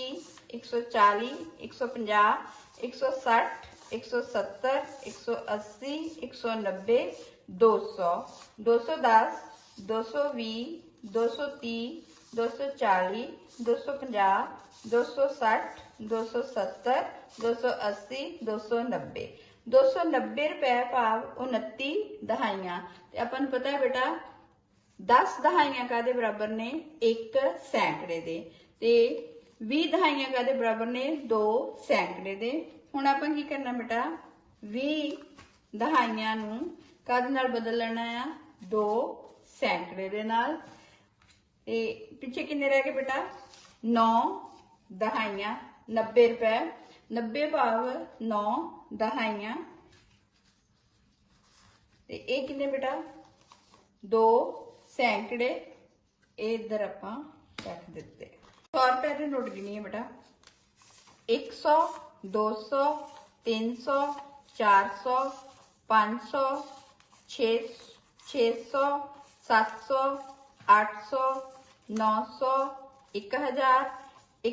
140 150 160 170 180 190 200 210 220 230 240 250 260 270 280 290 290 ਰੁਪਏ ਭਾਵ 29 ਦਹਾਈਆਂ। ਤੇ ਆਪਾਂ ਨੂੰ ਪਤਾ ਹੈ ਬੇਟਾ 10 ਦਹਾਈਆਂ ਕਾਹਦੇ ਬਰਾਬਰ ਨੇ 1 ਸੈਂਕੜੇ ਦੇ, ਤੇ 20 ਦਹਾਈਆਂ ਕਾਹਦੇ ਬਰਾਬਰ ਨੇ 2 ਸੈਂਕੜੇ ਦੇ। ਹੁਣ ਆਪਾਂ ਕੀ ਕਰਨਾ ਬੇਟਾ 20 ਦਹਾਈਆਂ ਨੂੰ ਕਾਹਦੇ ਨਾਲ ਬਦਲ ਲੈਣਾ ਆ 2 ਸੈਂਕੜੇ ਦੇ ਨਾਲ। ਤੇ ਪਿੱਛੇ ਕਿੰਨੇ ਰਹਿ ਗਏ ਬੇਟਾ 9 ਦਹਾਈਆਂ। 90 ਰੁਪਏ 90 ਭਾਵ 9 ਦਹਾਈਆਂ। ਤੇ ਇਹ ਕਿੰਨੇ ਬੇਟਾ 2 ਸੈਂਕੜੇ ਇਹ ਇੱਧਰ ਆਪਾਂ ਰੱਖ ਦਿੱਤੇ 100 ਰੁਪਏ ਦੇ ਨੋਟ ਗਿਣੀਏ ਬੇਟਾ 100 200 300 400 500 600 700 800 900 1000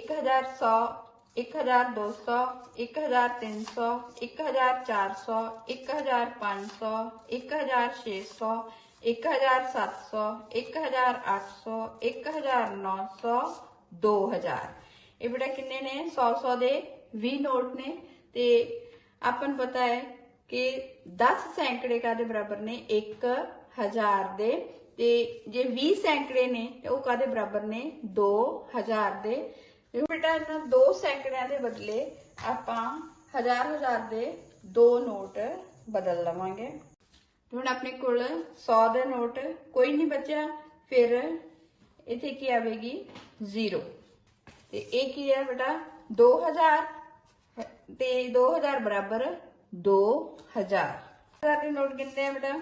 1100 1200 1300 1400 1500 1600 1700 1800 1900 2000 ਇਹ ਬੇਟਾ ਕਿੰਨੇ ਨੇ 100 ਦੇ 20 ਨੋਟ ਨੇ ਤੇ ਆਪਾਂ ਨੂੰ ਪਤਾ ਹੈ ਕਿ 10 ਸੈਂਕੜੇ ਕਾਦੇ ਬਰਾਬਰ ਨੇ 1000 ਦੇ ਤੇ ਜੇ 20 ਸੈਂਕੜੇ ਨੇ ਤੇ ਉਹ ਕਾਦੇ ਬਰਾਬਰ ਨੇ 2000 ਦੇ ਬੇਟਾ ਇਹਨਾਂ 2 ਸੈਂਕੜਿਆਂ ਦੇ ਬਦਲੇ ਆਪਾਂ ਹਜ਼ਾਰ ਦੇ 2 ਨੋਟ ਬਦਲ ਲਵਾਂਗੇ ਹੁਣ ਆਪਣੇ ਕੋਲ 100 ਦੇ ਨੋਟ ਕੋਈ ਨਹੀਂ ਬਚਿਆ ਫਿਰ ਇੱਥੇ ਕੀ ਆਵੇਗੀ 0 ਤੇ ਇਹ ਕੀ ਹੈ ਬੇਟਾ 2000 ਤੇ 2000 ਬਰਾਬਰ 2000 ਦੇ ਨੋਟ ਗਿਣਦੇ ਆ ਬੇਟਾ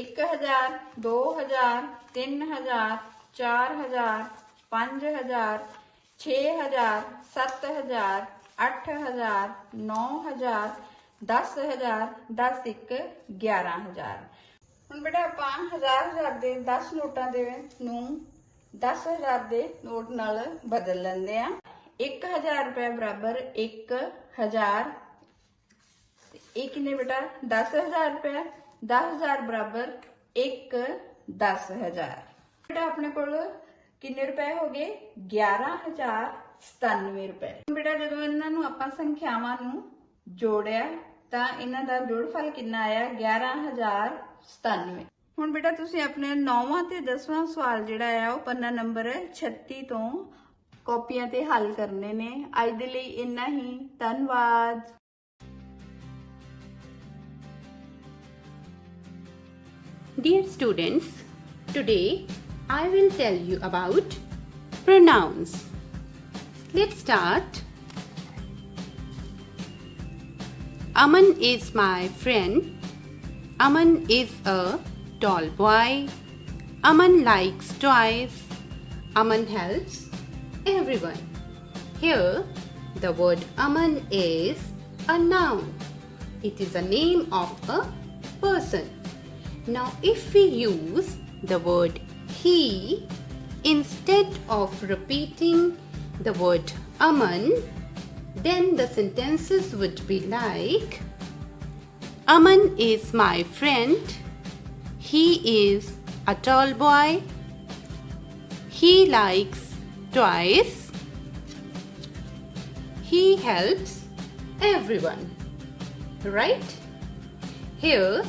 1000 2000 3000 4000 5000 6000 7000 8000 9000 10000 10 1 11000 ਹੁਣ ਬੇਟਾ ਆਪਾਂ ਹਜ਼ਾਰ ਦੇ 10 ਨੋਟਾਂ ਦੇ ਨੂੰ 10000 ਦੇ ਨੋਟ ਨਾਲ ਬਦਲ ਲੈਂਦੇ ਆ 1000 ਰੁਪਏ ਬਰਾਬਰ 1000 ਇਹ ਕਿੰਨੇ ਬੇਟਾ 10000 ਰੁਪਏ 10000 ਬਰਾਬਰ 10000 ਬੇਟਾ ਆਪਣੇ ਕੋਲ ਕਿੰਨੇ ਰੁਪਏ ਹੋ ਗਏ 11097 ਰੁਪਏ ਬੇਟਾ ਜਦੋਂ ਇਹਨਾਂ ਨੂੰ ਆਪਾਂ ਸੰਖਿਆਵਾਂ ਨੂੰ ਜੋੜਿਆ ਤਾਂ ਇਹਨਾਂ ਦਾ ਜੋੜਫਲ ਕਿੰਨਾ ਆਇਆ 11097 ਹੁਣ ਬੇਟਾ ਤੁਸੀਂ ਆਪਣੇ 9ਵਾਂ ਤੇ 10ਵਾਂ ਸਵਾਲ ਜਿਹੜਾ ਆ ਉਹ ਪੰਨਾ ਨੰਬਰ 36 ਤੋਂ ਕਾਪੀਆਂ ਤੇ ਹੱਲ ਕਰਨੇ ਨੇ ਅੱਜ ਦੇ ਲਈ ਇੰਨਾ ਹੀ ਧੰਨਵਾਦ Dear students, today I will tell you about pronouns. Let's start. Aman is my friend. Aman is a tall boy. Aman likes toys. Aman helps everyone. Here, the word Aman is a noun. It is a name of a person. Now, if we use the word he instead of repeating the word Aman, then the sentences would be like Aman is my friend. He is a tall boy. He likes toys. He helps everyone. Right? Here,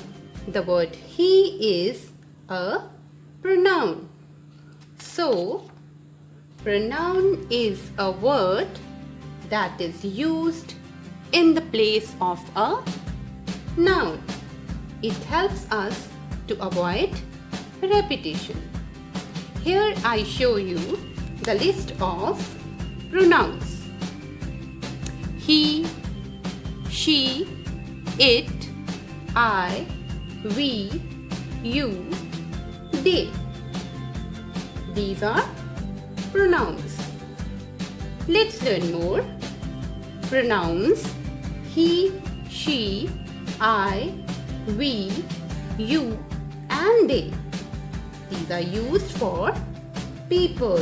the word he is a pronoun. So, pronoun is a word that is used in the place of a noun. It helps us to avoid repetition. Here I show you the list of pronouns. He, she, it, I, we, you, they. These are pronouns. Let's learn more. Pronouns he, she, I, we, you and they. These are used for people.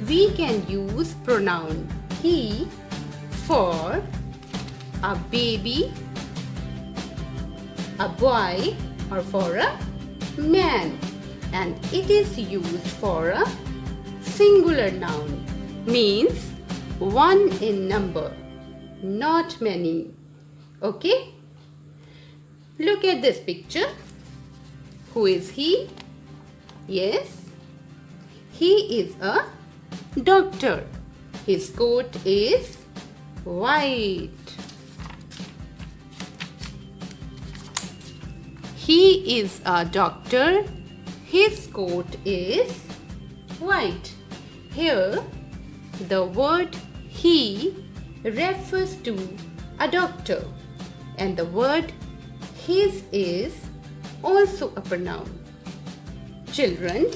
We can use pronoun he for a baby, a boy, or for a man, and it is used for a singular noun, means one in number, not many. Okay? Look at this picture. Who is he? Yes, he is a doctor. His coat is white. He is a doctor. His coat is white. Here, the word he refers to a doctor, and the word his is also a pronoun. Children,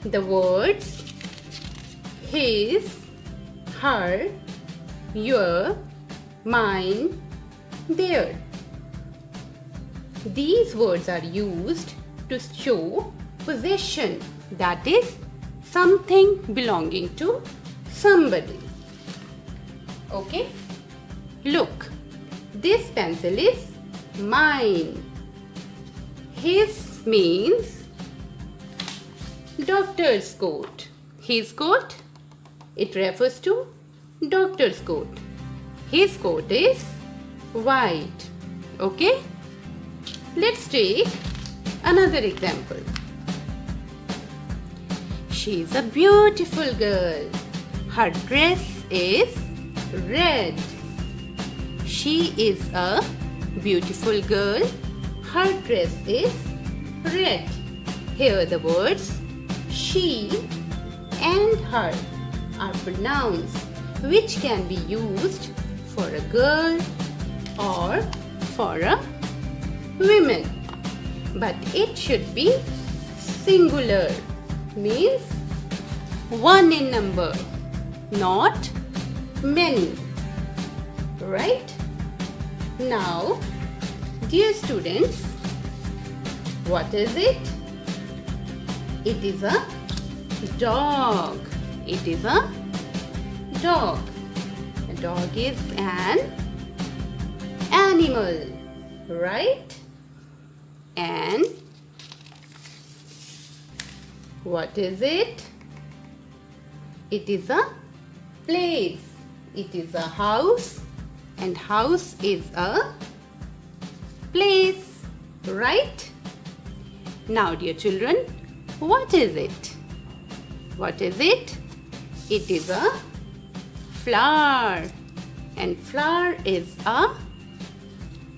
the words his, her, your, mine, their. These words are used to show possession, that is, something belonging to somebody. Okay? Look, this pencil is mine. His means doctor's coat. His coat, it refers to doctor's coat. His coat is white. Okay? Let's take another example. She is a beautiful girl. Her dress is red. She is a beautiful girl. Her dress is red. Here the words she and her are pronouns which can be used for a girl or for a woman. But it should be singular, means one in number, not many. Right? Now, dear students, what is it? It is a dog. It is a dog. A dog is an animal, right? And what is it? It is a place. It is a house, and house is a place, right? Now, dear children, what is it? What is it? It is a flower, and flower is a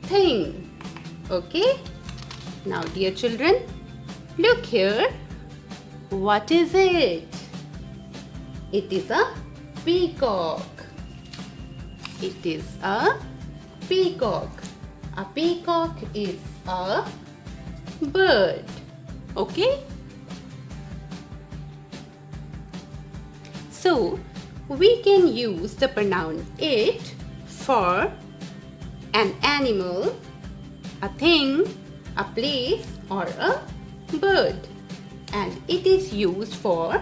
thing. Okay? Now, dear children, look here. What is it? It is a peacock. It is a peacock. A peacock is a bird. Okay? So, we can use the pronoun it for an animal, a thing, a place, or a bird. And it is used for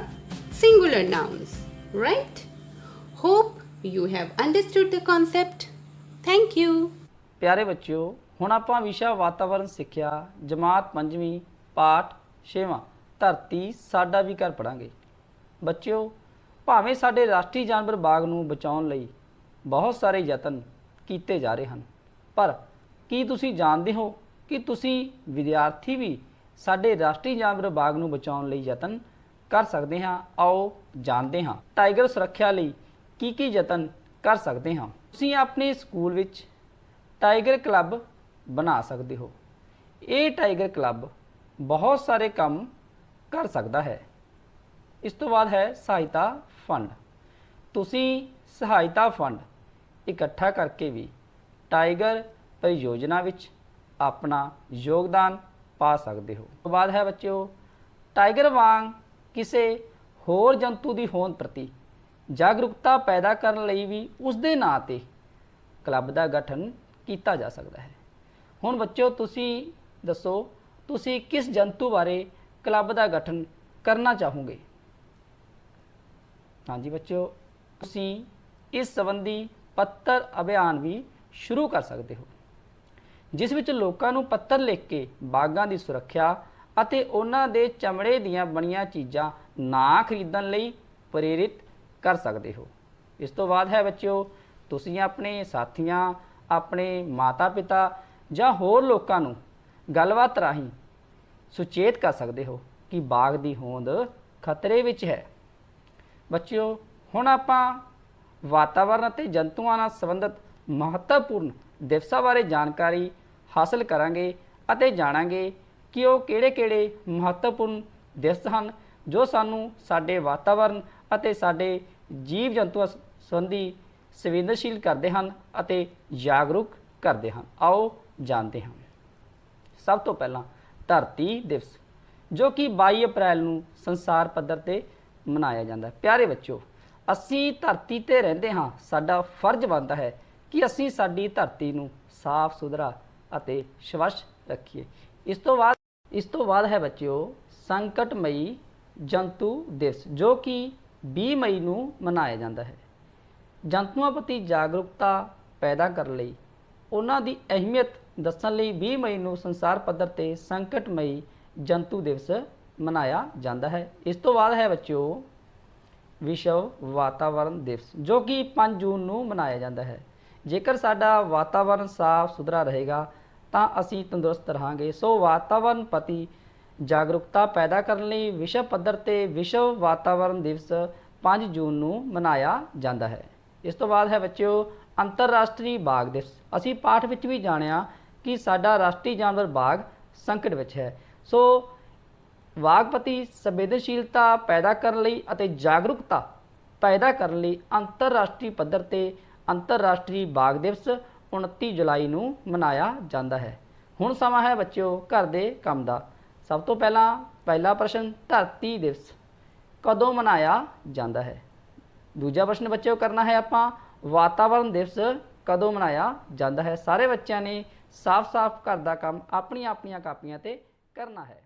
singular nouns, right? Hope you have understood the concept. Thank you. ਪਿਆਰੇ ਬੱਚਿਓ, ਹੁਣ ਆਪਾਂ ਵਿਸ਼ਾ ਵਾਤਾਵਰਣ ਸਿੱਖਿਆ ਜਮਾਤ 5ਵੀਂ ਪਾਠ 6ਵਾਂ ਧਰਤੀ ਸਾਡਾ ਵੀ ਘਰ ਪੜਾਂਗੇ। ਬੱਚਿਓ, ਭਾਵੇਂ ਸਾਡੇ ਰਾਸ਼ਟਰੀ ਜਾਨਵਰ ਬਾਗ ਨੂੰ ਬਚਾਉਣ ਲਈ ਬਹੁਤ ਸਾਰੇ ਯਤਨ ਕੀਤੇ ਜਾ ਰਹੇ ਹਨ, ਪਰ ਕੀ ਤੁਸੀਂ ਜਾਣਦੇ ਹੋ ਕਿ ਤੁਸੀਂ ਵਿਦਿਆਰਥੀ ਵੀ ਸਾਡੇ ਰਾਸ਼ਟਰੀ ਜਾਨਵਰ ਬਾਗ ਨੂੰ ਬਚਾਉਣ ਲਈ ਯਤਨ ਕਰ ਸਕਦੇ ਹਾਂ? ਆਓ ਜਾਣਦੇ ਹਾਂ ਟਾਈਗਰ ਸੁਰੱਖਿਆ ਲਈ ਕੀ ਯਤਨ ਕਰ ਸਕਦੇ ਹਾਂ। ਤੁਸੀਂ ਆਪਣੇ ਸਕੂਲ ਵਿੱਚ ਟਾਈਗਰ ਕਲੱਬ ਬਣਾ ਸਕਦੇ ਹੋ। ਇਹ ਟਾਈਗਰ ਕਲੱਬ ਬਹੁਤ ਸਾਰੇ ਕੰਮ ਕਰ ਸਕਦਾ ਹੈ। ਇਸ ਤੋਂ ਬਾਅਦ ਹੈ ਸਹਾਇਤਾ ਫੰਡ। ਤੁਸੀਂ ਸਹਾਇਤਾ ਫੰਡ ਇਕੱਠਾ ਕਰਕੇ ਵੀ ਟਾਈਗਰ परियोजना ਵਿੱਚ ਆਪਣਾ ਯੋਗਦਾਨ ਪਾ ਸਕਦੇ ਹੋ। ਉਸ ਤੋਂ ਬਾਅਦ ਹੈ ਬੱਚਿਓ ਟਾਈਗਰ ਵਾਂਗ ਕਿਸੇ ਹੋਰ ਜੰਤੂ ਦੀ ਹੋਂਦ ਪ੍ਰਤੀ ਜਾਗਰੂਕਤਾ ਪੈਦਾ ਕਰਨ ਲਈ ਵੀ ਉਸ ਦੇ ਨਾਂ ਤੇ ਕਲੱਬ ਦਾ ਗਠਨ ਕੀਤਾ ਜਾ ਸਕਦਾ ਹੈ। ਹੁਣ ਬੱਚਿਓ ਤੁਸੀਂ ਦੱਸੋ ਤੁਸੀਂ ਕਿਸ ਜੰਤੂ ਬਾਰੇ ਕਲੱਬ ਦਾ ਗਠਨ ਕਰਨਾ ਚਾਹੋਗੇ? ਹਾਂਜੀ ਬੱਚਿਓ, ਤੁਸੀਂ ਇਸ ਸੰਬੰਧੀ ਪੱਤਰ ਅਭਿਆਨ ਵੀ ਸ਼ੁਰੂ ਕਰ ਸਕਦੇ ਹੋ, ਜਿਸ ਵਿੱਚ ਲੋਕਾਂ ਨੂੰ ਪੱਤਰ ਲਿਖ ਕੇ ਬਾਗਾਂ ਦੀ ਸੁਰੱਖਿਆ ਅਤੇ ਉਹਨਾਂ ਦੇ ਚਮੜੇ ਦੀਆਂ ਬਣੀਆਂ ਚੀਜ਼ਾਂ ਨਾ ਖਰੀਦਣ ਲਈ ਪ੍ਰੇਰਿਤ ਕਰ ਸਕਦੇ ਹੋ। ਇਸ ਤੋਂ ਬਾਅਦ ਹੈ ਬੱਚਿਓ ਤੁਸੀਂ ਆਪਣੇ ਸਾਥੀਆਂ, ਆਪਣੇ ਮਾਤਾ ਪਿਤਾ ਜਾਂ ਹੋਰ ਲੋਕਾਂ ਨੂੰ ਗੱਲਬਾਤ ਰਾਹੀਂ ਸੁਚੇਤ ਕਰ ਸਕਦੇ ਹੋ ਕਿ ਬਾਗ ਦੀ ਹੋਂਦ ਖਤਰੇ ਵਿੱਚ ਹੈ। ਬੱਚਿਓ ਹੁਣ ਆਪਾਂ ਵਾਤਾਵਰਣ ਅਤੇ ਜੰਤੂਆਂ ਨਾਲ ਸੰਬੰਧਿਤ ਮਹੱਤਵਪੂਰਨ ਦਿਵਸਾਂ ਬਾਰੇ ਜਾਣਕਾਰੀ ਹਾਸਲ ਕਰਾਂਗੇ ਅਤੇ ਜਾਣਾਂਗੇ ਕਿ ਉਹ ਕਿਹੜੇ-ਕਿਹੜੇ ਮਹੱਤਵਪੂਰਨ ਦਿਵਸ ਹਨ ਜੋ ਸਾਨੂੰ ਸਾਡੇ ਵਾਤਾਵਰਣ ਅਤੇ ਸਾਡੇ ਜੀਵ ਜੰਤੂਆਂ ਸੰਬੰਧੀ ਸੰਵੇਦਨਸ਼ੀਲ ਕਰਦੇ ਹਨ ਅਤੇ ਜਾਗਰੂਕ ਕਰਦੇ ਹਨ। ਆਓ ਜਾਣਦੇ ਹਾਂ। ਸਭ ਤੋਂ ਪਹਿਲਾਂ ਧਰਤੀ ਦਿਵਸ ਜੋ ਕਿ 22 ਅਪ੍ਰੈਲ ਨੂੰ ਸੰਸਾਰ ਪੱਧਰ ਤੇ ਮਨਾਇਆ ਜਾਂਦਾ ਹੈ। ਪਿਆਰੇ ਬੱਚਿਓ, ਅਸੀਂ ਧਰਤੀ ਤੇ ਰਹਿੰਦੇ ਹਾਂ, ਸਾਡਾ ਫਰਜ਼ ਬਣਦਾ ਹੈ ਕਿ ਅਸੀਂ ਸਾਡੀ ਧਰਤੀ ਨੂੰ ਸਾਫ਼ ਸੁਥਰਾ ਅਤੇ ਸਵੱਛ ਰੱਖੀਏ। ਇਸ ਤੋਂ ਬਾਅਦ ਹੈ ਬੱਚਿਓ ਸੰਕਟਮਈ ਜੰਤੂ ਦਿਵਸ ਜੋ ਕਿ 20 ਮਈ ਨੂੰ ਮਨਾਇਆ ਜਾਂਦਾ ਹੈ। ਜੰਤੂਆਂ ਪ੍ਰਤੀ ਜਾਗਰੂਕਤਾ ਪੈਦਾ ਕਰਨ ਲਈ, ਉਹਨਾਂ ਦੀ ਅਹਿਮੀਅਤ ਦੱਸਣ ਲਈ 20 ਮਈ ਨੂੰ ਸੰਸਾਰ ਪੱਧਰ ਤੇ ਸੰਕਟਮਈ ਜੰਤੂ ਦਿਵਸ ਮਨਾਇਆ ਜਾਂਦਾ ਹੈ। ਇਸ ਤੋਂ ਬਾਅਦ ਹੈ ਬੱਚਿਓ ਵਿਸ਼ਵ ਵਾਤਾਵਰਣ ਦਿਵਸ ਜੋ ਕਿ 5 ਜੂਨ ਨੂੰ ਮਨਾਇਆ ਜਾਂਦਾ ਹੈ। ਜੇਕਰ ਸਾਡਾ ਵਾਤਾਵਰਣ ਸਾਫ਼ ਸੁਥਰਾ ਰਹੇਗਾ ਤਾਂ ਅਸੀਂ ਤੰਦਰੁਸਤ ਰਹਾਂਗੇ। ਸੋ ਵਾਤਾਵਰਣ ਪ੍ਰਤੀ ਜਾਗਰੂਕਤਾ ਪੈਦਾ ਕਰਨ ਲਈ ਵਿਸ਼ਵ ਪੱਧਰ ਤੇ ਵਿਸ਼ਵ ਵਾਤਾਵਰਣ ਦਿਵਸ 5 ਜੂਨ ਨੂੰ ਮਨਾਇਆ ਜਾਂਦਾ ਹੈ। ਇਸ ਤੋਂ ਬਾਅਦ ਹੈ ਬੱਚਿਓ ਅੰਤਰਰਾਸ਼ਟਰੀ ਬਾਘ ਦਿਵਸ। ਅਸੀਂ ਪਾਠ ਵਿੱਚ ਵੀ ਜਾਣਿਆ ਕਿ ਸਾਡਾ ਰਾਸ਼ਟਰੀ ਜਾਨਵਰ ਬਾਘ ਸੰਕਟ ਵਿੱਚ ਹੈ। ਸੋ ਬਾਘ ਪ੍ਰਤੀ ਸੰਵੇਦਨਸ਼ੀਲਤਾ ਪੈਦਾ ਕਰਨ ਲਈ ਅਤੇ ਜਾਗਰੂਕਤਾ ਪੈਦਾ ਕਰਨ ਲਈ ਅੰਤਰਰਾਸ਼ਟਰੀ ਪੱਧਰ ਤੇ ਅੰਤਰਰਾਸ਼ਟਰੀ ਬਾਘ ਦਿਵਸ 29 ਜੁਲਾਈ ਨੂੰ ਮਨਾਇਆ ਜਾਂਦਾ ਹੈ। ਹੁਣ ਸਮਾਂ ਹੈ ਬੱਚਿਓ ਘਰ ਦੇ ਕੰਮ ਦਾ। ਸਭ ਤੋਂ ਪਹਿਲਾ ਪ੍ਰਸ਼ਨ, ਧਰਤੀ ਦਿਵਸ ਕਦੋਂ ਮਨਾਇਆ ਜਾਂਦਾ ਹੈ? ਦੂਜਾ ਪ੍ਰਸ਼ਨ ਬੱਚਿਓ ਕਰਨਾ ਹੈ ਆਪਾਂ, ਵਾਤਾਵਰਣ ਦਿਵਸ ਕਦੋਂ ਮਨਾਇਆ ਜਾਂਦਾ ਹੈ? ਸਾਰੇ ਬੱਚਿਆਂ ਨੇ ਸਾਫ਼-ਸਾਫ਼ ਘਰ ਦਾ ਕੰਮ ਆਪਣੀਆਂ ਕਾਪੀਆਂ ਤੇ ਕਰਨਾ ਹੈ।